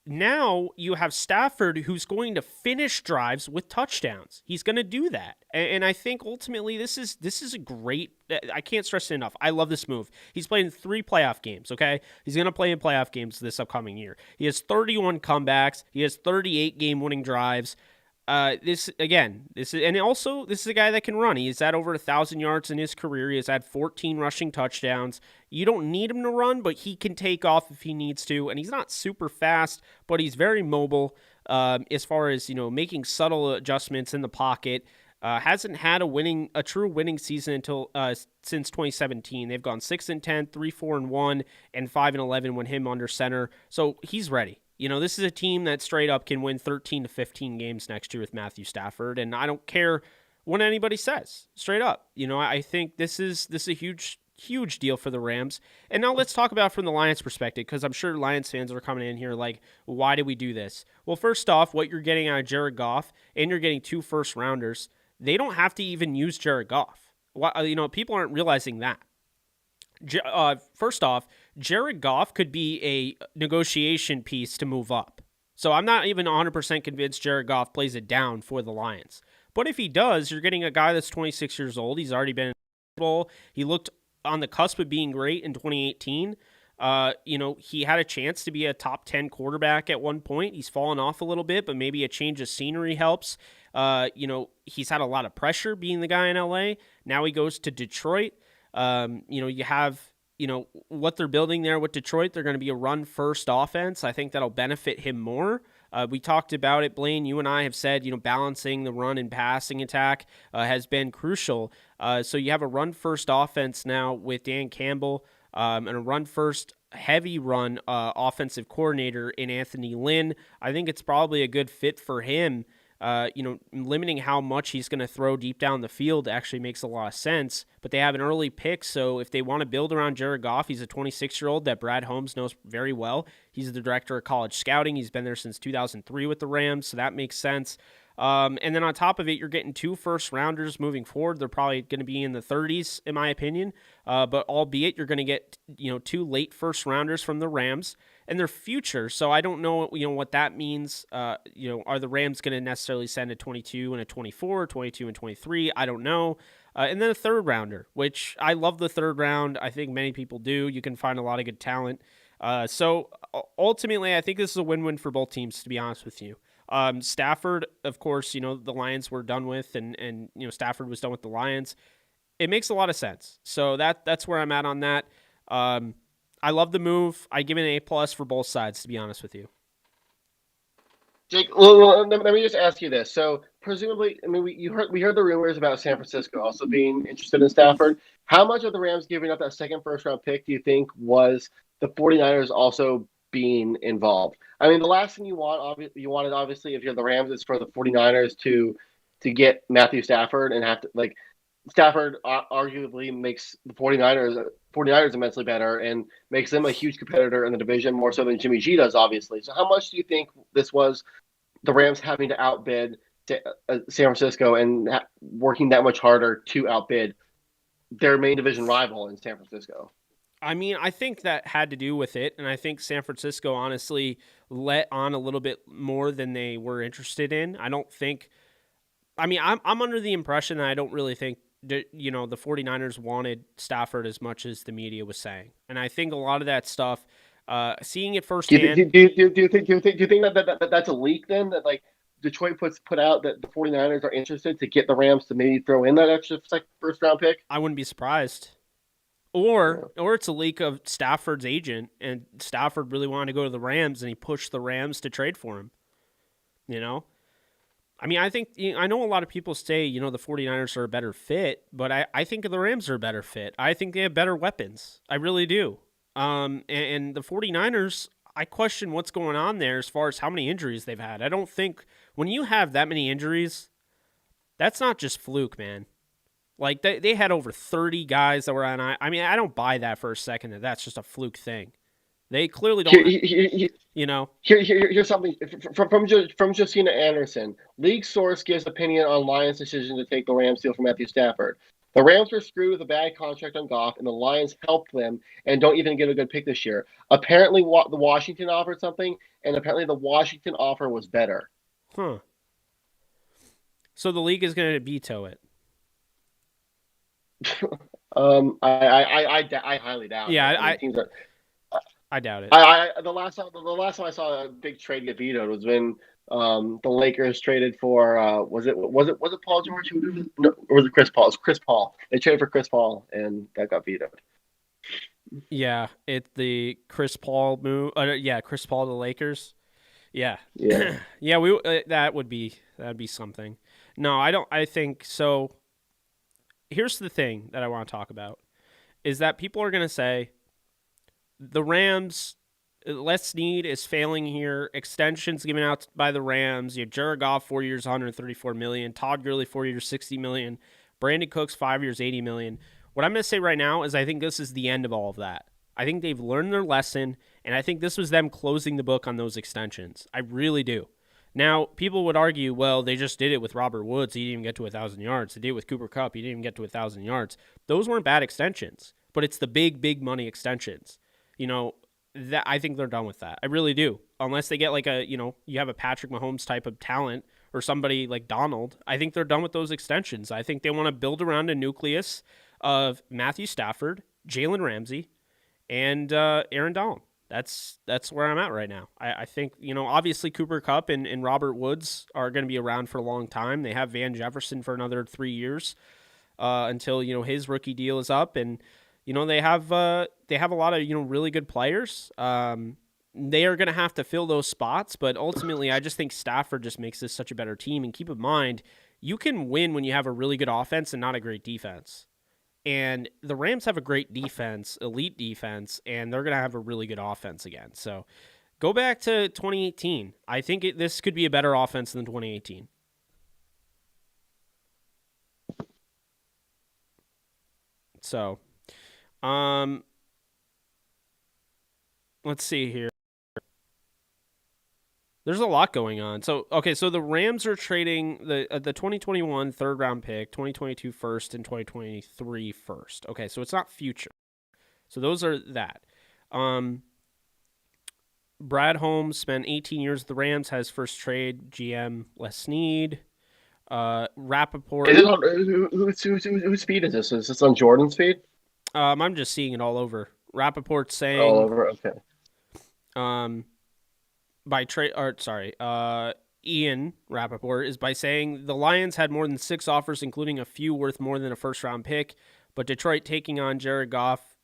now you have Stafford, who's going to finish drives with touchdowns. He's going to do that. And I think ultimately this is a great, I can't stress it enough. I love this move. He's played in 3 playoff games, okay? He's going to play in playoff games this upcoming year. He has 31 comebacks. He has 38 game-winning drives. This again, this is, and also this is a guy that can run. He's had over 1,000 yards in his career. He has had 14 rushing touchdowns. You don't need him to run, but he can take off if he needs to. And he's not super fast, but he's very mobile. As far as making subtle adjustments in the pocket. Hasn't had a true winning season until since 2017. They've gone 6-10, 3-4-1, and 5-11 when him under center. So he's ready. This is a team that straight up can win 13 to 15 games next year with Matthew Stafford, and I don't care what anybody says. Straight up, I think this is a huge deal for the Rams. And now let's talk about it from the Lions perspective, because I'm sure Lions fans are coming in here like, why did we do this? Well, first off, what you're getting out of Jared Goff, and you're getting 2 first-rounders. They don't have to even use Jared Goff. People aren't realizing that. First off, Jared Goff could be a negotiation piece to move up. So I'm not even 100% convinced Jared Goff plays it down for the Lions. But if he does, you're getting a guy that's 26 years old. He's already been in the Bowl. He looked on the cusp of being great in 2018. He had a chance to be a top 10 quarterback at one point. He's fallen off a little bit, but maybe a change of scenery helps. He's had a lot of pressure being the guy in LA. Now he goes to Detroit. You have, what they're building there with Detroit. They're going to be a run-first offense. I think that'll benefit him more. We talked about it, Blaine. You and I have said, balancing the run and passing attack has been crucial. So you have a run-first offense now with Dan Campbell and a run-first heavy run offensive coordinator in Anthony Lynn. I think it's probably a good fit for him. Limiting how much he's going to throw deep down the field actually makes a lot of sense. But they have an early pick, so if they want to build around Jared Goff, he's a 26-year-old that Brad Holmes knows very well. He's the director of college scouting. He's been there since 2003 with the Rams, so that makes sense. And then on top of it, you're getting 2 first-rounders moving forward. They're probably going to be in the 30s, in my opinion. But albeit, you're going to get 2 late first-rounders from the Rams and their future. So I don't know, what that means. Are the Rams going to necessarily send a 22 and a 24, 22 and 23? I don't know. And then a third-rounder, which I love the third round. I think many people do. You can find a lot of good talent. So ultimately, I think this is a win-win for both teams, to be honest with you. Stafford, of course, the Lions were done with, and Stafford was done with the Lions. It makes a lot of sense. So that's where I'm at on that. I love the move. I give it an A+ for both sides, to be honest with you. Jake, well, let me just ask you this. So presumably, we heard the rumors about San Francisco also being interested in Stafford. How much of the Rams giving up that second first-round pick do you think was the 49ers also being involved? I mean, the last thing you wanted, obviously, if you're the Rams, is for the 49ers to get Matthew Stafford and have to, Stafford arguably makes the 49ers immensely better and makes them a huge competitor in the division, more so than Jimmy G does, obviously. So how much do you think this was the Rams having to outbid San Francisco and working that much harder to outbid their main division rival in San Francisco? I mean, I think that had to do with it, and I think San Francisco honestly let on a little bit more than they were interested in. I'm under the impression that I don't really think the 49ers wanted Stafford as much as the media was saying. And I think a lot of that stuff, seeing it firsthand. Do you think that's a leak then? That Detroit put out that the 49ers are interested to get the Rams to maybe throw in that extra first round pick? I wouldn't be surprised. Or it's a leak of Stafford's agent, and Stafford really wanted to go to the Rams, and he pushed the Rams to trade for him. I think I know a lot of people say, the 49ers are a better fit, but I think the Rams are a better fit. I think they have better weapons. I really do. And the 49ers, I question what's going on there as far as how many injuries they've had. I don't think when you have that many injuries, that's not just fluke, man. They had over 30 guys that were on. I don't buy that for a second that that's just a fluke thing. They clearly don't. Here's something from Josina Anderson. League source gives opinion on Lions' decision to take the Rams deal for Matthew Stafford. The Rams were screwed with a bad contract on Goff, and the Lions helped them and don't even get a good pick this year. Apparently, the Washington offered something, and apparently the Washington offer was better. Huh. So the league is going to veto it. I highly doubt. Yeah, it. I doubt it. The last time I saw a big trade get vetoed was when The Lakers traded for was it Paul George? No, or was it Chris Paul? It was Chris Paul. They traded for Chris Paul, and that got vetoed. Yeah, the Chris Paul move. Yeah, Chris Paul to the Lakers. Yeah, Yeah. yeah. That'd be something. No, I don't. I think so. Here's the thing that I want to talk about is that people are going to say the Rams. Les Snead is failing here. Extensions given out by the Rams. You have Jared Goff 4 years, 134 million. Todd Gurley 4 years, 60 million. Brandon Cooks 5 years, 80 million. What I'm going to say right now is I think this is the end of all of that. I think they've learned their lesson, and I think this was them closing the book on those extensions. I really do. Now, people would argue, well, they just did it with Robert Woods. He didn't even get to 1,000 yards. They did it with Cooper Kupp. He didn't even get to 1,000 yards. Those weren't bad extensions, but it's the big, big money extensions. That I think they're done with that. I really do. Unless they get like you have a Patrick Mahomes type of talent or somebody like Donald. I think they're done with those extensions. I think they want to build around a nucleus of Matthew Stafford, Jalen Ramsey, and Aaron Donald. That's where I'm at right now. I think, obviously Cooper Kupp and Robert Woods are going to be around for a long time. They have Van Jefferson for another 3 years until, his rookie deal is up. And, they have a lot of, really good players. They are going to have to fill those spots. But ultimately, I just think Stafford just makes this such a better team. And keep in mind, you can win when you have a really good offense and not a great defense. And the Rams have a great defense, elite defense, and they're going to have a really good offense again. So go back to 2018. I think this could be a better offense than 2018. So, let's see here. There's a lot going on. So the Rams are trading the 2021 third round pick, 2022 first, and 2023 first. Okay, so it's not future. So those are that. Brad Holmes spent 18 years with the Rams, has first trade GM Les Snead. Rappaport. Is it on, whose feed is this? Is this on Jordan's feed? I'm just seeing it all over. Rappaport saying all over. Okay. Ian Rappaport is by saying the Lions had more than 6 offers, including a few worth more than a first-round pick, but Detroit taking on Jared Goff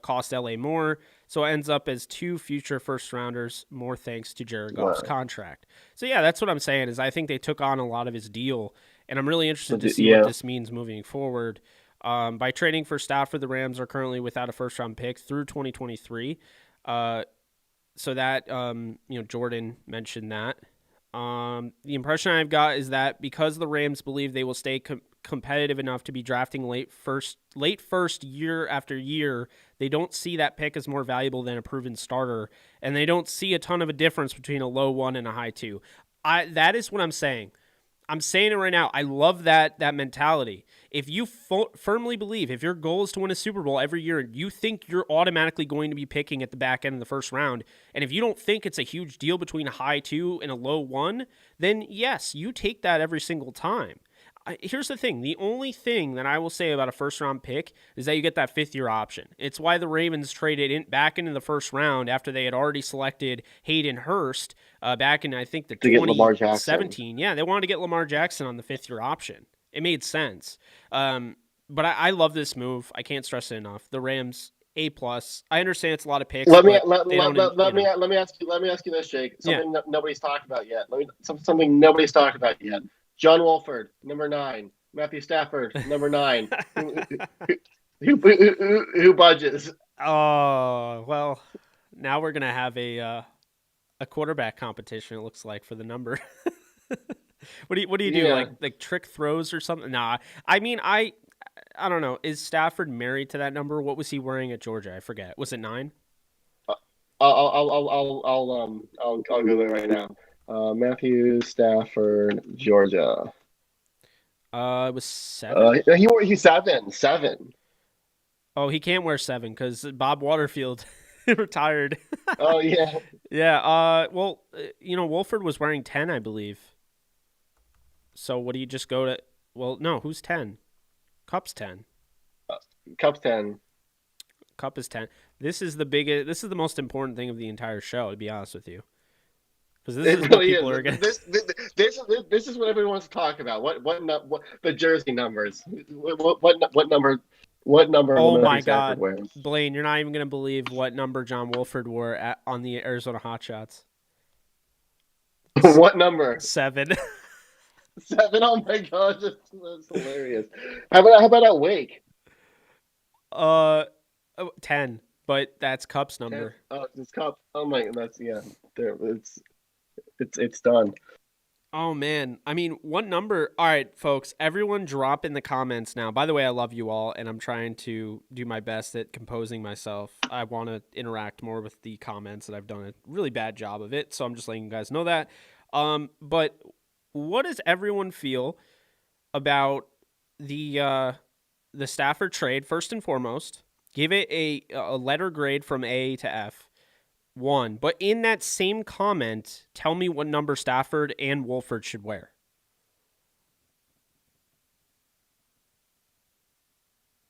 cost LA more, so it ends up as 2 future first-rounders, more thanks to Jared Goff's contract. So, yeah, that's what I'm saying is I think they took on a lot of his deal, and I'm really interested to see what this means moving forward. By trading for Stafford, the Rams are currently without a first-round pick through 2023. So that, Jordan mentioned that. The impression I've got is that because the Rams believe they will stay competitive enough to be drafting late first year after year, they don't see that pick as more valuable than a proven starter, and they don't see a ton of a difference between a low 1 and a high 2. That is what I'm saying. I'm saying it right now. I love that mentality. If you firmly believe, if your goal is to win a Super Bowl every year, you think you're automatically going to be picking at the back end of the first round, and if you don't think it's a huge deal between a high 2 and a low 1, then yes, you take that every single time. Here's the thing. The only thing that I will say about a first-round pick is that you get that fifth-year option. It's why the Ravens traded back into the first round after they had already selected Hayden Hurst back in, I think, the 2017. Yeah, they wanted to get Lamar Jackson on the fifth-year option. It made sense. But I love this move. I can't stress it enough. The Rams, A+. I understand it's a lot of picks. Let me ask you this, Jake. Something nobody's talked about yet. Something nobody's talked about yet. John Wolford, number 9. Matthew Stafford, number 9. who budges? Oh, well, now we're gonna have a quarterback competition. It looks like for the number. What do you do? Like trick throws or something? Nah, I mean I don't know. Is Stafford married to that number? What was he wearing at Georgia? I forget. Was it 9? I'll go there right now. Matthew Stafford, Georgia. It was 7. He's 7. Oh, he can't wear 7 because Bob Waterfield retired. Oh yeah. Yeah. Well, Wolford was wearing 10, I believe. So what do you just go to? Well, no. Who's 10? Kupp's 10. Kupp's 10. Kupp is 10. This is the biggest. This is the most important thing of the entire show. To be honest with you. Because this It is what really people is. are gonna. This is what everyone wants to talk about. What the jersey numbers? What number will Oh Matthew my Stafford God, wear? Blaine, you're not even gonna believe what number John Wolford wore on the Arizona Hotshots. What number? 7. 7. Oh my gosh, that's hilarious. How about at Wake? uh, 10, but that's Cup's 10. number. Oh, it's cup. Oh my, that's yeah. There, it's done. Oh man, I mean, what number? All right, folks, everyone, drop in the comments now. By the way, I love you all, and I'm trying to do my best at composing myself. I want to interact more with the comments, and I've done a really bad job of it. So I'm just letting you guys know that. But what does everyone feel about the Stafford trade? First and foremost, give it a letter grade from A to F. 1. But in that same comment, tell me what number Stafford and Wolford should wear.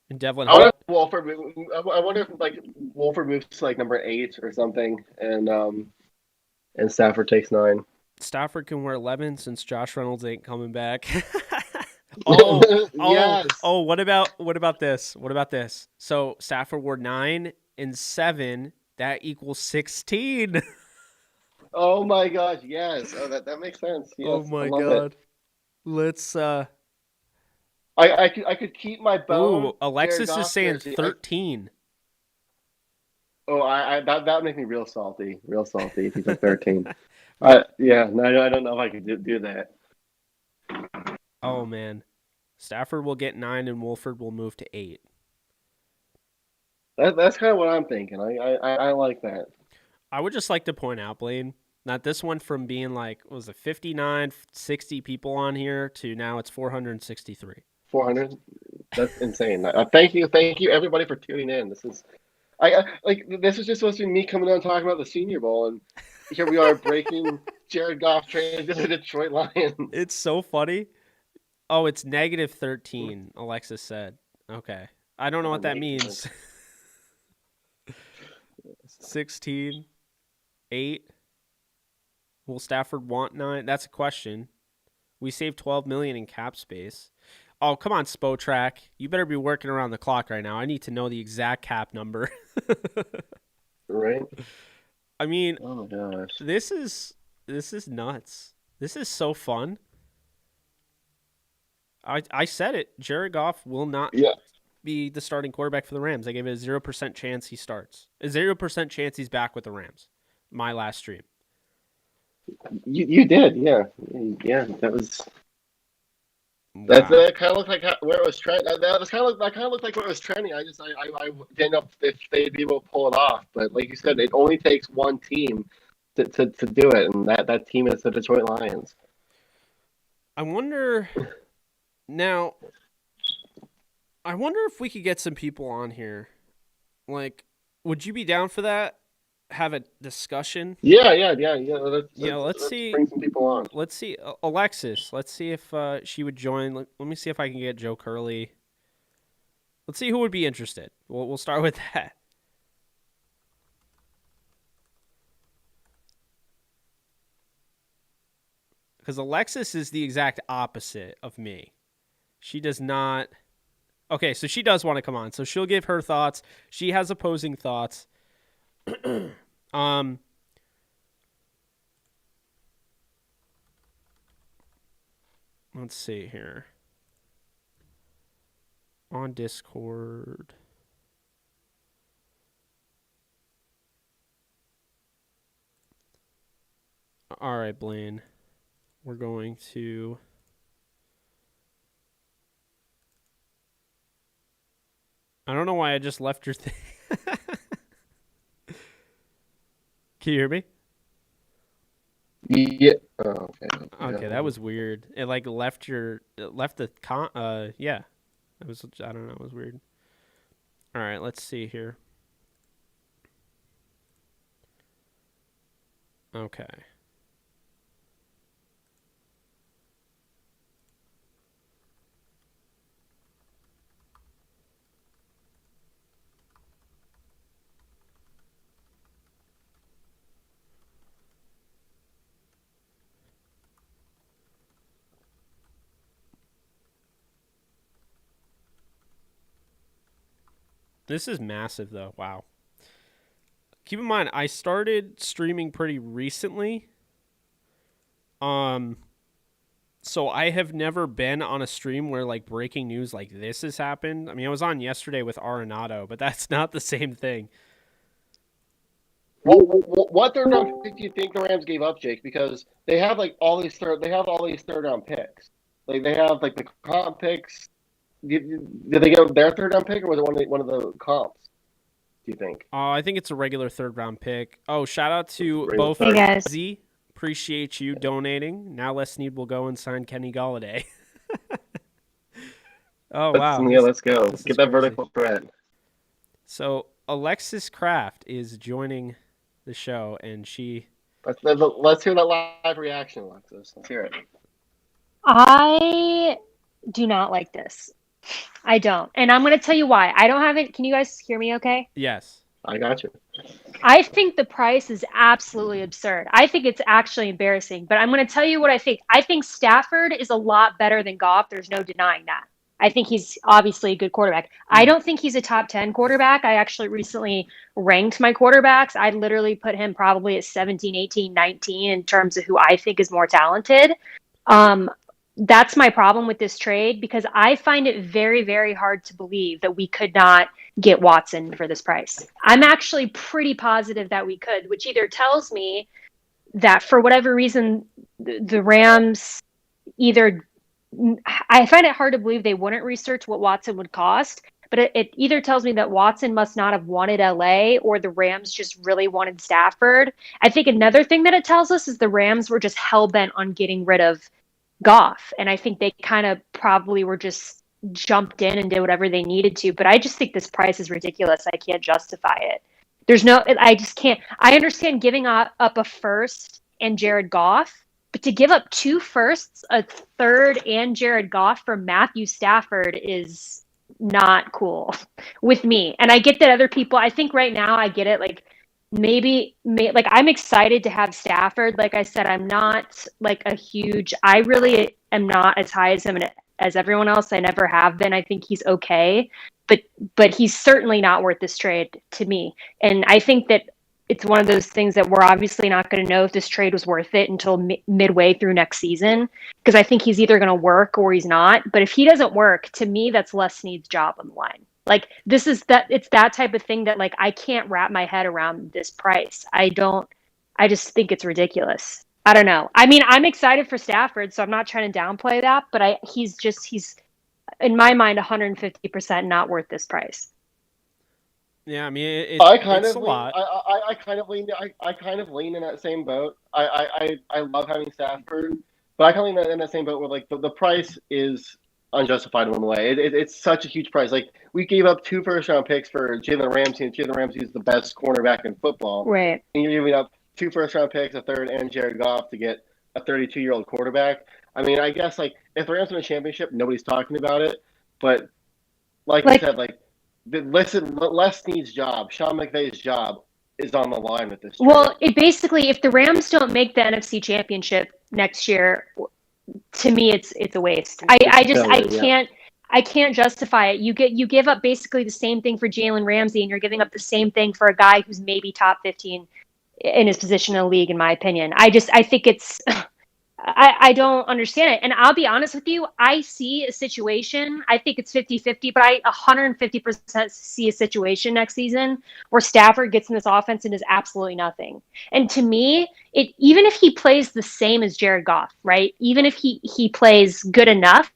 And Devlin, I how wonder about if Wolford. I wonder if like Wolford moves to like number 8 or something, and Stafford takes 9. Stafford can wear 11 since Josh Reynolds ain't coming back? oh, oh, Yes. oh, what about this? What about this? So Stafford wore 9 and 7, that equals 16. Oh my gosh, yes. Oh, that makes sense. Oh Yes, I my love it. god. Let's I could keep my Ooh, bone Jared Alexis is Goff saying jersey. 13. That would make me real salty if he took 13. Yeah, no, I don't know if I could do that. Oh man. Stafford will get 9 and Wolford will move to 8. That's kind of what I'm thinking. I like that. I would just like to point out, Blaine, that this went from being like, what was it 59, 60 people on here to now it's 463. 400. That's insane. Thank you everybody for tuning in. This is just supposed to be me coming on talking about the Senior Bowl, and here we are breaking Jared Goff trade to the Detroit Lions. It's so funny. Oh, it's negative 13, Alexis said. Okay. I don't know what that means. 16, 8. Will Stafford want 9? That's a question. We saved 12 million in cap space. Oh, come on, Spotrack. You better be working around the clock right now. I need to know the exact cap number. Right? I mean, Oh gosh. this is nuts. This is so fun. I said it. Jared Goff will not Yeah. be the starting quarterback for the Rams. I gave it a 0% chance he starts. A 0% chance he's back with the Rams. My last stream. You did, yeah. Yeah, that was. Wow. That kind of looked like where it was trending. That kind of looked like where it was trending. I didn't know if they'd be able to pull it off. But like you said, it only takes one team to do it, and that team is the Detroit Lions. I wonder now. I wonder if we could get some people on here. Like, would you be down for that? Have a discussion? Yeah. Let's Let's see. bring some people on. Let's see. Alexis, let's see if she would join. Let me see if I can get Joe Curley. Let's see who would be interested. We'll start with that. Because Alexis is the exact opposite of me. She does not. Okay, so she does want to come on. So she'll give her thoughts. She has opposing thoughts. Let's see here. On Discord. All right, Blaine. We're going to. I don't know why I just left your thing. Can you hear me? Yeah. Oh, okay. Okay, that was weird. It like left the yeah. It was, I don't know, it was weird. All right, let's see here. Okay. This is massive, though. Wow. Keep in mind, I started streaming pretty recently. So I have never been on a stream where like breaking news like this has happened. I mean, I was on yesterday with Arenado, but that's not the same thing. What third round pick do you think the Rams gave up, Jake? Because they have like all these third round picks. Like they have like the comp picks. Did they give their third round pick, or was it one of the comps? Do you think? I think it's a regular third round pick. Oh, shout out to both Hey guys. Z. Appreciate you donating. Now Les Snead will go and sign Kenny Galladay. Oh, wow. Yeah, let's go. This Get is that crazy. vertical threat. So Alexis Kraft is joining the show, and she... Let's hear that live reaction, Alexis. Let's hear it. I do not like this. I don't. And I'm going to tell you why. I don't have it. Can you guys hear me okay? Yes. I got you. I think the price is absolutely absurd. I think it's actually embarrassing, but I'm going to tell you what I think. I think Stafford is a lot better than Goff. There's no denying that. I think he's obviously a good quarterback. I don't think he's a top 10 quarterback. I actually recently ranked my quarterbacks. I literally put him probably at 17, 18, 19 in terms of who I think is more talented. That's my problem with this trade because I find it very, very hard to believe that we could not get Watson for this price. I'm actually pretty positive that we could, which either tells me that for whatever reason, the Rams either, I find it hard to believe they wouldn't research what Watson would cost, but it either tells me that Watson must not have wanted LA or the Rams just really wanted Stafford. I think another thing that it tells us is the Rams were just hell-bent on getting rid of Goff. And I think they kind of probably were just jumped in and did whatever they needed to. But I just think this price is ridiculous. I can't justify it. I just can't. I understand giving up a first and Jared Goff, but to give up 2 firsts, a third, and Jared Goff for Matthew Stafford is not cool with me. And I get that other people, I think right now I get it. Like, like I'm excited to have Stafford. Like I said, I'm not like I really am not as high as him as everyone else. I never have been. I think he's okay, but he's certainly not worth this trade to me. And I think that it's one of those things that we're obviously not going to know if this trade was worth it until midway through next season, because I think he's either going to work or he's not. But if he doesn't work, to me, that's Les Snead's job on the line. Like it's that type of thing that like I can't wrap my head around this price. I just think it's ridiculous. I don't know. I mean, I'm excited for Stafford, so I'm not trying to downplay that, but he's in my mind 150% not worth this price. Yeah, I mean, it's a lot. I kind of lean in that same boat. I love having Stafford, but I kind of lean in that same boat where like the price is unjustified in one way. It's such a huge price. Like we gave up 2 first-round picks for Jalen Ramsey, and Jalen Ramsey is the best cornerback in football. Right. And you're giving up 2 first-round picks, a third, and Jared Goff to get a 32-year-old quarterback. I mean, I guess like if the Rams win a championship, nobody's talking about it. But like I said, like Les Snead's job, Sean McVay's job is on the line with this trade. Well, it basically, if the Rams don't make the NFC Championship next year, to me, it's a waste. I can't justify it. You give up basically the same thing for Jalen Ramsey, and you're giving up the same thing for a guy who's maybe top 15 in his position in the league, in my opinion. I think it's. I don't understand it. And I'll be honest with you, I see a situation, I think it's 50-50, but I 150% see a situation next season where Stafford gets in this offense and does absolutely nothing. And to me, even if he plays the same as Jared Goff, right? Even if he plays good enough,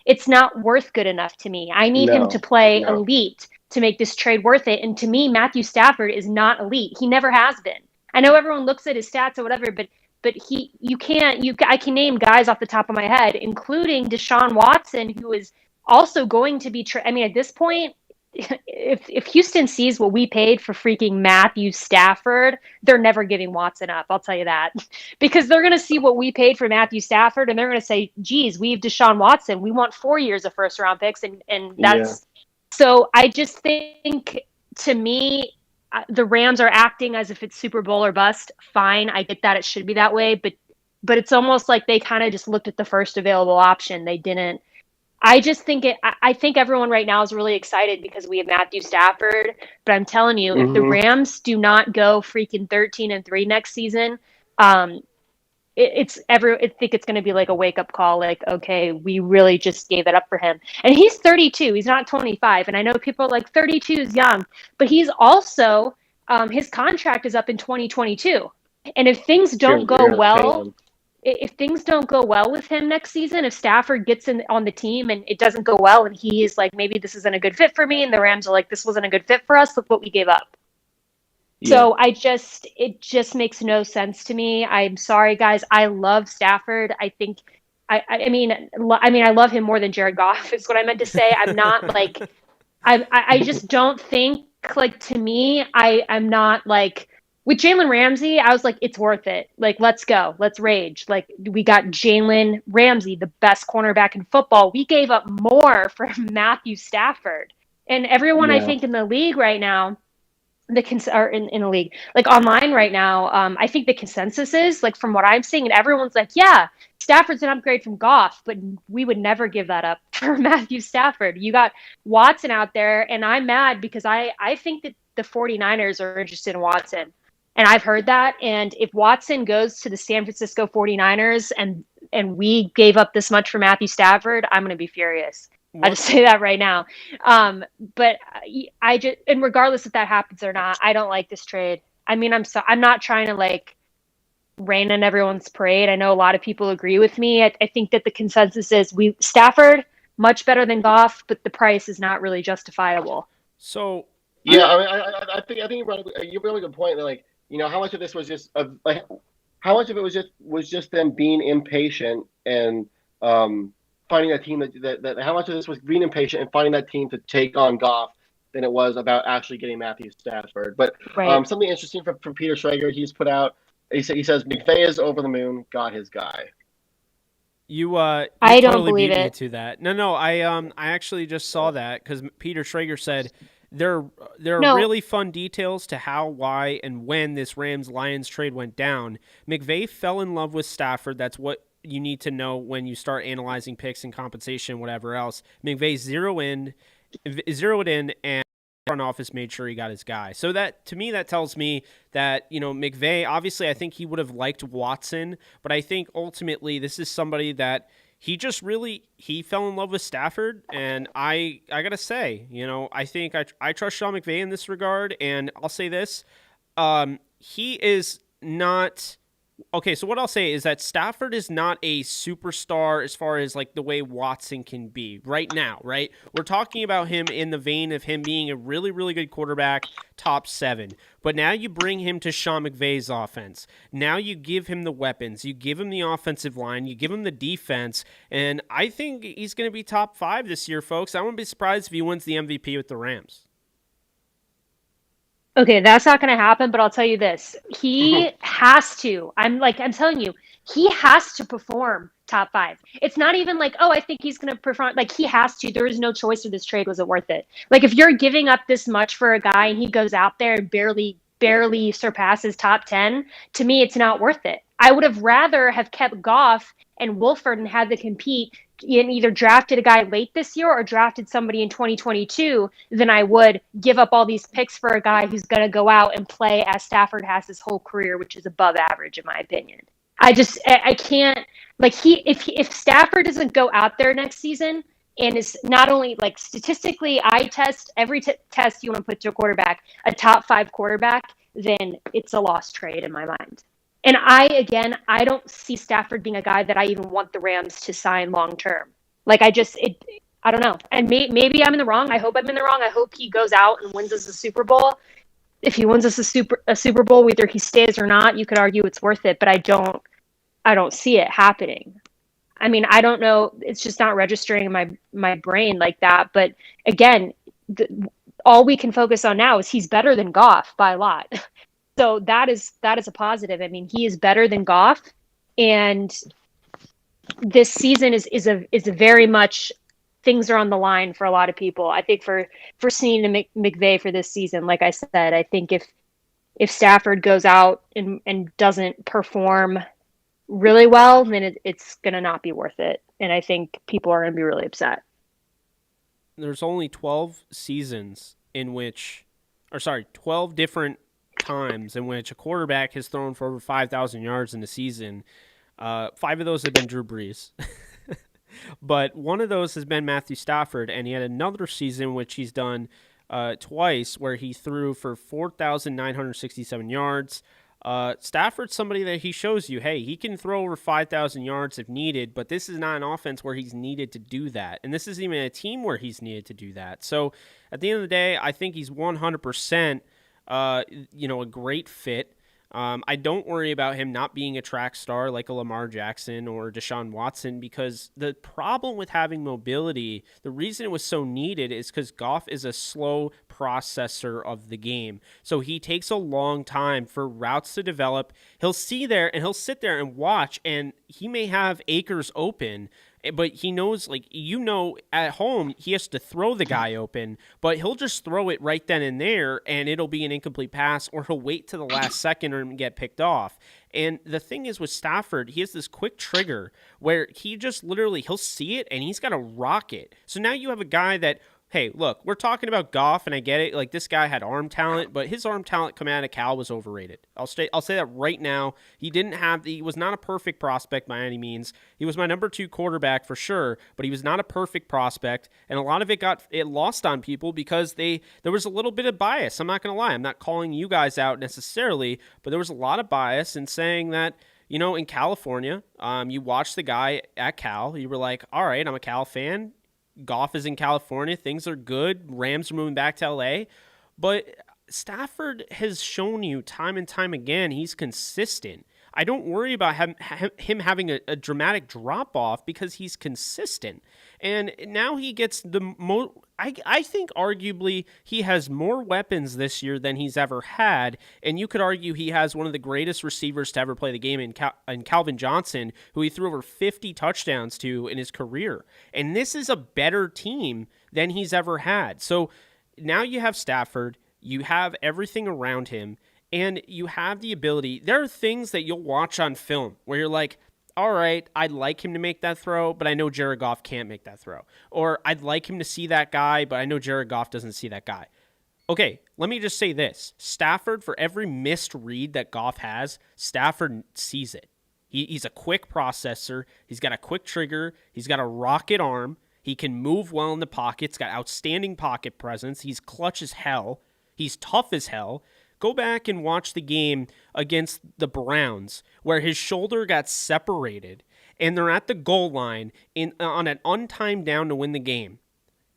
it's not worth good enough to me. I need him to play elite to make this trade worth it. And to me, Matthew Stafford is not elite. He never has been. I know everyone looks at his stats or whatever, but I can name guys off the top of my head, including Deshaun Watson, who is also going to be, I mean, at this point, if Houston sees what we paid for freaking Matthew Stafford, they're never giving Watson up. I'll tell you that, because they're going to see what we paid for Matthew Stafford and they're going to say, geez, we have Deshaun Watson. We want 4 years of first round picks. And that's, so I just think, to me, the Rams are acting as if it's Super Bowl or bust. Fine, I get that it should be that way, but it's almost like they kind of just looked at the first available option. They didn't I just think I think everyone right now is really excited because we have Matthew Stafford. But I'm telling you, if the Mm-hmm. Rams do not go freaking 13-3 next season, um, I think it's going to be like a wake up call. Like, okay, we really just gave it up for him. And he's 32. He's not 25. And I know people are like 32 is young, but he's also his contract is up in 2022. And if things don't You're go gonna pay well, him. if things don't go well with him next season, if Stafford gets in on the team and it doesn't go well, and he is like, maybe this isn't a good fit for me, and the Rams are like, this wasn't a good fit for us, look what we gave up. Yeah. So it just makes no sense to me. I'm sorry, guys. I love Stafford. I think, I mean, I love him more than Jared Goff is what I meant to say. I'm not like, I just don't think like to me, I'm not like with Jalen Ramsey. I was like, it's worth it. Like, let's go, let's rage. Like, we got Jalen Ramsey, the best cornerback in football. We gave up more for Matthew Stafford, and everyone I Yeah. think in the league right now or in the league, like online right now, I think the consensus is like from what I'm seeing, and everyone's like, yeah, Stafford's an upgrade from Goff, but we would never give that up for Matthew Stafford. You got Watson out there, and I'm mad because I think that the 49ers are interested in Watson. And I've heard that. And if Watson goes to the San Francisco 49ers and we gave up this much for Matthew Stafford, I'm going to be furious. I'll just say that right now. But I just, and regardless if that happens or not, I don't like this trade. I mean, I'm not trying to like rain on everyone's parade. I know a lot of people agree with me. I think that the consensus is Stafford much better than Goff, but the price is not really justifiable. So Yeah, I mean, I think you brought up a really good point. That, like, how much of this was just like, how much of it was just them being impatient and finding a team that how much of this was being impatient and finding that team to take on Goff than it was about actually getting Matthew Stafford. But Right. something interesting from Peter Schrager, he's put out. He says McVay is over the moon, got his guy. You I don't totally believe beat me it. to that. No, I actually just saw that because Peter Schrager said there are No, really fun details to how, why, and when this Rams Lions trade went down. McVay fell in love with Stafford. That's what you need to know when you start analyzing picks and compensation, whatever else. McVay zeroed in, and front office made sure he got his guy. So that, to me, that tells me that, McVay, obviously I think he would have liked Watson, but I think ultimately this is somebody that he fell in love with Stafford, and I gotta say, I think I trust Sean McVay in this regard, and I'll say this, he is not. Okay, so what I'll say is that Stafford is not a superstar as far as like the way Watson can be right now, right? We're talking about him in the vein of him being a really, really good quarterback, top 7. But now you bring him to Sean McVay's offense. Now you give him the weapons, you give him the offensive line, you give him the defense, and I think he's going to be top 5 this year, folks. I wouldn't be surprised if he wins the MVP with the Rams. okay, that's not going to happen, but I'll tell you this. He has to. I'm telling you, he has to perform top 5. It's not even like, oh, I think he's going to perform. Like, he has to. There is no choice or this trade wasn't worth it. Like, if you're giving up this much for a guy and he goes out there and barely surpasses top 10, to me, it's not worth it. I would have rather have kept Goff and Wolford and had to compete and either drafted a guy late this year or drafted somebody in 2022 than I would give up all these picks for a guy who's going to go out and play as Stafford has his whole career, which is above average in my opinion. I can't like if Stafford doesn't go out there next season and is not only like statistically I test every test you want to put to a quarterback, a top 5 quarterback, then it's a lost trade in my mind. And I don't see Stafford being a guy that I even want the Rams to sign long term. Like I don't know. And maybe I'm in the wrong. I hope I'm in the wrong. I hope he goes out and wins us a Super Bowl. If he wins us a Super Bowl, whether he stays or not, you could argue it's worth it. But I don't see it happening. I mean, I don't know. It's just not registering in my brain like that. But again, all we can focus on now is he's better than Goff by a lot. So that is a positive. I mean, he is better than Goff, and this season is a very much things are on the line for a lot of people. I think for seeing McVay for this season, like I said, I think if Stafford goes out and doesn't perform really well, then it's gonna not be worth it, and I think people are gonna be really upset. there's only 12 seasons in which, 12 different times in which a quarterback has thrown for over 5,000 yards in a season. 5 of those have been Drew Brees. But one of those has been Matthew Stafford, and he had another season which he's done twice where he threw for 4,967 yards. Stafford's somebody that he shows you, hey, he can throw over 5,000 yards if needed, but this is not an offense where he's needed to do that. And this isn't even a team where he's needed to do that. So at the end of the day, I think he's 100%, a great fit. I don't worry about him not being a track star like a Lamar Jackson or Deshaun Watson, because the problem with having mobility, the reason it was so needed is because Goff is a slow processor of the game. So he takes a long time for routes to develop. He'll see there and he'll sit there and watch, and he may have acres open, but he knows, at home, he has to throw the guy open, but he'll just throw it right then and there, and it'll be an incomplete pass, or he'll wait to the last second and get picked off. And the thing is with Stafford, he has this quick trigger where he just literally, he'll see it, and he's got to rock it. So now you have a guy that, hey, look, we're talking about Goff, and I get it. Like, this guy had arm talent, but his arm talent coming out of Cal was overrated. I'll say that right now. He was not a perfect prospect by any means. He was my number 2 quarterback for sure, but he was not a perfect prospect, and a lot of it got lost on people because there was a little bit of bias. I'm not going to lie. I'm not calling you guys out necessarily, but there was a lot of bias in saying that, in California, you watched the guy at Cal. You were like, all right, I'm a Cal fan. Goff is in California. Things are good. Rams are moving back to LA. But Stafford has shown you time and time again he's consistent. I don't worry about him having a dramatic drop-off because he's consistent. And now he gets the most... I think arguably he has more weapons this year than he's ever had, and you could argue he has one of the greatest receivers to ever play the game in Calvin Johnson, who he threw over 50 touchdowns to in his career. And this is a better team than he's ever had. So now you have Stafford, you have everything around him, and you have the ability. There are things that you'll watch on film where you're like, all right, I'd like him to make that throw, but I know Jared Goff can't make that throw. Or I'd like him to see that guy, but I know Jared Goff doesn't see that guy. Okay, let me just say this. Stafford, for every missed read that Goff has, Stafford sees it. He's a quick processor. He's got a quick trigger. He's got a rocket arm. He can move well in the pocket. He's got outstanding pocket presence. He's clutch as hell. He's tough as hell. Go back and watch the game against the Browns where his shoulder got separated and they're at the goal line on an untimed down to win the game.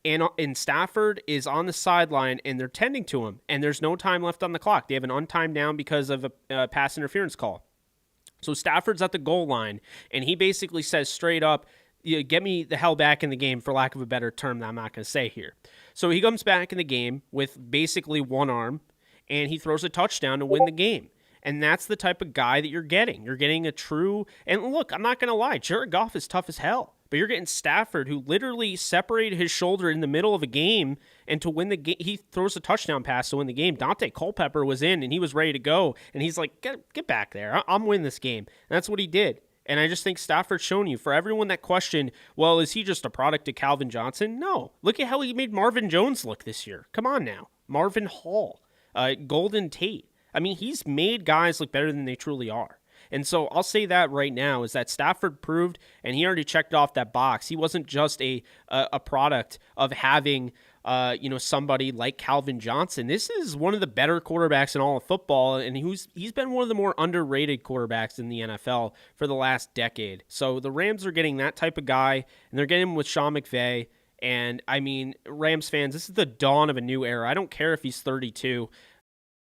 And Stafford is on the sideline and they're tending to him and there's no time left on the clock. They have an untimed down because of a pass interference call. So Stafford's at the goal line and he basically says straight up, get me the hell back in the game, for lack of a better term that I'm not going to say here. So he comes back in the game with basically one arm, and he throws a touchdown to win the game. And that's the type of guy that you're getting. You're getting a true... And look, I'm not going to lie. Jared Goff is tough as hell. But you're getting Stafford, who literally separated his shoulder in the middle of a game, and to win the game, he throws a touchdown pass to win the game. Dante Culpepper was in, and he was ready to go. And he's like, get back there. I'm winning this game. And that's what he did. And I just think Stafford's shown you. For everyone that questioned, well, is he just a product of Calvin Johnson? No. Look at how he made Marvin Jones look this year. Come on now. Marvin Hall. Golden Tate. I mean, he's made guys look better than they truly are. And so I'll say that right now is that Stafford proved, and he already checked off that box. He wasn't just a product of having, somebody like Calvin Johnson. This is one of the better quarterbacks in all of football, and he's been one of the more underrated quarterbacks in the NFL for the last decade. So the Rams are getting that type of guy, and they're getting him with Sean McVay. And, I mean, Rams fans, this is the dawn of a new era. I don't care if he's 32.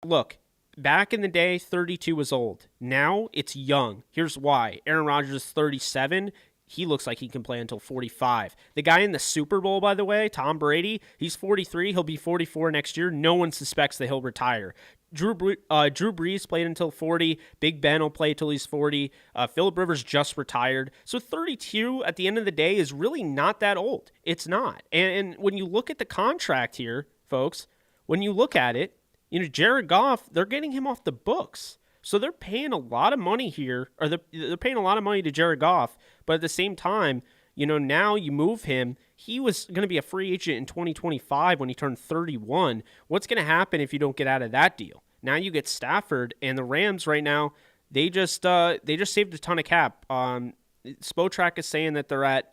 Look, back in the day, 32 was old. Now, it's young. Here's why. Aaron Rodgers is 37. He looks like he can play until 45. The guy in the Super Bowl, by the way, Tom Brady, he's 43. He'll be 44 next year. No one suspects that he'll retire. Drew Brees played until 40. Big Ben will play until he's 40. Phillip Rivers just retired. So 32 at the end of the day is really not that old. It's not. And when you look at the contract here, folks, when you look at it, Jared Goff, they're getting him off the books. So they're paying a lot of money here, or they're paying a lot of money to Jared Goff, but at the same time, Now you move him. He was going to be a free agent in 2025 when he turned 31. What's going to happen if you don't get out of that deal? Now you get Stafford, and the Rams right now, they just saved a ton of cap. Spotrac is saying that they're at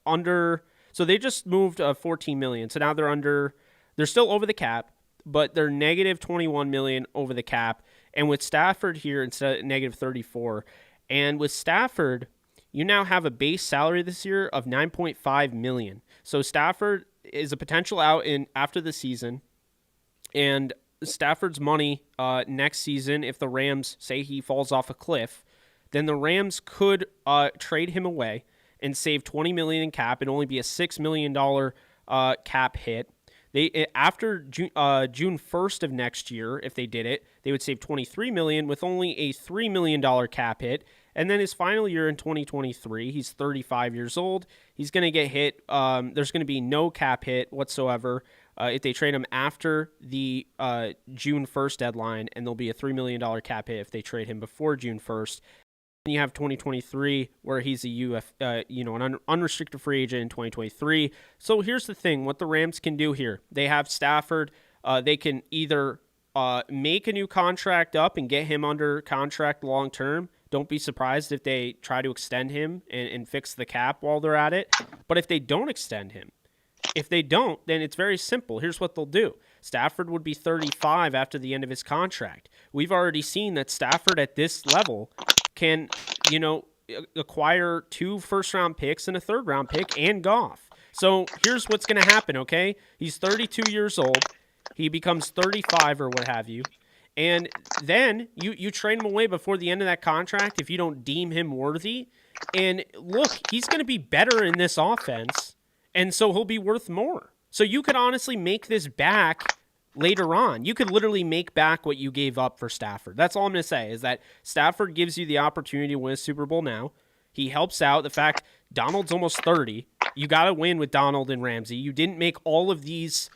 under. So they just moved $14 million. So now they're under. They're still over the cap, but they're negative $21 million over the cap. And with Stafford here, instead of negative 34, and with Stafford, you now have a base salary this year of $9.5 million. So Stafford is a potential out in after the season, and Stafford's money next season, if the Rams say he falls off a cliff, then the Rams could trade him away and save $20 million in cap and only be a $6 million cap hit. They after June 1st of next year, if they did it, they would save $23 million with only a $3 million cap hit. And then his final year in 2023, he's 35 years old. He's going to get hit. There's going to be no cap hit whatsoever if they trade him after the June 1st deadline, and there'll be a $3 million cap hit if they trade him before June 1st. And you have 2023 where he's an unrestricted free agent in 2023. So here's the thing: what the Rams can do here, they have Stafford. They can either make a new contract up and get him under contract long term. Don't be surprised if they try to extend him and fix the cap while they're at it. But if they don't extend him, then it's very simple. Here's what they'll do. Stafford would be 35 after the end of his contract. We've already seen that Stafford at this level can, acquire 2 first-round picks and a third-round pick and Goff. So here's what's going to happen, okay? He's 32 years old. He becomes 35 or what have you. And then you trade him away before the end of that contract if you don't deem him worthy. And look, he's going to be better in this offense, and so he'll be worth more. So you could honestly make this back later on. You could literally make back what you gave up for Stafford. That's all I'm going to say, is that Stafford gives you the opportunity to win a Super Bowl now. He helps out the fact Donald's almost 30. You got to win with Donald and Ramsey. You didn't make all these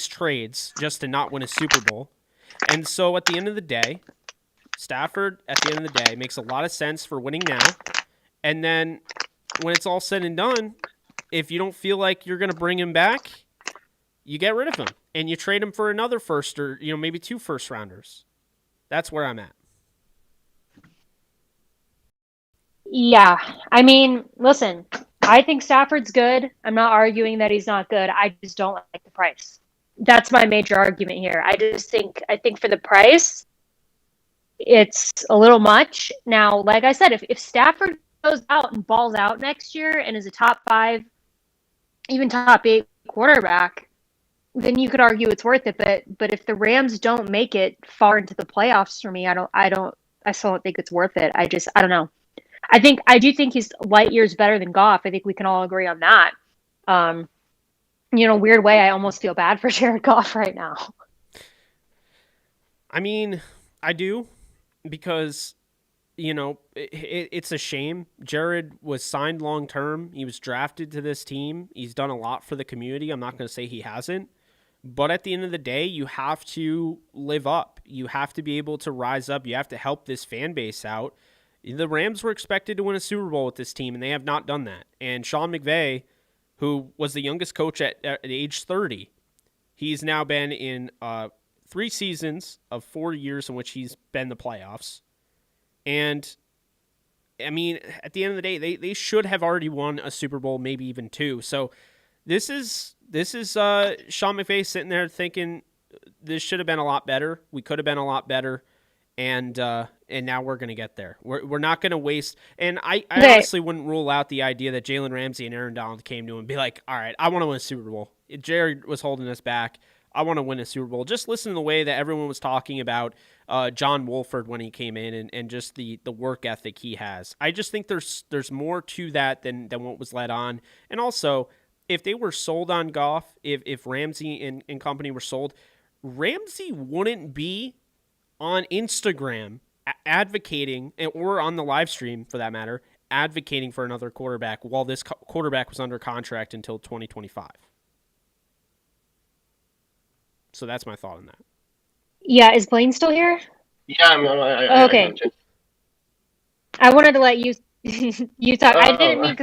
trades just to not win a Super Bowl. And so at the end of the day, Stafford, at the end of the day, makes a lot of sense for winning now. And then when it's all said and done, if you don't feel like you're going to bring him back, you get rid of him and you trade him for another first or maybe 2 first rounders. That's where I'm at. Yeah. I mean, listen, I think Stafford's good. I'm not arguing that he's not good. I just don't like the price. That's my major argument here. I think for the price, it's a little much. Now, like I said, if Stafford goes out and balls out next year and is a top 5, even top 8 quarterback, then you could argue it's worth it. But if the Rams don't make it far into the playoffs for me, I still don't think it's worth it. I don't know. I do think he's light years better than Goff. I think we can all agree on that. Weird way, I almost feel bad for Jared Goff right now. I mean, I do, because, it's a shame. Jared was signed long-term. He was drafted to this team. He's done a lot for the community. I'm not going to say he hasn't. But at the end of the day, you have to live up. You have to be able to rise up. You have to help this fan base out. The Rams were expected to win a Super Bowl with this team, and they have not done that. And Sean McVay, who was the youngest coach at age 30, he's now been in 3 seasons of 4 years in which he's been in the playoffs. And, I mean, at the end of the day, they should have already won a Super Bowl, maybe even 2. So this is Sean McVay sitting there thinking this should have been a lot better. We could have been a lot better. And now we're going to get there. We're not going to waste. And I honestly wouldn't rule out the idea that Jalen Ramsey and Aaron Donald came to him and be like, all right, I want to win a Super Bowl. Jared was holding us back. I want to win a Super Bowl. Just listen to the way that everyone was talking about John Wolford when he came in and just the work ethic he has. I just think there's more to that than what was led on. And also, if they were sold on Goff, if Ramsey and company were sold, Ramsey wouldn't be on Instagram advocating, or on the live stream for that matter, advocating for another quarterback while this quarterback was under contract until 2025. So that's my thought on that. Yeah, is Blaine still here? Yeah, okay. I wanted to let you You talk. I didn't Oh, mean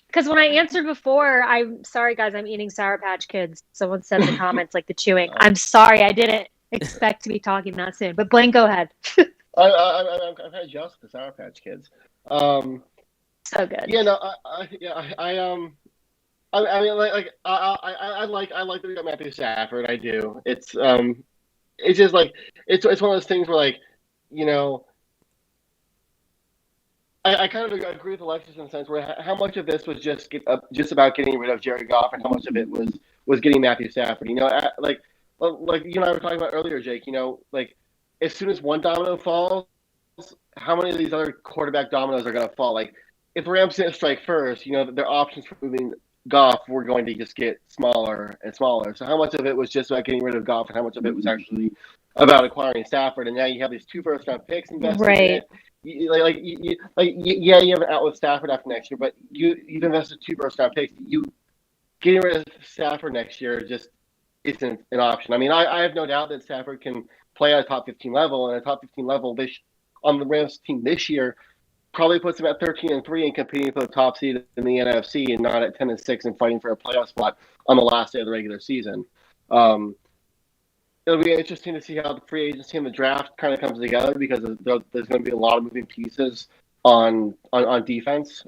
because when I answered before, I'm sorry, guys. I'm eating Sour Patch Kids. Someone said in the comments like the chewing. I'm sorry. I didn't expect to be talking that soon. But Blaine, go ahead. I'm kind of jealous of the Sour Patch Kids. Um, So good. yeah, no, I mean, I like that we got Matthew Stafford. I do. It's just like it's one of those things where like, you know, I kind of agree with Alexis in the sense where how much of this was just about getting rid of Jared Goff, and how much of it was getting Matthew Stafford. You know, like you and I were talking about earlier, Jake. You know, like as soon as one domino falls, how many of these other quarterback dominoes are going to fall? Like if the Rams didn't strike first, you know, their options for moving Goff were going to just get smaller and smaller. So how much of it was just about getting rid of Goff, and how much of it was actually about acquiring Stafford? And now you have these 2 first-round picks invested in Right. it. Yeah, you have an out with Stafford after next year, but you've invested 2 first-round picks. You getting rid of Stafford next year just isn't an option. I mean, I have no doubt that Stafford can play at a top 15 level, and a top 15 level on the Rams team this year probably puts him at 13-3 and competing for the top seed in the NFC, and not at 10-6 and fighting for a playoff spot on the last day of the regular season. Um, it'll be interesting to see how the free agency and the draft kind of comes together, because there's going to be a lot of moving pieces on defense.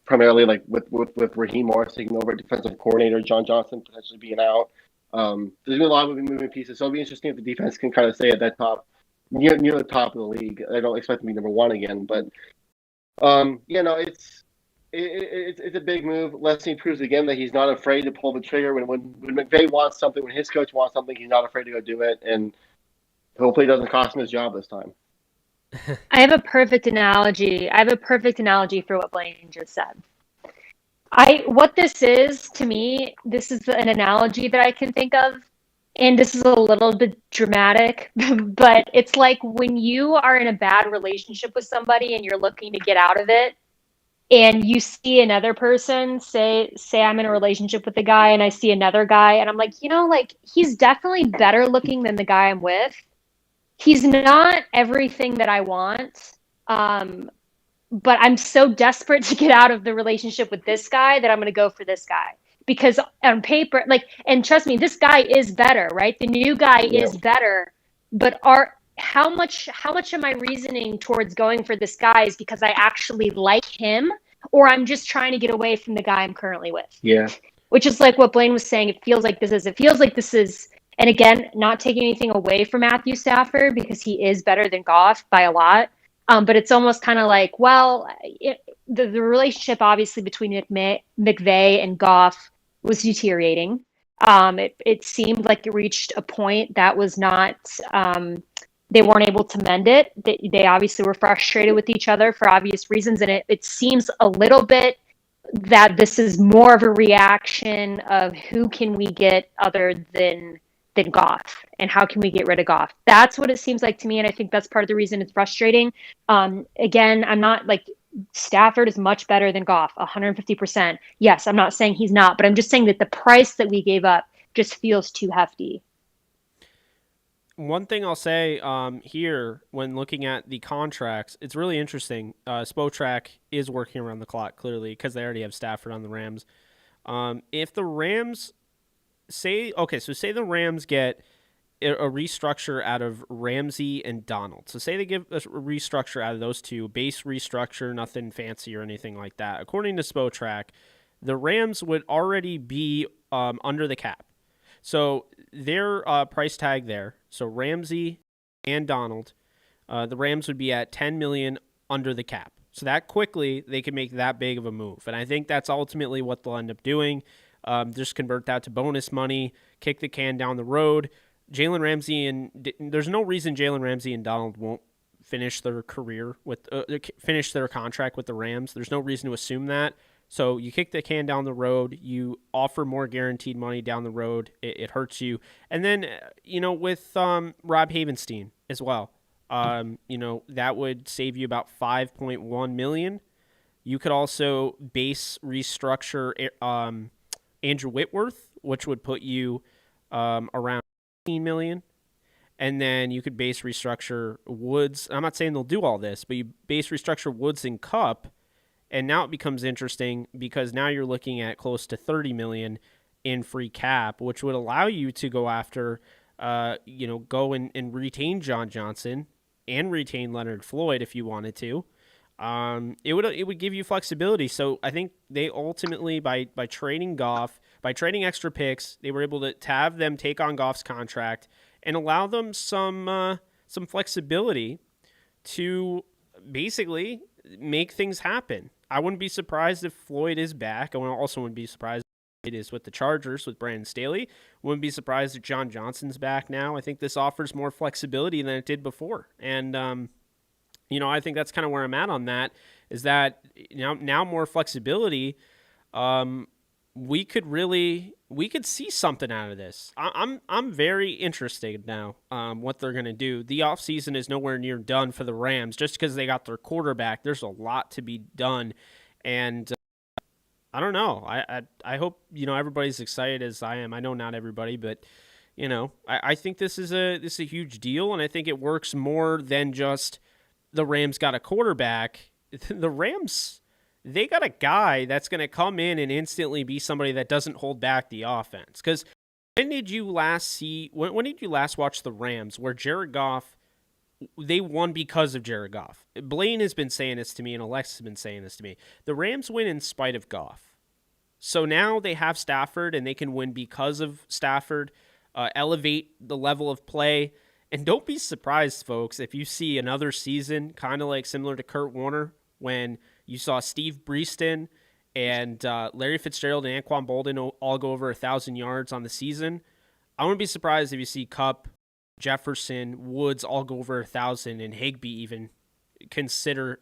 Primarily like with Raheem Morris taking over defensive coordinator, John Johnson potentially being out. There's been a lot of moving pieces, so it'll be interesting if the defense can kind of stay at that top, near the top of the league. I don't expect them to be number one again, but yeah, no, it's a big move. Leslie proves again that he's not afraid to pull the trigger when McVay wants something, when his coach wants something, he's not afraid to go do it, and hopefully it doesn't cost him his job this time. I have a perfect analogy. I have a perfect analogy for what Blaine just said. What this is to me, this is an analogy that I can think of, and this is a little bit dramatic, but it's like when you are in a bad relationship with somebody and you're looking to get out of it, and you see another person, say I'm in a relationship with a guy and I see another guy and I'm like, like he's definitely better looking than the guy I'm with. He's not everything that I want. But I'm so desperate to get out of the relationship with this guy that I'm going to go for this guy, because on paper, like, and trust me, this guy is better, right? The new guy is better, but how much am I reasoning towards going for this guy is because I actually like him, or I'm just trying to get away from the guy I'm currently with? Yeah. Which is like what Blaine was saying. It feels like this is, and again, not taking anything away from Matthew Stafford because he is better than Goff by a lot. But it's almost kind of like, well, the relationship obviously between McVay and Goff was deteriorating. It seemed like it reached a point that was not, they weren't able to mend it. They obviously were frustrated with each other for obvious reasons. And it seems a little bit that this is more of a reaction of who can we get other than Goff, and how can we get rid of Goff? That's what it seems like to me, and I think that's part of the reason it's frustrating. Again, I'm not like Stafford is much better than Goff, 150%. Yes, I'm not saying he's not, but I'm just saying that the price that we gave up just feels too hefty. One thing I'll say here when looking at the contracts, it's really interesting. Spotrac is working around the clock, clearly, because they already have Stafford on the Rams. If the Rams say the Rams get a restructure out of Ramsey and Donald. So say they give a restructure out of those two, base restructure, nothing fancy or anything like that. According to Spotrac, the Rams would already be under the cap. So their price tag there, so Ramsey and Donald, the Rams would be at $10 million under the cap. So that quickly they can make that big of a move. And I think that's ultimately what they'll end up doing. Just convert that to bonus money, kick the can down the road. Jalen Ramsey there's no reason Jalen Ramsey and Donald won't finish their career finish their contract with the Rams. There's no reason to assume that. So you kick the can down the road, you offer more guaranteed money down the road. It hurts you. And then, with Rob Havenstein as well, that would save you about $5.1 million. You could also base restructure Andrew Whitworth, which would put you around $15 million. and then you could base restructure Woods. I'm not saying they'll do all this, but you base restructure Woods and Cup, and now it becomes interesting because now you're looking at close to $30 million in free cap, which would allow you to go after, go and retain John Johnson and retain Leonard Floyd if you wanted to. It would give you flexibility. So I think they ultimately by trading Goff, by trading extra picks, they were able to have them take on Goff's contract and allow them some flexibility to basically make things happen. I wouldn't be surprised if Floyd is back. I also wouldn't be surprised if it is with the Chargers with Brandon Staley. Wouldn't be surprised if John Johnson's back now. I think this offers more flexibility than it did before. And I think that's kind of where I'm at on that, is that now more flexibility. We could see something out of this. I'm very interested now what they're going to do. The offseason is nowhere near done for the Rams just because they got their quarterback. There's a lot to be done, and I don't know. I hope everybody's excited as I am. I know not everybody, but I think this is a huge deal, and I think it works more than just the Rams got a quarterback. The Rams, they got a guy that's going to come in and instantly be somebody that doesn't hold back the offense. Because when did you last watch the Rams where Jared Goff, they won because of Jared Goff? Blaine has been saying this to me and Alexis has been saying this to me. The Rams win in spite of Goff. So now they have Stafford and they can win because of Stafford, elevate the level of play. And don't be surprised, folks, if you see another season kind of like similar to Kurt Warner when you saw Steve Breaston and Larry Fitzgerald and Anquan Bolden all go over 1,000 yards on the season. I wouldn't be surprised if you see Kupp, Jefferson, Woods all go over 1,000 and Higbee even consider,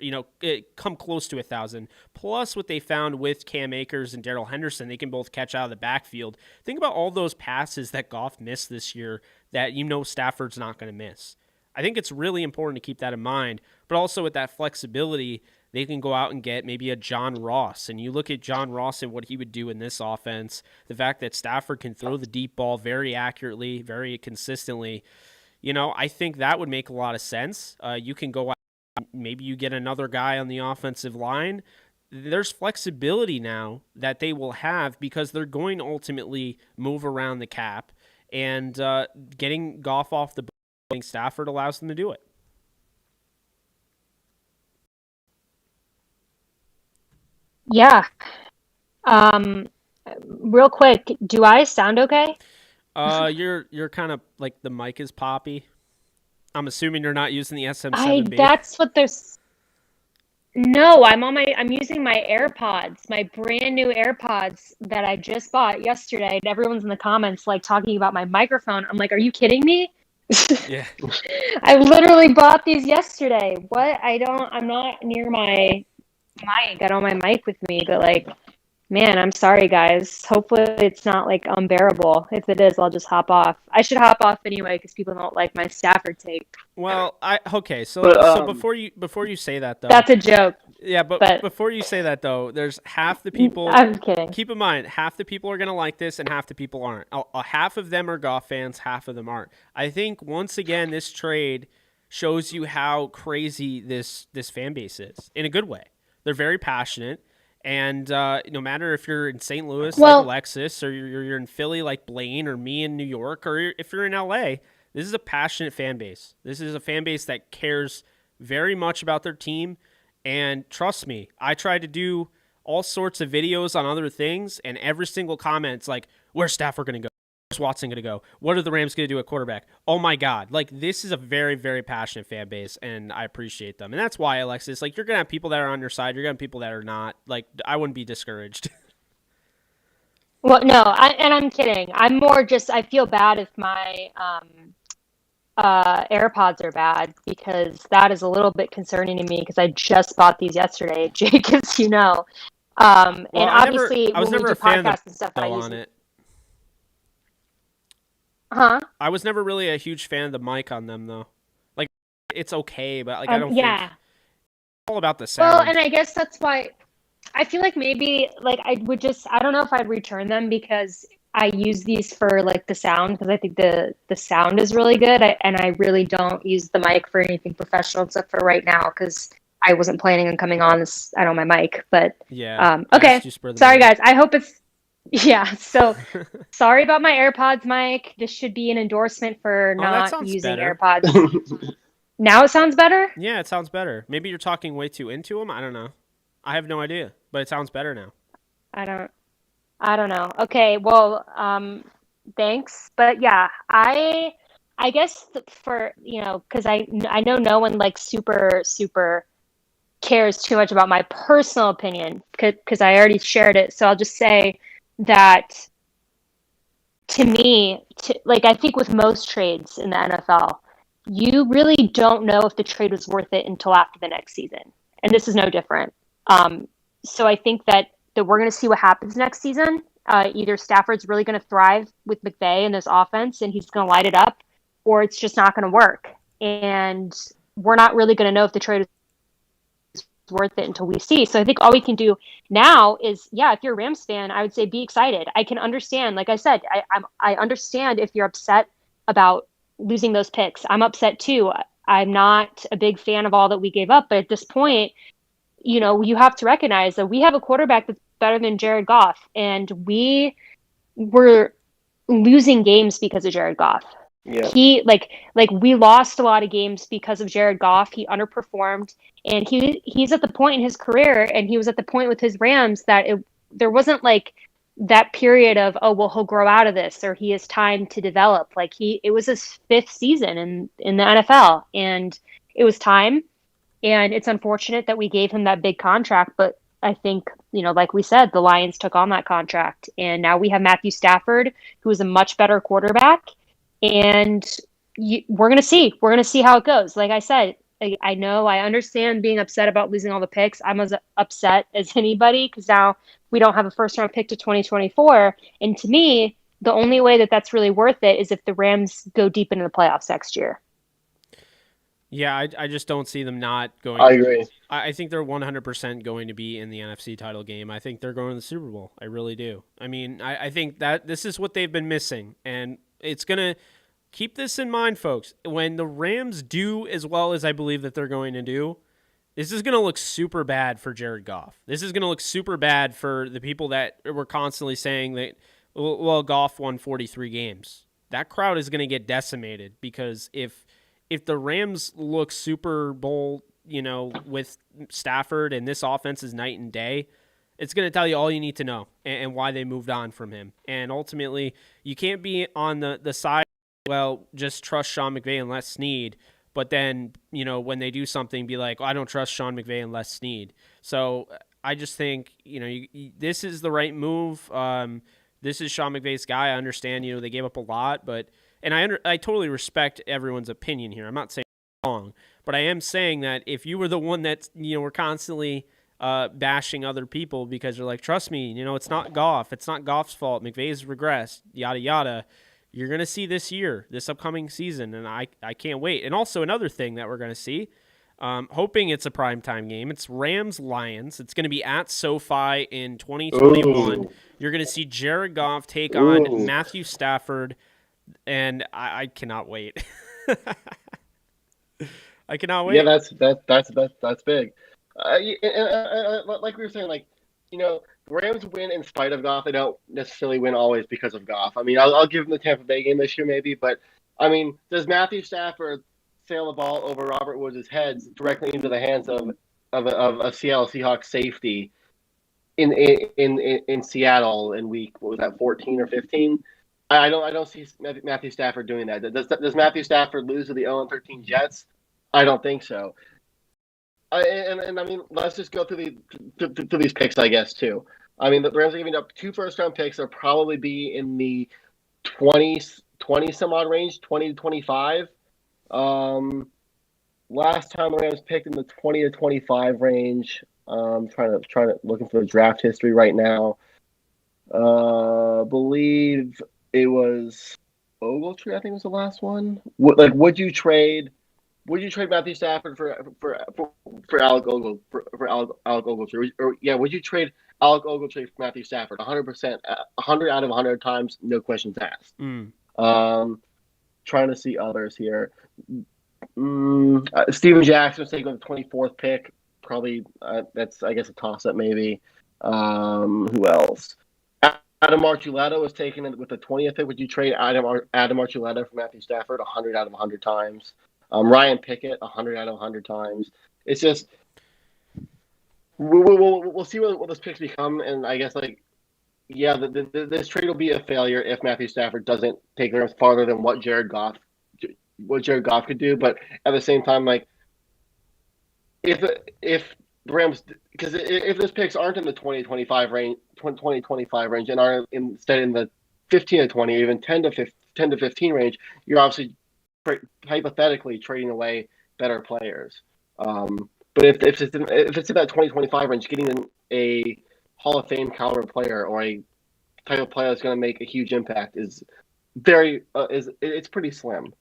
come close to 1,000. Plus what they found with Cam Akers and Darrell Henderson, they can both catch out of the backfield. Think about all those passes that Goff missed this year that Stafford's not going to miss. I think it's really important to keep that in mind, but also with that flexibility, they can go out and get maybe a John Ross. And you look at John Ross and what he would do in this offense, the fact that Stafford can throw the deep ball very accurately, very consistently, I think that would make a lot of sense. You can go out, maybe you get another guy on the offensive line. There's flexibility now that they will have because they're going to ultimately move around the cap, and getting Goff off the board, Stafford allows them to do it. Yeah. Real quick, do I sound okay? You're kind of like the mic is poppy. I'm assuming you're not using the SM7B. That's what there's. No, I'm using my AirPods, my brand new AirPods that I just bought yesterday. And everyone's in the comments like talking about my microphone. I'm like, are you kidding me? Yeah. I literally bought these yesterday. What? I'm not near my mic. I don't have my mic with me, but man, I'm sorry, guys. Hopefully it's not unbearable. If it is, I'll just hop off. I should hop off anyway because people don't like my Stafford take. Well, so before you say that though, that's a joke. Yeah, but before you say that though, there's half the people. I'm kidding. Keep in mind, half the people are gonna like this, and half the people aren't. Half of them are Goff fans, half of them aren't. I think once again, this trade shows you how crazy this fan base is in a good way. They're very passionate. And no matter if you're in St. Louis like Alexis, or you're in Philly like Blaine, or me in New York, or if you're in LA, this is a passionate fan base. This is a fan base that cares very much about their team. And trust me, I tried to do all sorts of videos on other things, and every single comment's like, where's Stafford going to go? Where's Watson going to go? What are the Rams going to do at quarterback? Oh my God. This is a very, very passionate fan base, and I appreciate them. And that's why, Alexis, you're going to have people that are on your side. You're going to have people that are not. I wouldn't be discouraged. Well, no, I'm kidding. I'm more just, I feel bad if my AirPods are bad, because that is a little bit concerning to me because I just bought these yesterday, Jake, as you know. And obviously, I was when never we do a fan podcasts of and stuff, I use on it. Huh? I was never really a huge fan of the mic on them, though. It's okay, but I don't think it's all about the sound. Well, and I guess that's why I feel like maybe I don't know if I'd return them, because I use these for like the sound because I think the sound is really good. And I really don't use the mic for anything professional except for right now because I wasn't planning on coming on this. I don't know my mic, but Yeah. okay. Just for the Sorry moment. guys. I hope it's yeah. So sorry about my AirPods mic. This should be an endorsement for Oh, that not sounds using better. AirPods. Now it sounds better. Yeah, it sounds better. Maybe you're talking way too into them. I don't know. I have no idea, but it sounds better now. I don't. I don't know. Okay, well, thanks. But yeah, I guess for, because I know no one like super cares too much about my personal opinion because I already shared it. So I'll just say that to me, like I think with most trades in the NFL, you really don't know if the trade was worth it until after the next season. And this is no different. Um, so I think that we're going to see what happens next season. Either Stafford's really going to thrive with McVay and this offense, and he's going to light it up, or it's just not going to work. And we're not really going to know if the trade is worth it until we see. So I think all we can do now is, yeah, if you're a Rams fan, I would say be excited. I can understand, like I said, I understand if you're upset about losing those picks. I'm upset too. I'm not a big fan of all that we gave up, but at this point, you have to recognize that we have a quarterback that's better than Jared Goff, and we were losing games because of Jared Goff. Yeah. He like we lost a lot of games because of Jared Goff. He underperformed, and he's at the point in his career, and he was at the point with his Rams that there wasn't like that period of, oh well, he'll grow out of this or he has time to develop. Like it was his fifth season in the NFL, and it was time. And it's unfortunate that we gave him that big contract, but I think, like we said, the Lions took on that contract. And now we have Matthew Stafford, who is a much better quarterback. And we're going to see. We're going to see how it goes. Like I said, I know, I understand being upset about losing all the picks. I'm as upset as anybody because now we don't have a first-round pick to 2024. And to me, the only way that that's really worth it is if the Rams go deep into the playoffs next year. Yeah, I just don't see them not going. I agree. I think they're 100% going to be in the NFC title game. I think they're going to the Super Bowl. I really do. I mean, I think that this is what they've been missing. And it's going to keep this in mind, folks. When the Rams do as well as I believe that they're going to do, this is going to look super bad for Jared Goff. This is going to look super bad for the people that were constantly saying that, well, Goff won 43 games. That crowd is going to get decimated because if the Rams look Super Bowl, with Stafford and this offense is night and day, it's going to tell you all you need to know and why they moved on from him. And ultimately, you can't be on the side, well, just trust Sean McVay and Les Snead, but then, when they do something, be like, I don't trust Sean McVay and Les Snead. So I just think, this is the right move. This is Sean McVay's guy. I understand, they gave up a lot, but and I totally respect everyone's opinion here. I'm not saying it's wrong, but I am saying that if you were the one that, were constantly bashing other people because they're like, trust me, it's not Goff. It's not Goff's fault. McVay's regressed, yada, yada. You're going to see this upcoming season, and I can't wait. And also another thing that we're going to see, hoping it's a primetime game, it's Rams-Lions. It's going to be at SoFi in 2021. Ooh. You're going to see Jared Goff take on Matthew Stafford, and I cannot wait. I cannot wait. Yeah, that's big. Like we were saying, the Rams win in spite of Goff. They don't necessarily win always because of Goff. I mean, I'll give them the Tampa Bay game this year maybe, but I mean, does Matthew Stafford sail the ball over Robert Woods' heads directly into the hands of a Seattle Seahawks safety in Seattle in week, what was that, 14 or 15? I don't see Matthew Stafford doing that. Does Matthew Stafford lose to the 0-13 Jets? I don't think so. And I mean, let's just go through these picks, I guess, too. I mean, the Rams are giving up 2 first-round picks. They'll probably be in the 20 some odd range, 20 to 25. Last time the Rams picked in the 20 to 25 range. Trying to looking for the draft history right now. Believe it was Ogletree, I think was the last one. Would you trade Matthew Stafford for Alec Ogletree? Or would you trade I'll go trade for Matthew Stafford 100%, 100 out of 100 times, no questions asked. Trying to see others here. Steven Jackson was taken with the 24th pick. Probably that's, I guess, a toss-up maybe. Who else? Adam Archuleta was taken with the 20th pick. Would you trade Adam Archuleta for Matthew Stafford 100 out of 100 times? Ryan Pickett 100 out of 100 times. It's just we'll see what those picks become, and I guess this trade will be a failure if Matthew Stafford doesn't take them farther than what Jared Goff could do. But at the same time, like if the Rams, because if those picks aren't in the 2025 range and are instead in the 15 to 20, even 10 to 15 range, you're obviously hypothetically trading away better players. But if it's in that 2025 range, getting a Hall of Fame caliber player or a type of player that's going to make a huge impact is it's pretty slim.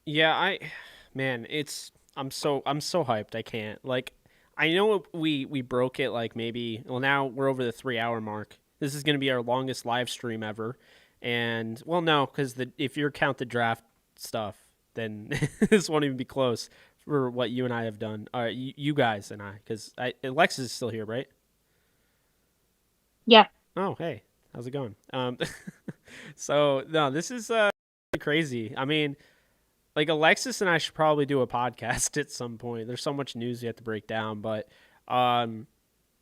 Yeah, I'm so hyped. I can't. Like, I know we broke it like maybe, well, now we're over the 3-hour mark. This is going to be our longest live stream ever. And well, no, because if you count the draft stuff, then this won't even be close for what you and I have done. You guys and I, because Alexis is still here, right? Yeah. Oh, hey, how's it going? So no, this is crazy. I mean, like, Alexis and I should probably do a podcast at some point. There's so much news we have to break down, but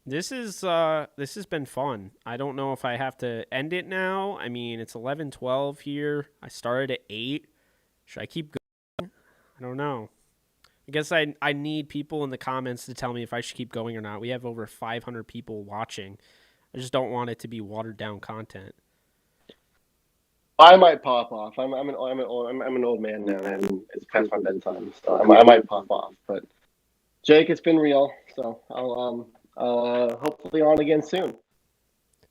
this has been fun. I don't know if I have to end it now. I mean, it's 11:12 here. I started at 8. Should I keep going? I don't know. I guess I need people in the comments to tell me if I should keep going or not. We have over 500 people watching. I just don't want it to be watered down content. I might pop off. I'm an old man now, and it's past my bedtime, so I might pop off. But Jake, it's been real. So I'll hopefully on again soon.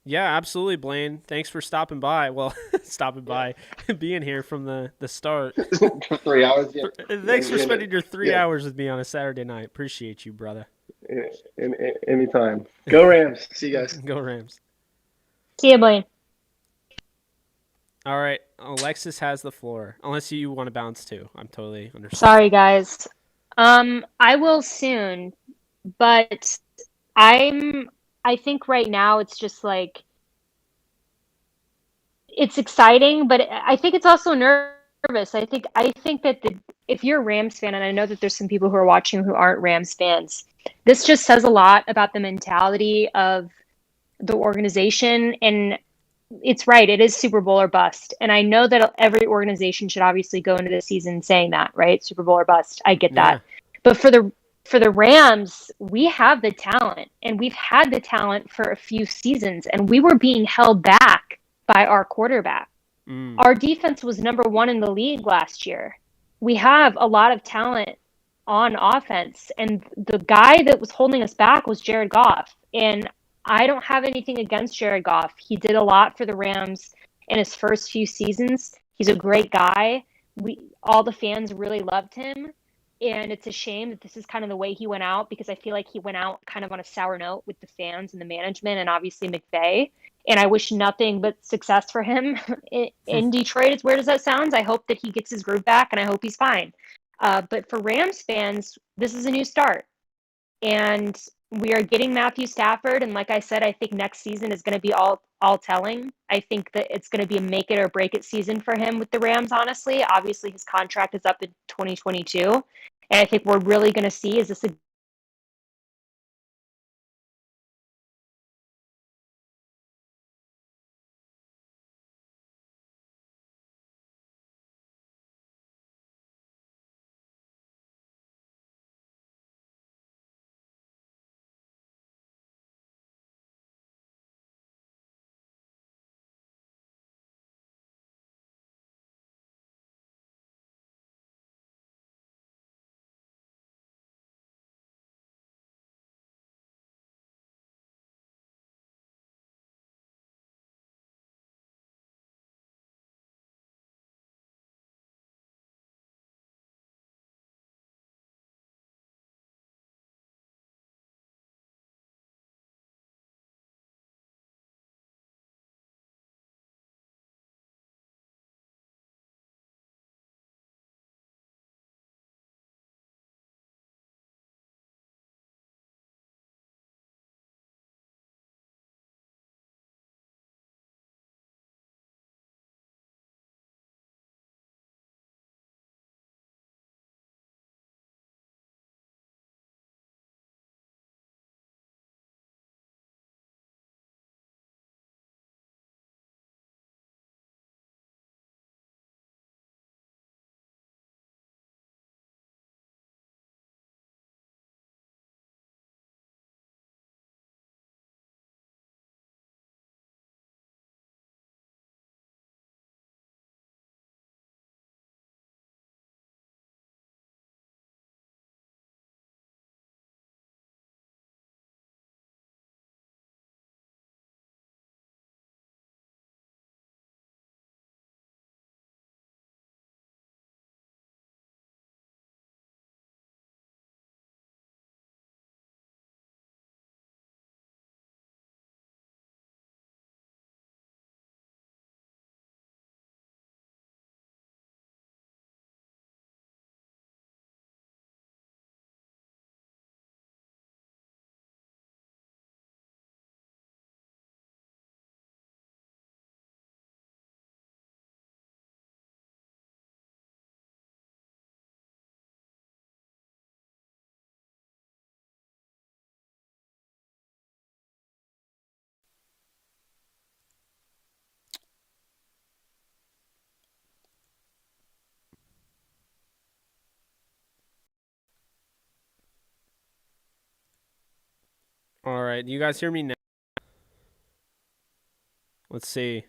Yeah, absolutely, Blaine. Thanks for stopping by. Well, stopping by, being here from the start. For 3 hours. Yeah. Thanks for spending your 3 hours with me on a Saturday night. Appreciate you, brother. Anytime. Go Rams. See you guys. Go Rams. See you, Blaine. All right, Alexis has the floor. Unless you want to bounce too, I'm totally understanding. Sorry, guys. I will soon, but I think right now it's just like it's exciting, but I think it's also nervous. I think that if you're a Rams fan, and I know that there's some people who are watching who aren't Rams fans, this just says a lot about the mentality of the organization. And it's right. It is Super Bowl or bust. And I know that every organization should obviously go into the season saying that, right? Super Bowl or bust. I get that. But for the Rams, we have the talent, and we've had the talent for a few seasons, and we were being held back by our quarterback. Our defense was number 1 in the league last year. We have a lot of talent on offense, and the guy that was holding us back was Jared Goff. And I don't have anything against Jared Goff. He did a lot for the Rams in his first few seasons. He's a great guy. All the fans really loved him. And it's a shame that this is kind of the way he went out, because I feel like he went out kind of on a sour note with the fans and the management and obviously McVay. And I wish nothing but success for him in Detroit. As weird as that sounds, I hope that he gets his groove back, and I hope he's fine. But for Rams fans, this is a new start. And we are getting Matthew Stafford. And like I said, I think next season is going to be all telling. I think that it's going to be a make it or break it season for him with the Rams, honestly. Obviously, his contract is up in 2022. And I think we're really going to see, is this a right. Do you guys hear me now? Let's see.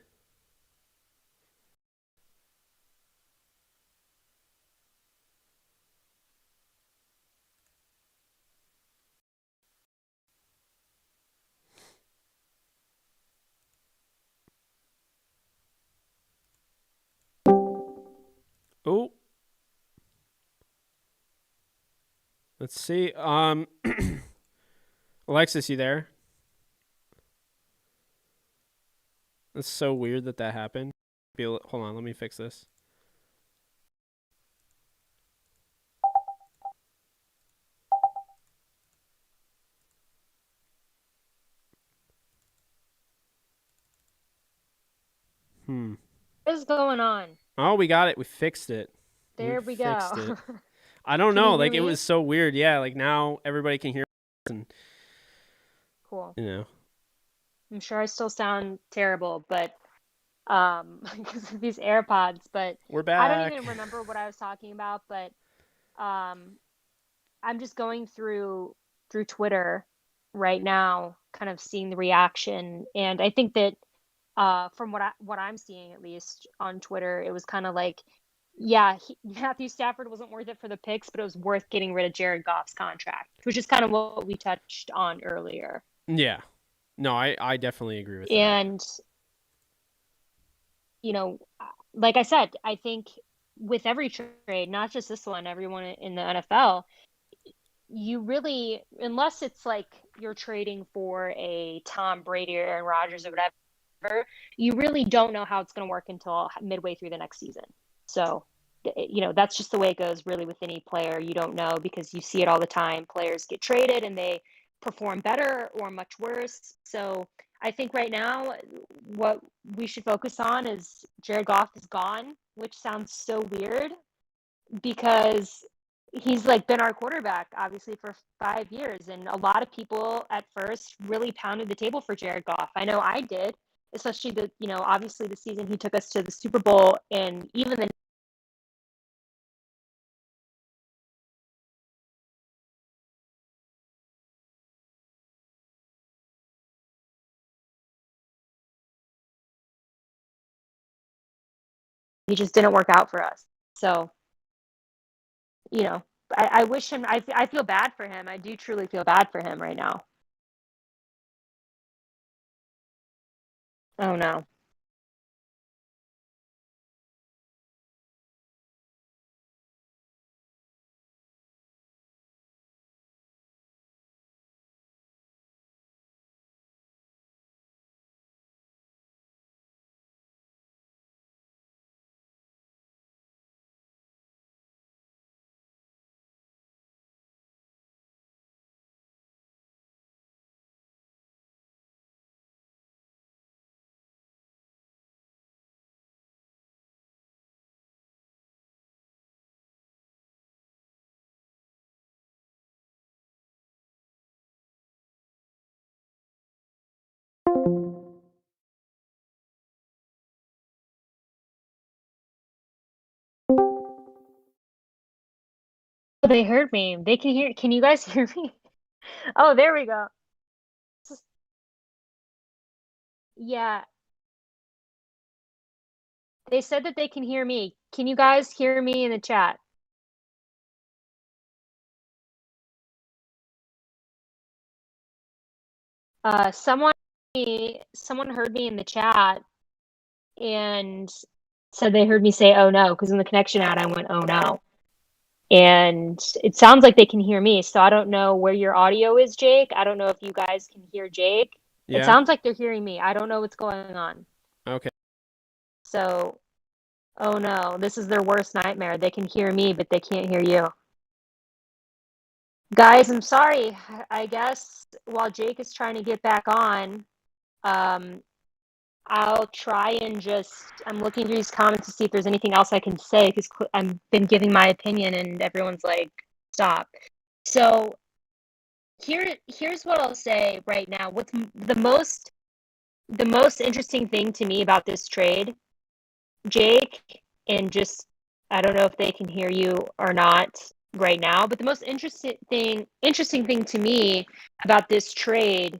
Oh. Let's see. Alexis, you there? That's so weird that happened. Hold on, let me fix this. What is going on? Oh, we got it. We fixed it. There we go. Fixed it. I don't Can know. you hear Like, it me? was so weird. Yeah, like now everybody can hear us and, Cool. you know. I'm sure I still sound terrible, but because of these AirPods, but We're I don't back. even remember what I was talking about, but I'm just going through Twitter right now, kind of seeing the reaction, and I think that from what I'm seeing at least on Twitter, it was kind of like, yeah, Matthew Stafford wasn't worth it for the picks, but it was worth getting rid of Jared Goff's contract, which is kind of what we touched on earlier. Yeah. No, I definitely agree with that. And you know, like I said, I think with every trade, not just this one, everyone in the NFL, you really, unless it's like you're trading for a Tom Brady or Aaron Rodgers or whatever, you really don't know how it's going to work until midway through the next season. So, that's just the way it goes really with any player. You don't know because you see it all the time. Players get traded and they perform better or much worse. So, I think right now, what we should focus on is Jared Goff is gone, which sounds so weird because he's like been our quarterback obviously for 5 years, and a lot of people at first really pounded the table for Jared Goff. I know I did, especially obviously the season he took us to the Super Bowl, and even the he just didn't work out for us. So I wish him. I feel bad for him. I do truly feel bad for him right now. Oh no. They heard me. They can hear. Can you guys hear me? Oh, there we go. Yeah, they said that they can hear me. Can you guys hear me in the chat? Someone heard me in the chat and said they heard me say "oh no" because in the connection ad I went "oh no," and it sounds like they can hear me. So I don't know where your audio is, Jake. I don't know if you guys can hear Jake. It Yeah. sounds like they're hearing me. I don't know what's going on. Okay. So, oh no, this is their worst nightmare. They can hear me, but they can't hear you. Guys, I'm sorry. I guess while Jake is trying to get back on, I'll try and I'm looking through these comments to see if there's anything else I can say because I've been giving my opinion and everyone's like, stop. So here's what I'll say right now. What's the most interesting thing to me about this trade, Jake, and just I don't know if they can hear you or not right now, but the most interesting thing to me about this trade